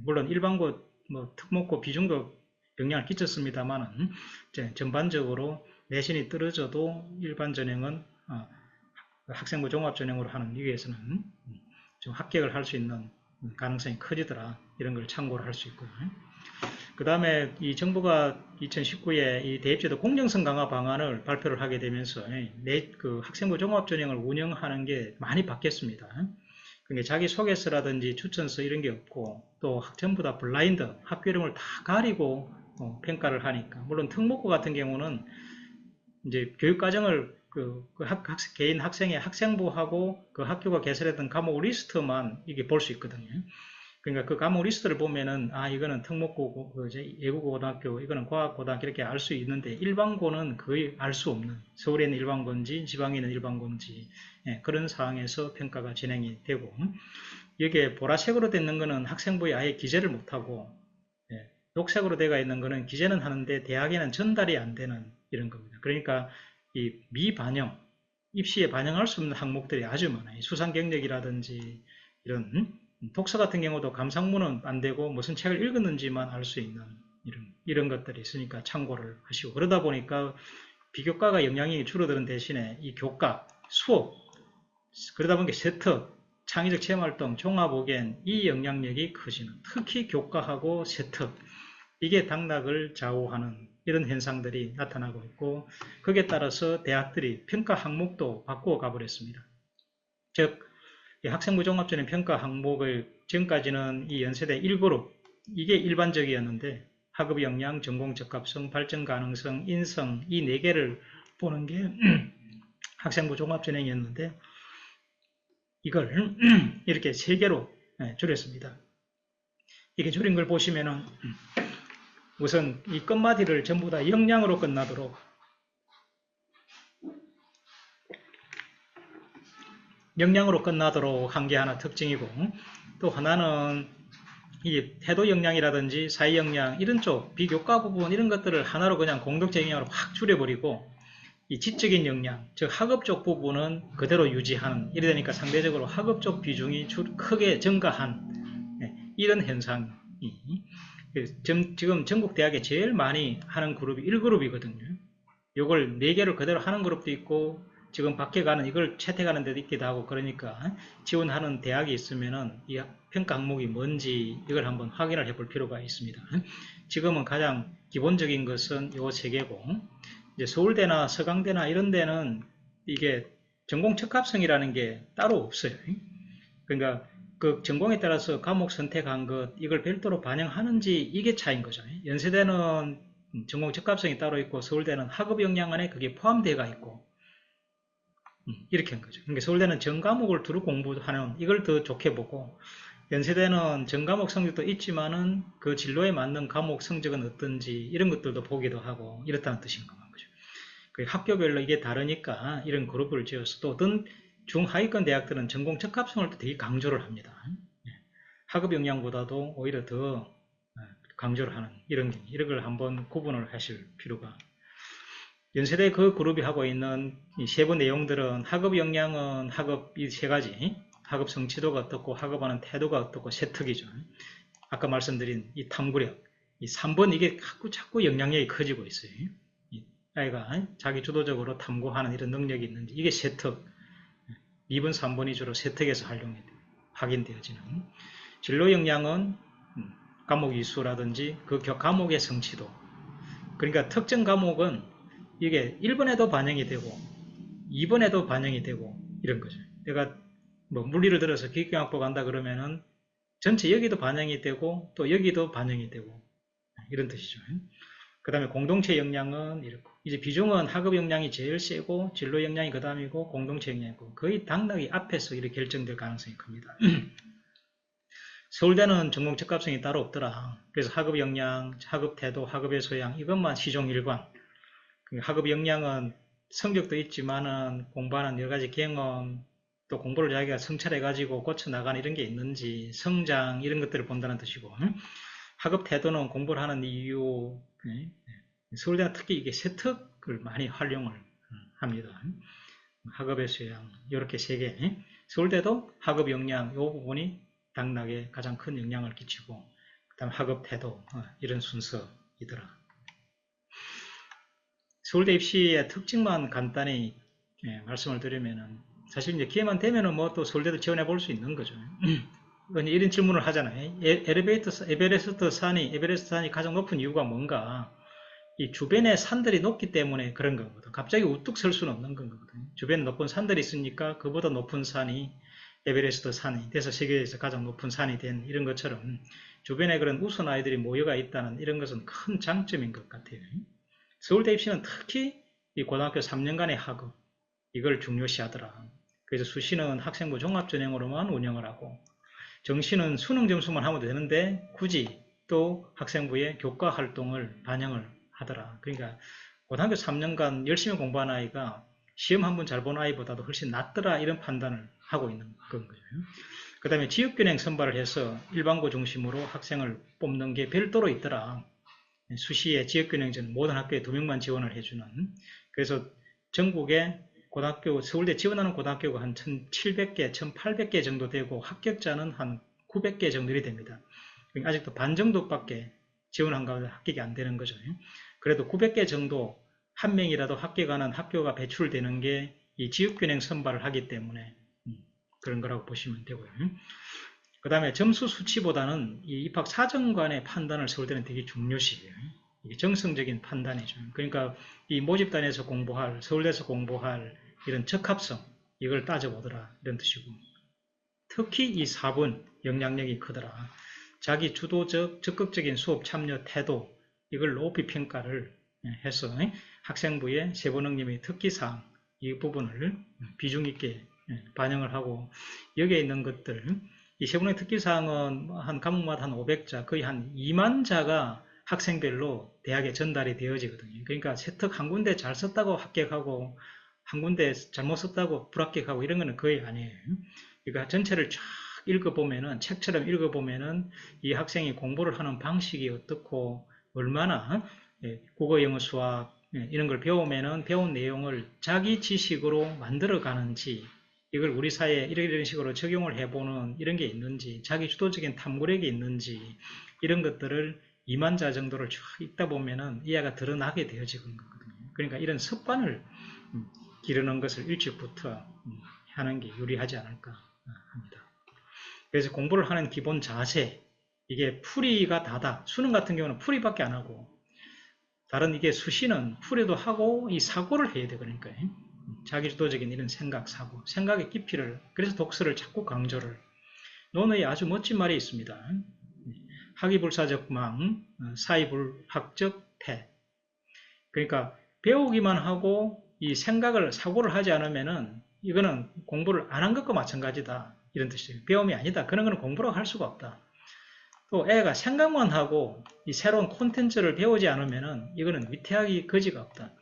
물론 일반고 특목고 비중도 영향을 끼쳤습니다만은 전반적으로 내신이 떨어져도 일반 전형은 학생부 종합전형으로 하는 위에서는 좀 합격을 할 수 있는 가능성이 커지더라. 이런 걸 참고를 할 수 있고요. 그 다음에 이 정부가 2019에 이 대입제도 공정성 강화 방안을 발표를 하게 되면서 그 학생부 종합전형을 운영하는 게 많이 바뀌었습니다. 그러니까 자기소개서라든지 추천서 이런 게 없고 또 전부 다 블라인드 학교 이름을 다 가리고 평가를 하니까 물론 특목고 같은 경우는 이제 교육과정을 개인 학생의 학생부하고 그 학교가 개설했던 과목 리스트만 이게 볼 수 있거든요. 그러니까 그 과목 리스트를 보면은 이거는 특목고, 예국고등학교, 이거는 과학고등학교 이렇게 알 수 있는데 일반고는 거의 알 수 없는 서울에 있는 일반고인지 지방에 있는 일반고인지 그런 상황에서 평가가 진행이 되고 여기에 보라색으로 되어 있는 거는 학생부에 아예 기재를 못하고 녹색으로 되어 있는 거는 기재는 하는데 대학에는 전달이 안 되는 이런 겁니다. 그러니까 이 미반영, 입시에 반영할 수 없는 항목들이 아주 많아요. 수상 경력이라든지 이런 독서 같은 경우도 감상문은 안 되고 무슨 책을 읽었는지만 알 수 있는 이런 것들이 있으니까 참고를 하시고 그러다 보니까 비교과가 영향이 줄어드는 대신에 이 교과, 수업 그러다 보니까 세트, 창의적 체험활동, 종합오겐 이 영향력이 커지는 특히 교과하고 세트 이게 당락을 좌우하는 이런 현상들이 나타나고 있고 거기에 따라서 대학들이 평가 항목도 바꾸어 가버렸습니다. 즉 학생부 종합전형 평가 항목을 지금까지는 이 연세대 1그룹 이게 일반적이었는데 학업 역량, 전공 적합성, 발전 가능성, 인성 이 4개를 보는 게 학생부 종합전형이었는데 이걸 이렇게 3개로 줄였습니다. 이게 줄인 걸 보시면은 우선 이 끝마디를 전부 다 역량으로 끝나도록 한 게 하나 특징이고 또 하나는 이 태도 역량이라든지 사회 역량 이런 쪽 비교과 부분 이런 것들을 하나로 그냥 공동체 역량으로 확 줄여버리고 이 지적인 역량 즉 학업 쪽 부분은 그대로 유지하는 이래 되니까 상대적으로 학업 쪽 비중이 크게 증가한 이런 현상이 지금 전국 대학에 제일 많이 하는 그룹이 1그룹이거든요. 이걸 4개를 그대로 하는 그룹도 있고 지금 밖에 가는 이걸 채택하는 데도 있기도 하고 그러니까 지원하는 대학이 있으면은 이 평가 항목이 뭔지 이걸 한번 확인을 해볼 필요가 있습니다. 지금은 가장 기본적인 것은 요 3개고 이제 서울대나 서강대나 이런 데는 이게 전공 적합성이라는 게 따로 없어요. 그러니까 그 전공에 따라서 과목 선택한 것 이걸 별도로 반영하는지 이게 차이인 거죠. 연세대는 전공 적합성이 따로 있고 서울대는 학업 역량 안에 그게 포함되어 있고 이렇게 한 거죠. 그러니까 서울대는 전 과목을 두루 공부하는 이걸 더 좋게 보고 연세대는 전 과목 성적도 있지만은 그 진로에 맞는 과목 성적은 어떤지 이런 것들도 보기도 하고 이렇다는 뜻인 거죠. 그 학교별로 이게 다르니까 이런 그룹을 지어서 또 어떤 중하위권 대학들은 전공 적합성을 또 되게 강조를 합니다. 학업 역량보다도 오히려 더 강조를 하는 이런 걸 한번 구분을 하실 필요가. 연세대 그 그룹이 하고 있는 이 세부 내용들은 학업 역량은 학업 이 3가지 학업 성취도가 어떻고 학업하는 태도가 어떻고 세특이죠. 아까 말씀드린 이 탐구력 이 3번 이게 자꾸 영향력이 커지고 있어요. 아이가 자기 주도적으로 탐구하는 이런 능력이 있는지 이게 세특 2번 3번이 주로 세특에서 확인되어지는 진로 역량은 과목 이수라든지 그 과목의 성취도 그러니까 특정 과목은 이게 1번에도 반영이 되고 2번에도 반영이 되고 이런 거죠. 내가 뭐 물리를 들어서 기계공학부 간다 그러면은 전체 여기도 반영이 되고 또 여기도 반영이 되고 이런 뜻이죠. 그 다음에 공동체 역량은 이렇고 이제 비중은 학업 역량이 제일 세고 진로 역량이 그 다음이고 공동체 역량이고 거의 당락이 앞에서 이렇게 결정될 가능성이 큽니다. 서울대는 전공 적합성이 따로 없더라. 그래서 학업 역량, 학업 태도, 학업의 소양 이것만 시종일관. 학업 역량은 성적도 있지만은 공부하는 여러 가지 경험 또 공부를 자기가 성찰해가지고 고쳐나가는 이런 게 있는지 성장 이런 것들을 본다는 뜻이고 학업 태도는 공부를 하는 이유 서울대는 특히 이게 세특을 많이 활용을 합니다. 학업의 수양 이렇게 3개 서울대도 학업 역량 이 부분이 당락에 가장 큰 영향을 끼치고 그 다음 학업 태도 이런 순서이더라. 서울대 입시의 특징만 간단히 말씀을 드리면은, 사실 이제 기회만 되면은 뭐 또 서울대도 지원해 볼 수 있는 거죠. 이런 질문을 하잖아요. 에베레스트 산이 가장 높은 이유가 뭔가? 이 주변에 산들이 높기 때문에 그런 거거든. 갑자기 우뚝 설 수는 없는 거거든요. 주변에 높은 산들이 있으니까 그보다 높은 산이 에베레스트 산이 돼서 세계에서 가장 높은 산이 된 이런 것처럼, 주변에 그런 우수 아이들이 모여가 있다는 이런 것은 큰 장점인 것 같아요. 서울대 입시는 특히 이 고등학교 3년간의 학업, 이걸 중요시하더라. 그래서 수시는 학생부 종합전형으로만 운영을 하고, 정시는 수능 점수만 하면 되는데 굳이 또 학생부의 교과 활동을 반영을 하더라. 그러니까 고등학교 3년간 열심히 공부한 아이가 시험 한 번 잘 본 아이보다도 훨씬 낫더라, 이런 판단을 하고 있는 건 거죠. 그 다음에 지역균형 선발을 해서 일반고 중심으로 학생을 뽑는 게 별도로 있더라. 수시에 지역균형전 모든 학교에 2명만 지원을 해주는. 그래서 전국에 고등학교, 서울대 지원하는 고등학교가 한 1,700개, 1,800개 정도 되고 합격자는 한 900개 정도 됩니다. 그러니까 아직도 반 정도밖에 지원한 가운데 합격이 안 되는 거죠. 그래도 900개 정도 한 명이라도 합격하는 학교가 배출되는 게 이 지역균형 선발을 하기 때문에 그런 거라고 보시면 되고요. 그 다음에 점수 수치보다는 이 입학 사정관의 판단을 서울대는 되게 중요시해요. 이게 정성적인 판단이죠. 그러니까 이 모집단에서 공부할, 서울대에서 공부할 이런 적합성, 이걸 따져보더라, 이런 뜻이고, 특히 이 4번 영향력이 크더라. 자기 주도적 적극적인 수업 참여 태도, 이걸 높이 평가를 해서 학생부의 세부능력의 특기사항, 이 부분을 비중 있게 반영을 하고, 여기에 있는 것들, 이 세부능력 특기사항은 한 과목마다 한 500자, 거의 한 2만 자가 학생별로 대학에 전달이 되어지거든요. 그러니까 세특 한 군데 잘 썼다고 합격하고 한 군데 잘못 썼다고 불합격하고 이런 거는 거의 아니에요. 그러니까 전체를 쫙 읽어보면은, 책처럼 읽어보면은 이 학생이 공부를 하는 방식이 어떻고 얼마나 국어, 영어, 수학 이런 걸 배우면은 배운 내용을 자기 지식으로 만들어 가는지, 이걸 우리 사회에 이런 식으로 적용을 해보는 이런 게 있는지, 자기 주도적인 탐구력이 있는지, 이런 것들을 2만 자 정도를 쭉 읽다 보면은 이 아이가 드러나게 되어지는 거거든요. 그러니까 이런 습관을 기르는 것을 일찍부터 하는 게 유리하지 않을까 합니다. 그래서 공부를 하는 기본 자세, 이게 풀이가 다다. 수능 같은 경우는 풀이밖에 안 하고, 다른 이게 수시는 풀이도 하고 이 사고를 해야 돼. 그러니까 자기주도적인 이런 생각, 사고, 생각의 깊이를, 그래서 독서를 자꾸 강조를. 논어에 아주 멋진 말이 있습니다. 학위불사적 망, 사회불학적 태. 그러니까 배우기만 하고 이 생각을, 사고를 하지 않으면은 이거는 공부를 안 한 것과 마찬가지다, 이런 뜻이에요. 배움이 아니다. 그런 거는 공부라고 할 수가 없다. 또 애가 생각만 하고 이 새로운 콘텐츠를 배우지 않으면은 이거는 위태하기 거지가 없다.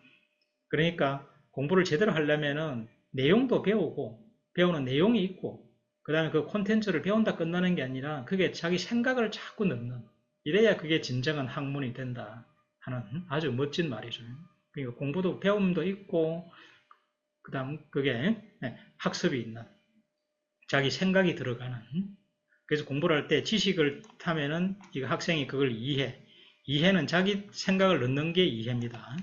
그러니까 공부를 제대로 하려면은 내용도 배우고, 배우는 내용이 있고, 그 다음에 그 콘텐츠를 배운다 끝나는 게 아니라 그게 자기 생각을 자꾸 넣는, 이래야 그게 진정한 학문이 된다 하는 아주 멋진 말이죠. 그러니까 공부도 배움도 있고, 그 다음 그게 학습이 있는, 자기 생각이 들어가는. 그래서 공부를 할 때 지식을 타면은 이거 학생이 그걸 이해는 자기 생각을 넣는 게 이해입니다.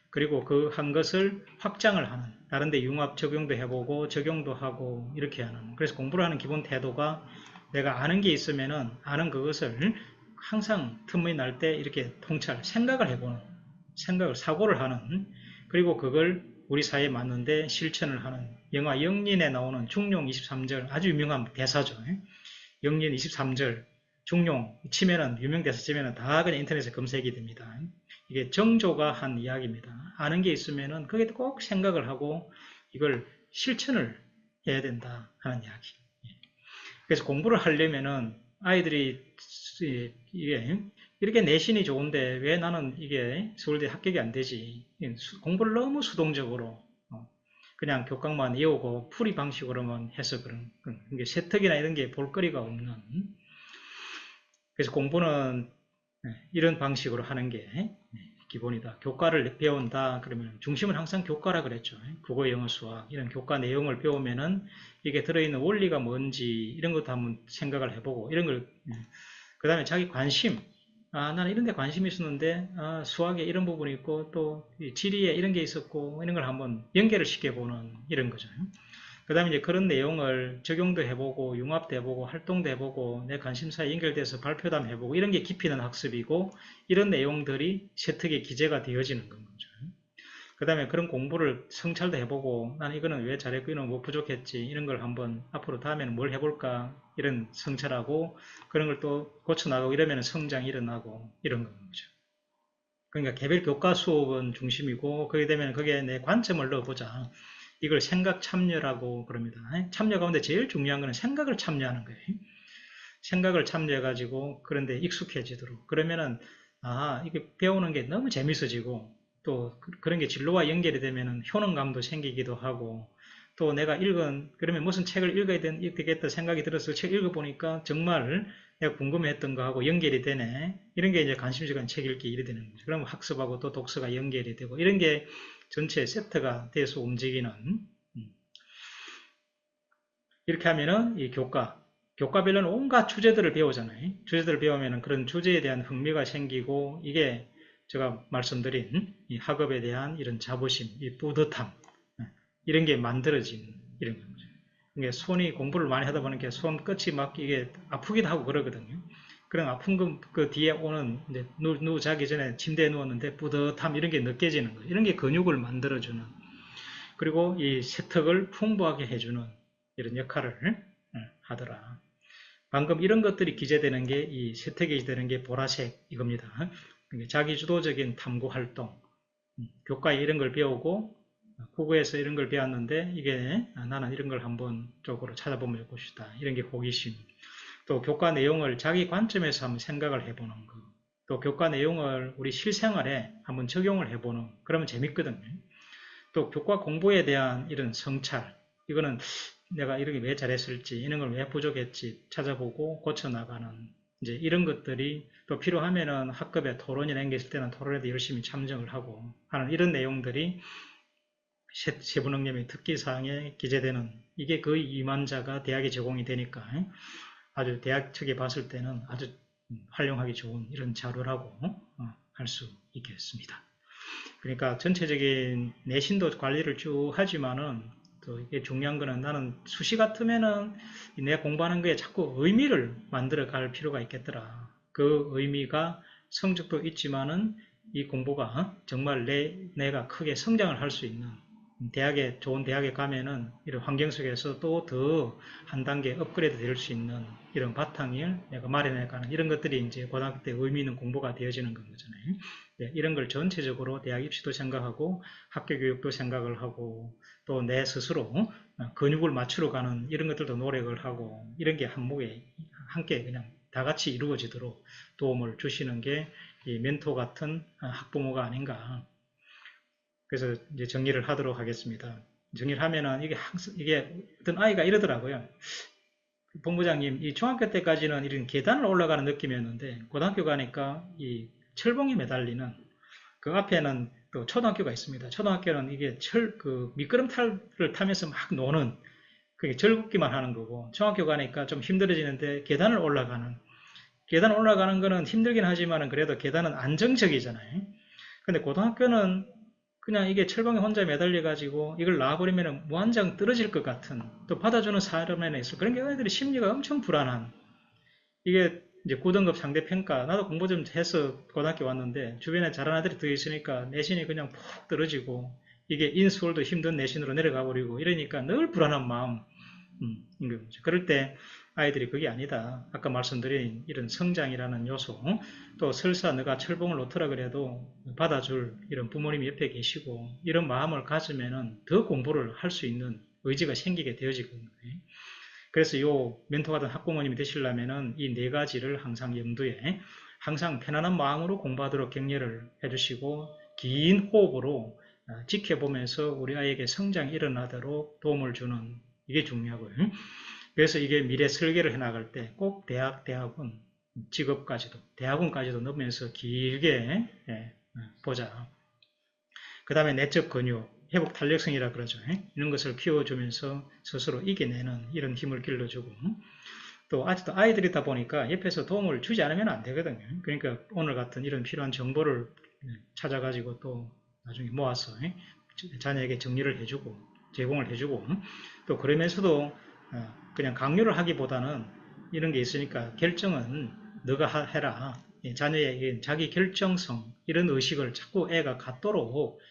그리고 그 한 것을 확장을 하는, 다른 데 융합 적용도 해보고 적용도 하고 이렇게 하는. 그래서 공부를 하는 기본 태도가, 내가 아는 게 있으면은 아는 그것을 항상 틈이 날 때 이렇게 통찰, 생각을 해보는, 생각을, 사고를 하는, 그리고 그걸 우리 사회에 맞는데 실천을 하는. 영화 영린에 나오는 중용 23절, 아주 유명한 대사죠. 영린 23절, 중용 치면은, 유명 대사 치면은 다 그냥 인터넷에 검색이 됩니다. 이게 정조가 한 이야기입니다. 아는 게 있으면은 거기에 꼭 생각을 하고 이걸 실천을 해야 된다 하는 이야기. 그래서 공부를 하려면은 아이들이 이게 이렇게 내신이 좋은데 왜 나는 이게 서울대 합격이 안 되지? 공부를 너무 수동적으로 그냥 교과만 외우고 풀이 방식으로만 해서 그런 게 세특이나 이런 게 볼거리가 없는. 그래서 공부는 이런 방식으로 하는 게 기본이다. 교과를 배운다 그러면 중심은 항상 교과라 그랬죠. 국어, 영어, 수학 이런 교과 내용을 배우면은 이게 들어있는 원리가 뭔지 이런 것도 한번 생각을 해보고, 이런 걸, 그 다음에 자기 관심, 나는 이런 데 관심이 있었는데, 수학에 이런 부분이 있고, 또 지리에 이런 게 있었고, 이런 걸 한번 연결을 시켜보는 이런 거죠. 그 다음에 이제 그런 내용을 적용도 해보고, 융합도 해보고, 활동도 해보고, 내 관심사에 연결돼서 발표도 한번 해보고, 이런 게 깊이 있는 학습이고, 이런 내용들이 세특에 기재가 되어지는 거죠. 그 다음에 그런 공부를 성찰도 해보고, 나는 이거는 왜 잘했고, 이거는 뭐 부족했지, 이런 걸 한번 앞으로 다음에는 뭘 해볼까, 이런 성찰하고, 그런 걸 또 고쳐나가고, 이러면 성장이 일어나고, 이런 거죠. 그러니까 개별 교과 수업은 중심이고, 그게 되면 거기에 내 관점을 넣어보자. 이걸 생각 참여라고 그럽니다. 참여 가운데 제일 중요한 거는 생각을 참여하는 거예요. 생각을 참여해가지고 그런데 익숙해지도록. 그러면은 이게 배우는 게 너무 재밌어지고 또 그런 게 진로와 연결이 되면은 효능감도 생기기도 하고 또 내가 그러면 무슨 책을 읽어야 되겠다 생각이 들어서 책 읽어보니까 정말 내가 궁금해했던 거하고 연결이 되네. 이런 게 이제 관심시간 책 읽기 이래 되는 거죠. 그러면 학습하고 또 독서가 연결이 되고 이런 게 전체 세트가 돼서 움직이는 이렇게 하면은 이 교과별로는 온갖 주제들을 배우잖아요. 주제들을 배우면은 그런 주제에 대한 흥미가 생기고 이게 제가 말씀드린 이 학업에 대한 이런 자부심, 이 뿌듯함 이런 게 만들어진 이런 거죠. 이게 손이 공부를 많이 하다 보니까 손 끝이 막 이게 아프기도 하고 그러거든요. 그런 아픈 그 뒤에 오는 이제 자기 전에 침대에 누웠는데 뿌듯함 이런 게 느껴지는 거예요. 이런 게 근육을 만들어주는 그리고 이 세탁을 풍부하게 해주는 이런 역할을 하더라. 방금 이런 것들이 기재되는 게 이 세탁이 되는 게 보라색 이겁니다. 자기주도적인 탐구 활동, 교과에 이런 걸 배우고 국어에서 이런 걸 배웠는데 이게 나는 이런 걸 한번 쪽으로 찾아보면 좋을 것이다. 이런 게 호기심. 또 교과 내용을 자기 관점에서 한번 생각을 해보는 거. 또 교과 내용을 우리 실생활에 한번 적용을 해보는 그러면 재밌거든요. 또 교과 공부에 대한 이런 성찰, 이거는 내가 이렇게 왜 잘했을지, 이런 걸 왜 부족했지 찾아보고 고쳐나가는 이제 이런 것들이 또 필요하면은 학급에 토론이나 이런 게 있을 때는 토론에도 열심히 참정을 하고 하는 이런 내용들이 세부능력의 특기사항에 기재되는 이게 거의 이만자가 대학에 제공이 되니까 아주 대학 측에 봤을 때는 아주 활용하기 좋은 이런 자료라고 할 수 있겠습니다. 그러니까 전체적인 내신도 관리를 쭉 하지만은 또 이게 중요한 거는 나는 수시 같으면은 내 공부하는 거에 자꾸 의미를 만들어 갈 필요가 있겠더라. 그 의미가 성적도 있지만은 이 공부가 정말 내가 크게 성장을 할 수 있는 좋은 대학에 가면은 이런 환경 속에서 또 더 한 단계 업그레이드 될 수 있는 이런 바탕을 내가 마련해 가는 이런 것들이 이제 고등학교 때 의미 있는 공부가 되어지는 거잖아요. 네, 이런 걸 전체적으로 대학 입시도 생각하고 학교 교육도 생각을 하고 또 내 스스로 근육을 맞추러 가는 이런 것들도 노력을 하고 이런 게 함께 그냥 다 같이 이루어지도록 도움을 주시는 게 이 멘토 같은 학부모가 아닌가. 그래서 이제 정리를 하도록 하겠습니다. 정리를 하면은 이게 어떤 아이가 이러더라고요. 본부장님, 이 중학교 때까지는 이런 계단을 올라가는 느낌이었는데 고등학교 가니까 이 철봉에 매달리는 그 앞에는 또 초등학교가 있습니다. 초등학교는 이게 미끄럼틀을 타면서 막 노는 그게 즐겁기만 하는 거고 중학교 가니까 좀 힘들어지는데 계단 올라가는 거는 힘들긴 하지만 그래도 계단은 안정적이잖아요. 근데 고등학교는 그냥 이게 철봉에 혼자 매달려 가지고 이걸 놔버리면 무한정 떨어질 것 같은 또 받아주는 사람에는 있을 그런 게 애들이 심리가 엄청 불안한 이게 이제 9등급 상대 평가 나도 공부 좀 해서 고등학교 왔는데 주변에 잘하는 애들이 더 있으니까 내신이 그냥 푹 떨어지고 이게 인수월도 힘든 내신으로 내려가 버리고 이러니까 늘 불안한 마음 인 거죠. 그럴 때 아이들이 그게 아니다. 아까 말씀드린 이런 성장이라는 요소 또 설사 너가 철봉을 놓더라 그래도 받아줄 이런 부모님이 옆에 계시고 이런 마음을 가지면은 더 공부를 할 수 있는 의지가 생기게 되어지거든요. 그래서 요 멘토 같은 학부모님이 되시려면은 이 네 가지를 항상 염두에 항상 편안한 마음으로 공부하도록 격려를 해주시고 긴 호흡으로 지켜보면서 우리 아이에게 성장이 일어나도록 도움을 주는 이게 중요하고요. 그래서 이게 미래 설계를 해나갈 때 꼭 대학원, 대학원까지도 넣으면서 길게 보자. 그 다음에 내적 근육, 회복 탄력성이라 그러죠. 이런 것을 키워주면서 스스로 이겨내는 이런 힘을 길러주고 또 아직도 아이들이다 보니까 옆에서 도움을 주지 않으면 안 되거든요. 그러니까 오늘 같은 이런 필요한 정보를 찾아가지고 또 나중에 모아서 자녀에게 정리를 해주고 제공을 해주고 또 그러면서도 그냥 강요를 하기보다는 이런 게 있으니까 결정은 너가 해라. 자녀의 자기 결정성 이런 의식을 자꾸 애가 갖도록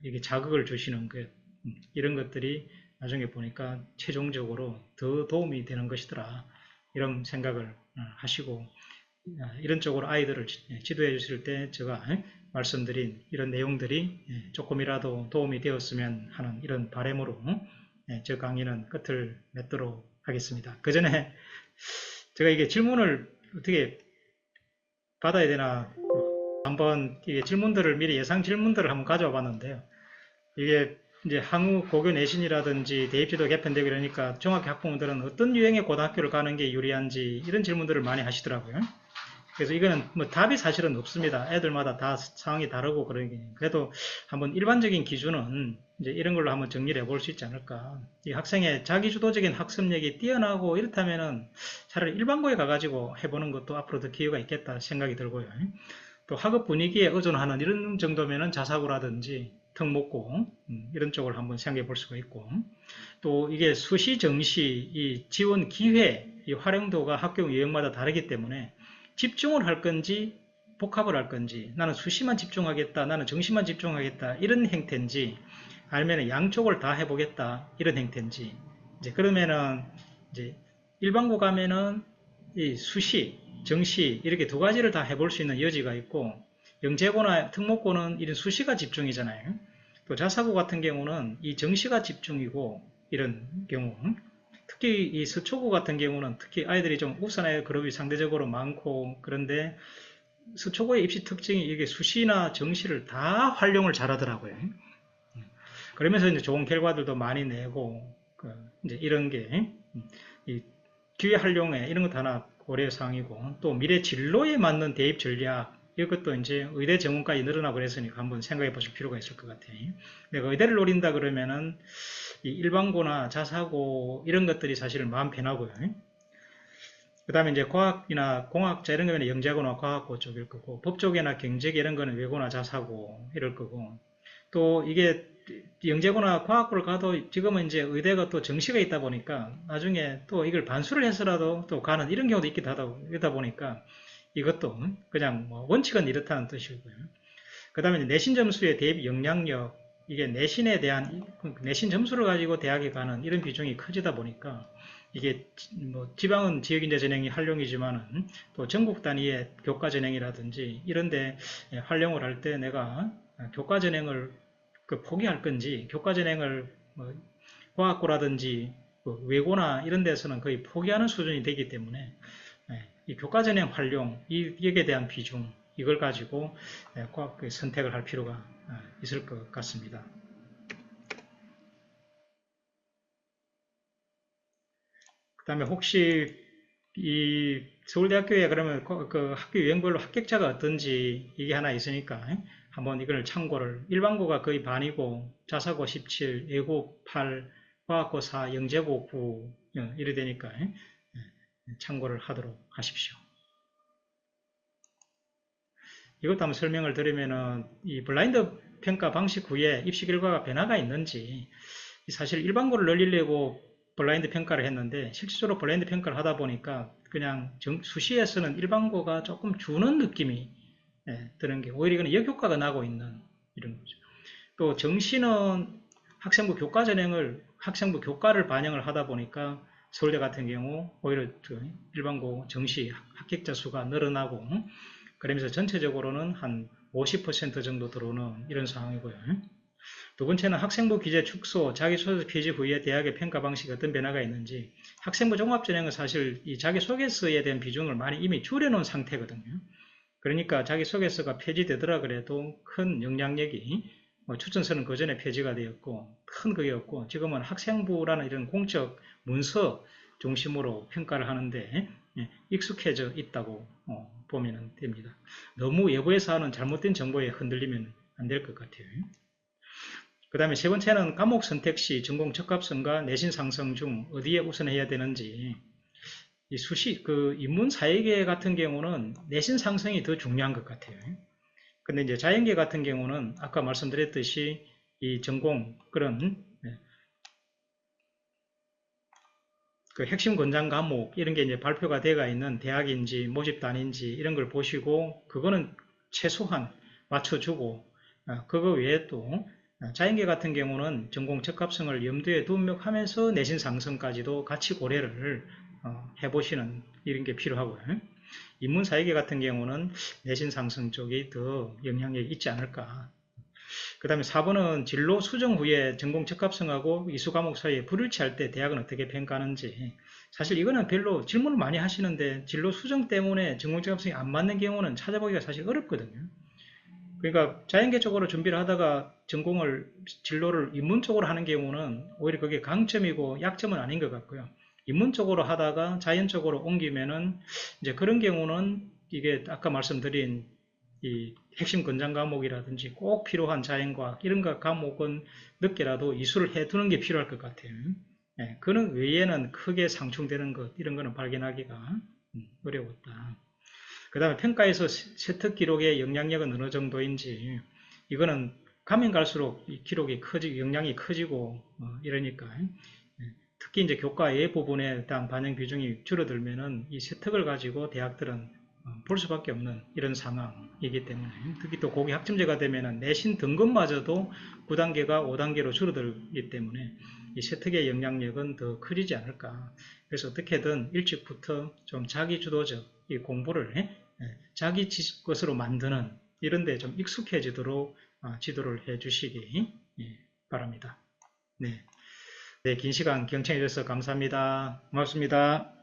이게 자극을 주시는 것 이런 것들이 나중에 보니까 최종적으로 더 도움이 되는 것이더라. 이런 생각을 하시고 이런 쪽으로 아이들을 지도해 주실 때 제가 말씀드린 이런 내용들이 조금이라도 도움이 되었으면 하는 이런 바람으로 저 강의는 끝을 맺도록 하겠습니다. 그 전에 제가 이게 질문을 어떻게 받아야 되나 한번 이게 질문들을 미리 예상 질문들을 한번 가져와 봤는데요. 이게 이제 항우 고교 내신이라든지 대입제도 개편되고 이러니까 중학교 학부모들은 어떤 유형의 고등학교를 가는 게 유리한지 이런 질문들을 많이 하시더라고요. 그래서 이거는 뭐 답이 사실은 없습니다. 애들마다 다 상황이 다르고 그러니 그래도 한번 일반적인 기준은 이제 이런 걸로 한번 정리를 해볼 수 있지 않을까. 이 학생의 자기주도적인 학습력이 뛰어나고 이렇다면은 차라리 일반고에 가가지고 해보는 것도 앞으로 더 기회가 있겠다 생각이 들고요. 또 학업 분위기에 의존하는 이런 정도면은 자사고라든지 특목고 이런 쪽을 한번 생각해 볼 수가 있고 또 이게 수시 정시 이 지원 기회 이 활용도가 학교 유형마다 다르기 때문에 집중을 할 건지 복합을 할 건지 나는 수시만 집중하겠다 나는 정시만 집중하겠다 이런 행태인지 아니면 양쪽을 다 해보겠다 이런 행태인지 이제 그러면은 이제 일반고 가면은 이 수시 정시 이렇게 두 가지를 다 해볼 수 있는 여지가 있고 영재고나 특목고는 이런 수시가 집중이잖아요. 또 자사고 같은 경우는 이 정시가 집중이고 이런 경우 특히 이 서초고 같은 경우는 특히 아이들이 좀 우선의 그룹이 상대적으로 많고 그런데 서초고의 입시 특징이 이게 수시나 정시를 다 활용을 잘하더라고요. 그러면서 이제 좋은 결과들도 많이 내고 이제 이런 게 기회 활용에 이런 것도 하나 고려 사항이고 또 미래 진로에 맞는 대입 전략 이것도 이제 의대 전문까지 늘어나고 그랬으니까 한번 생각해 보실 필요가 있을 것 같아요. 내가 의대를 노린다 그러면은 이 일반고나 자사고 이런 것들이 사실 마음 편하고요. 그 다음에 이제 과학이나 공학자 이런 거는 영재고나 과학고 쪽일 거고 법조계나 경제계 이런 거는 외고나 자사고 이럴 거고 또 이게 영재고나 과학고를 가도 지금은 이제 의대가 또 정시가 있다 보니까 나중에 또 이걸 반수를 해서라도 또 가는 이런 경우도 있기도 하다 이러다 보니까 이것도 그냥 뭐 원칙은 이렇다는 뜻이고요. 그 다음에 내신 점수의 대입 영향력 이게 내신에 대한 내신 점수를 가지고 대학에 가는 이런 비중이 커지다 보니까 이게 뭐 지방은 지역인재 전형이 활용이지만은 또 전국 단위의 교과 전형이라든지 이런데 활용을 할 때 내가 교과 전형을 포기할 건지 교과 전형을 뭐 과학고라든지 외고나 이런 데서는 거의 포기하는 수준이 되기 때문에 이 교과 전형 활용 이에 대한 비중 이걸 가지고 선택을 할 필요가 있을 것 같습니다. 그 다음에 혹시 이 서울대학교에 그러면 그 학교 유형별로 합격자가 어떤지 이게 하나 있으니까 한번 이걸 참고를 일반고가 거의 반이고 자사고 17, 예고 8, 과학고 4, 영재고 9 이래 되니까 참고를 하도록 하십시오. 이것도 한번 설명을 드리면은 이 블라인드 평가 방식 후에 입시 결과가 변화가 있는지 사실 일반고를 늘리려고 블라인드 평가를 했는데 실질적으로 블라인드 평가를 하다 보니까 그냥 수시에서는 일반고가 조금 주는 느낌이 드는 게 오히려 이거는 역효과가 나고 있는 이런 거죠. 또 정시는 학생부 교과 전형을 학생부 교과를 반영을 하다 보니까 서울대 같은 경우 오히려 일반고 정시 합격자 수가 늘어나고 그러면서 전체적으로는 한 50% 정도 들어오는 이런 상황이고요. 두 번째는 학생부 기재 축소, 자기소개서 표지 후에 대학의 평가 방식이 어떤 변화가 있는지 학생부 종합전형은 사실 이 자기소개서에 대한 비중을 많이 이미 줄여놓은 상태거든요. 그러니까 자기소개서가 폐지되더라 그래도 큰 영향력이 추천서는 그 전에 폐지가 되었고 큰 그게 없고 지금은 학생부라는 이런 공적 문서 중심으로 평가를 하는데 익숙해져 있다고 보면 됩니다. 너무 외부에서 하는 잘못된 정보에 흔들리면 안 될 것 같아요. 그 다음에 세 번째는 과목 선택 시 전공 적합성과 내신 상승 중 어디에 우선해야 되는지 이 인문 사회계 같은 경우는 내신 상승이 더 중요한 것 같아요. 근데 이제 자연계 같은 경우는 아까 말씀드렸듯이 이 전공 그런 그 핵심 권장 과목 이런 게 이제 발표가 되어 있는 대학인지 모집단인지 이런 걸 보시고 그거는 최소한 맞춰주고 그거 외에 또 자연계 같은 경우는 전공 적합성을 염두에 두면서 내신 상승까지도 같이 고려를 해보시는 이런 게 필요하고요. 인문사회계 같은 경우는 내신 상승 쪽이 더 영향력이 있지 않을까. 그 다음에 4번은 진로 수정 후에 전공 적합성하고 이수 과목 사이에 불일치할 때 대학은 어떻게 평가하는지. 사실 이거는 별로 질문을 많이 하시는데 진로 수정 때문에 전공 적합성이 안 맞는 경우는 찾아보기가 사실 어렵거든요. 그러니까 자연계 쪽으로 준비를 하다가 진로를 인문 쪽으로 하는 경우는 오히려 그게 강점이고 약점은 아닌 것 같고요. 인문 쪽으로 하다가 자연 쪽으로 옮기면은 이제 그런 경우는 이게 아까 말씀드린 이 핵심 권장 과목이라든지 꼭 필요한 자연과학 이런 과목은 늦게라도 이수를 해두는 게 필요할 것 같아요. 예, 그런 외에는 크게 상충되는 것 이런 거는 발견하기가 어려웠다. 그 다음에 평가에서 세특 기록의 영향력은 어느 정도인지 이거는 가면 갈수록 이 기록이 영향이 커지고 이러니까 특히 이제 교과 예 부분에 대한 반영 비중이 줄어들면은 이 세특을 가지고 대학들은 볼 수밖에 없는 이런 상황이기 때문에 특히 또 고기 학점제가 되면은 내신 등급마저도 9단계가 5단계로 줄어들기 때문에 이 세특의 영향력은 더 커지지 않을까. 그래서 어떻게든 일찍부터 좀 자기 주도적 이 공부를 자기 것으로 만드는 이런 데 좀 익숙해지도록 지도를 해 주시기 바랍니다. 네. 네, 긴 시간 경청해 주셔서 감사합니다. 고맙습니다.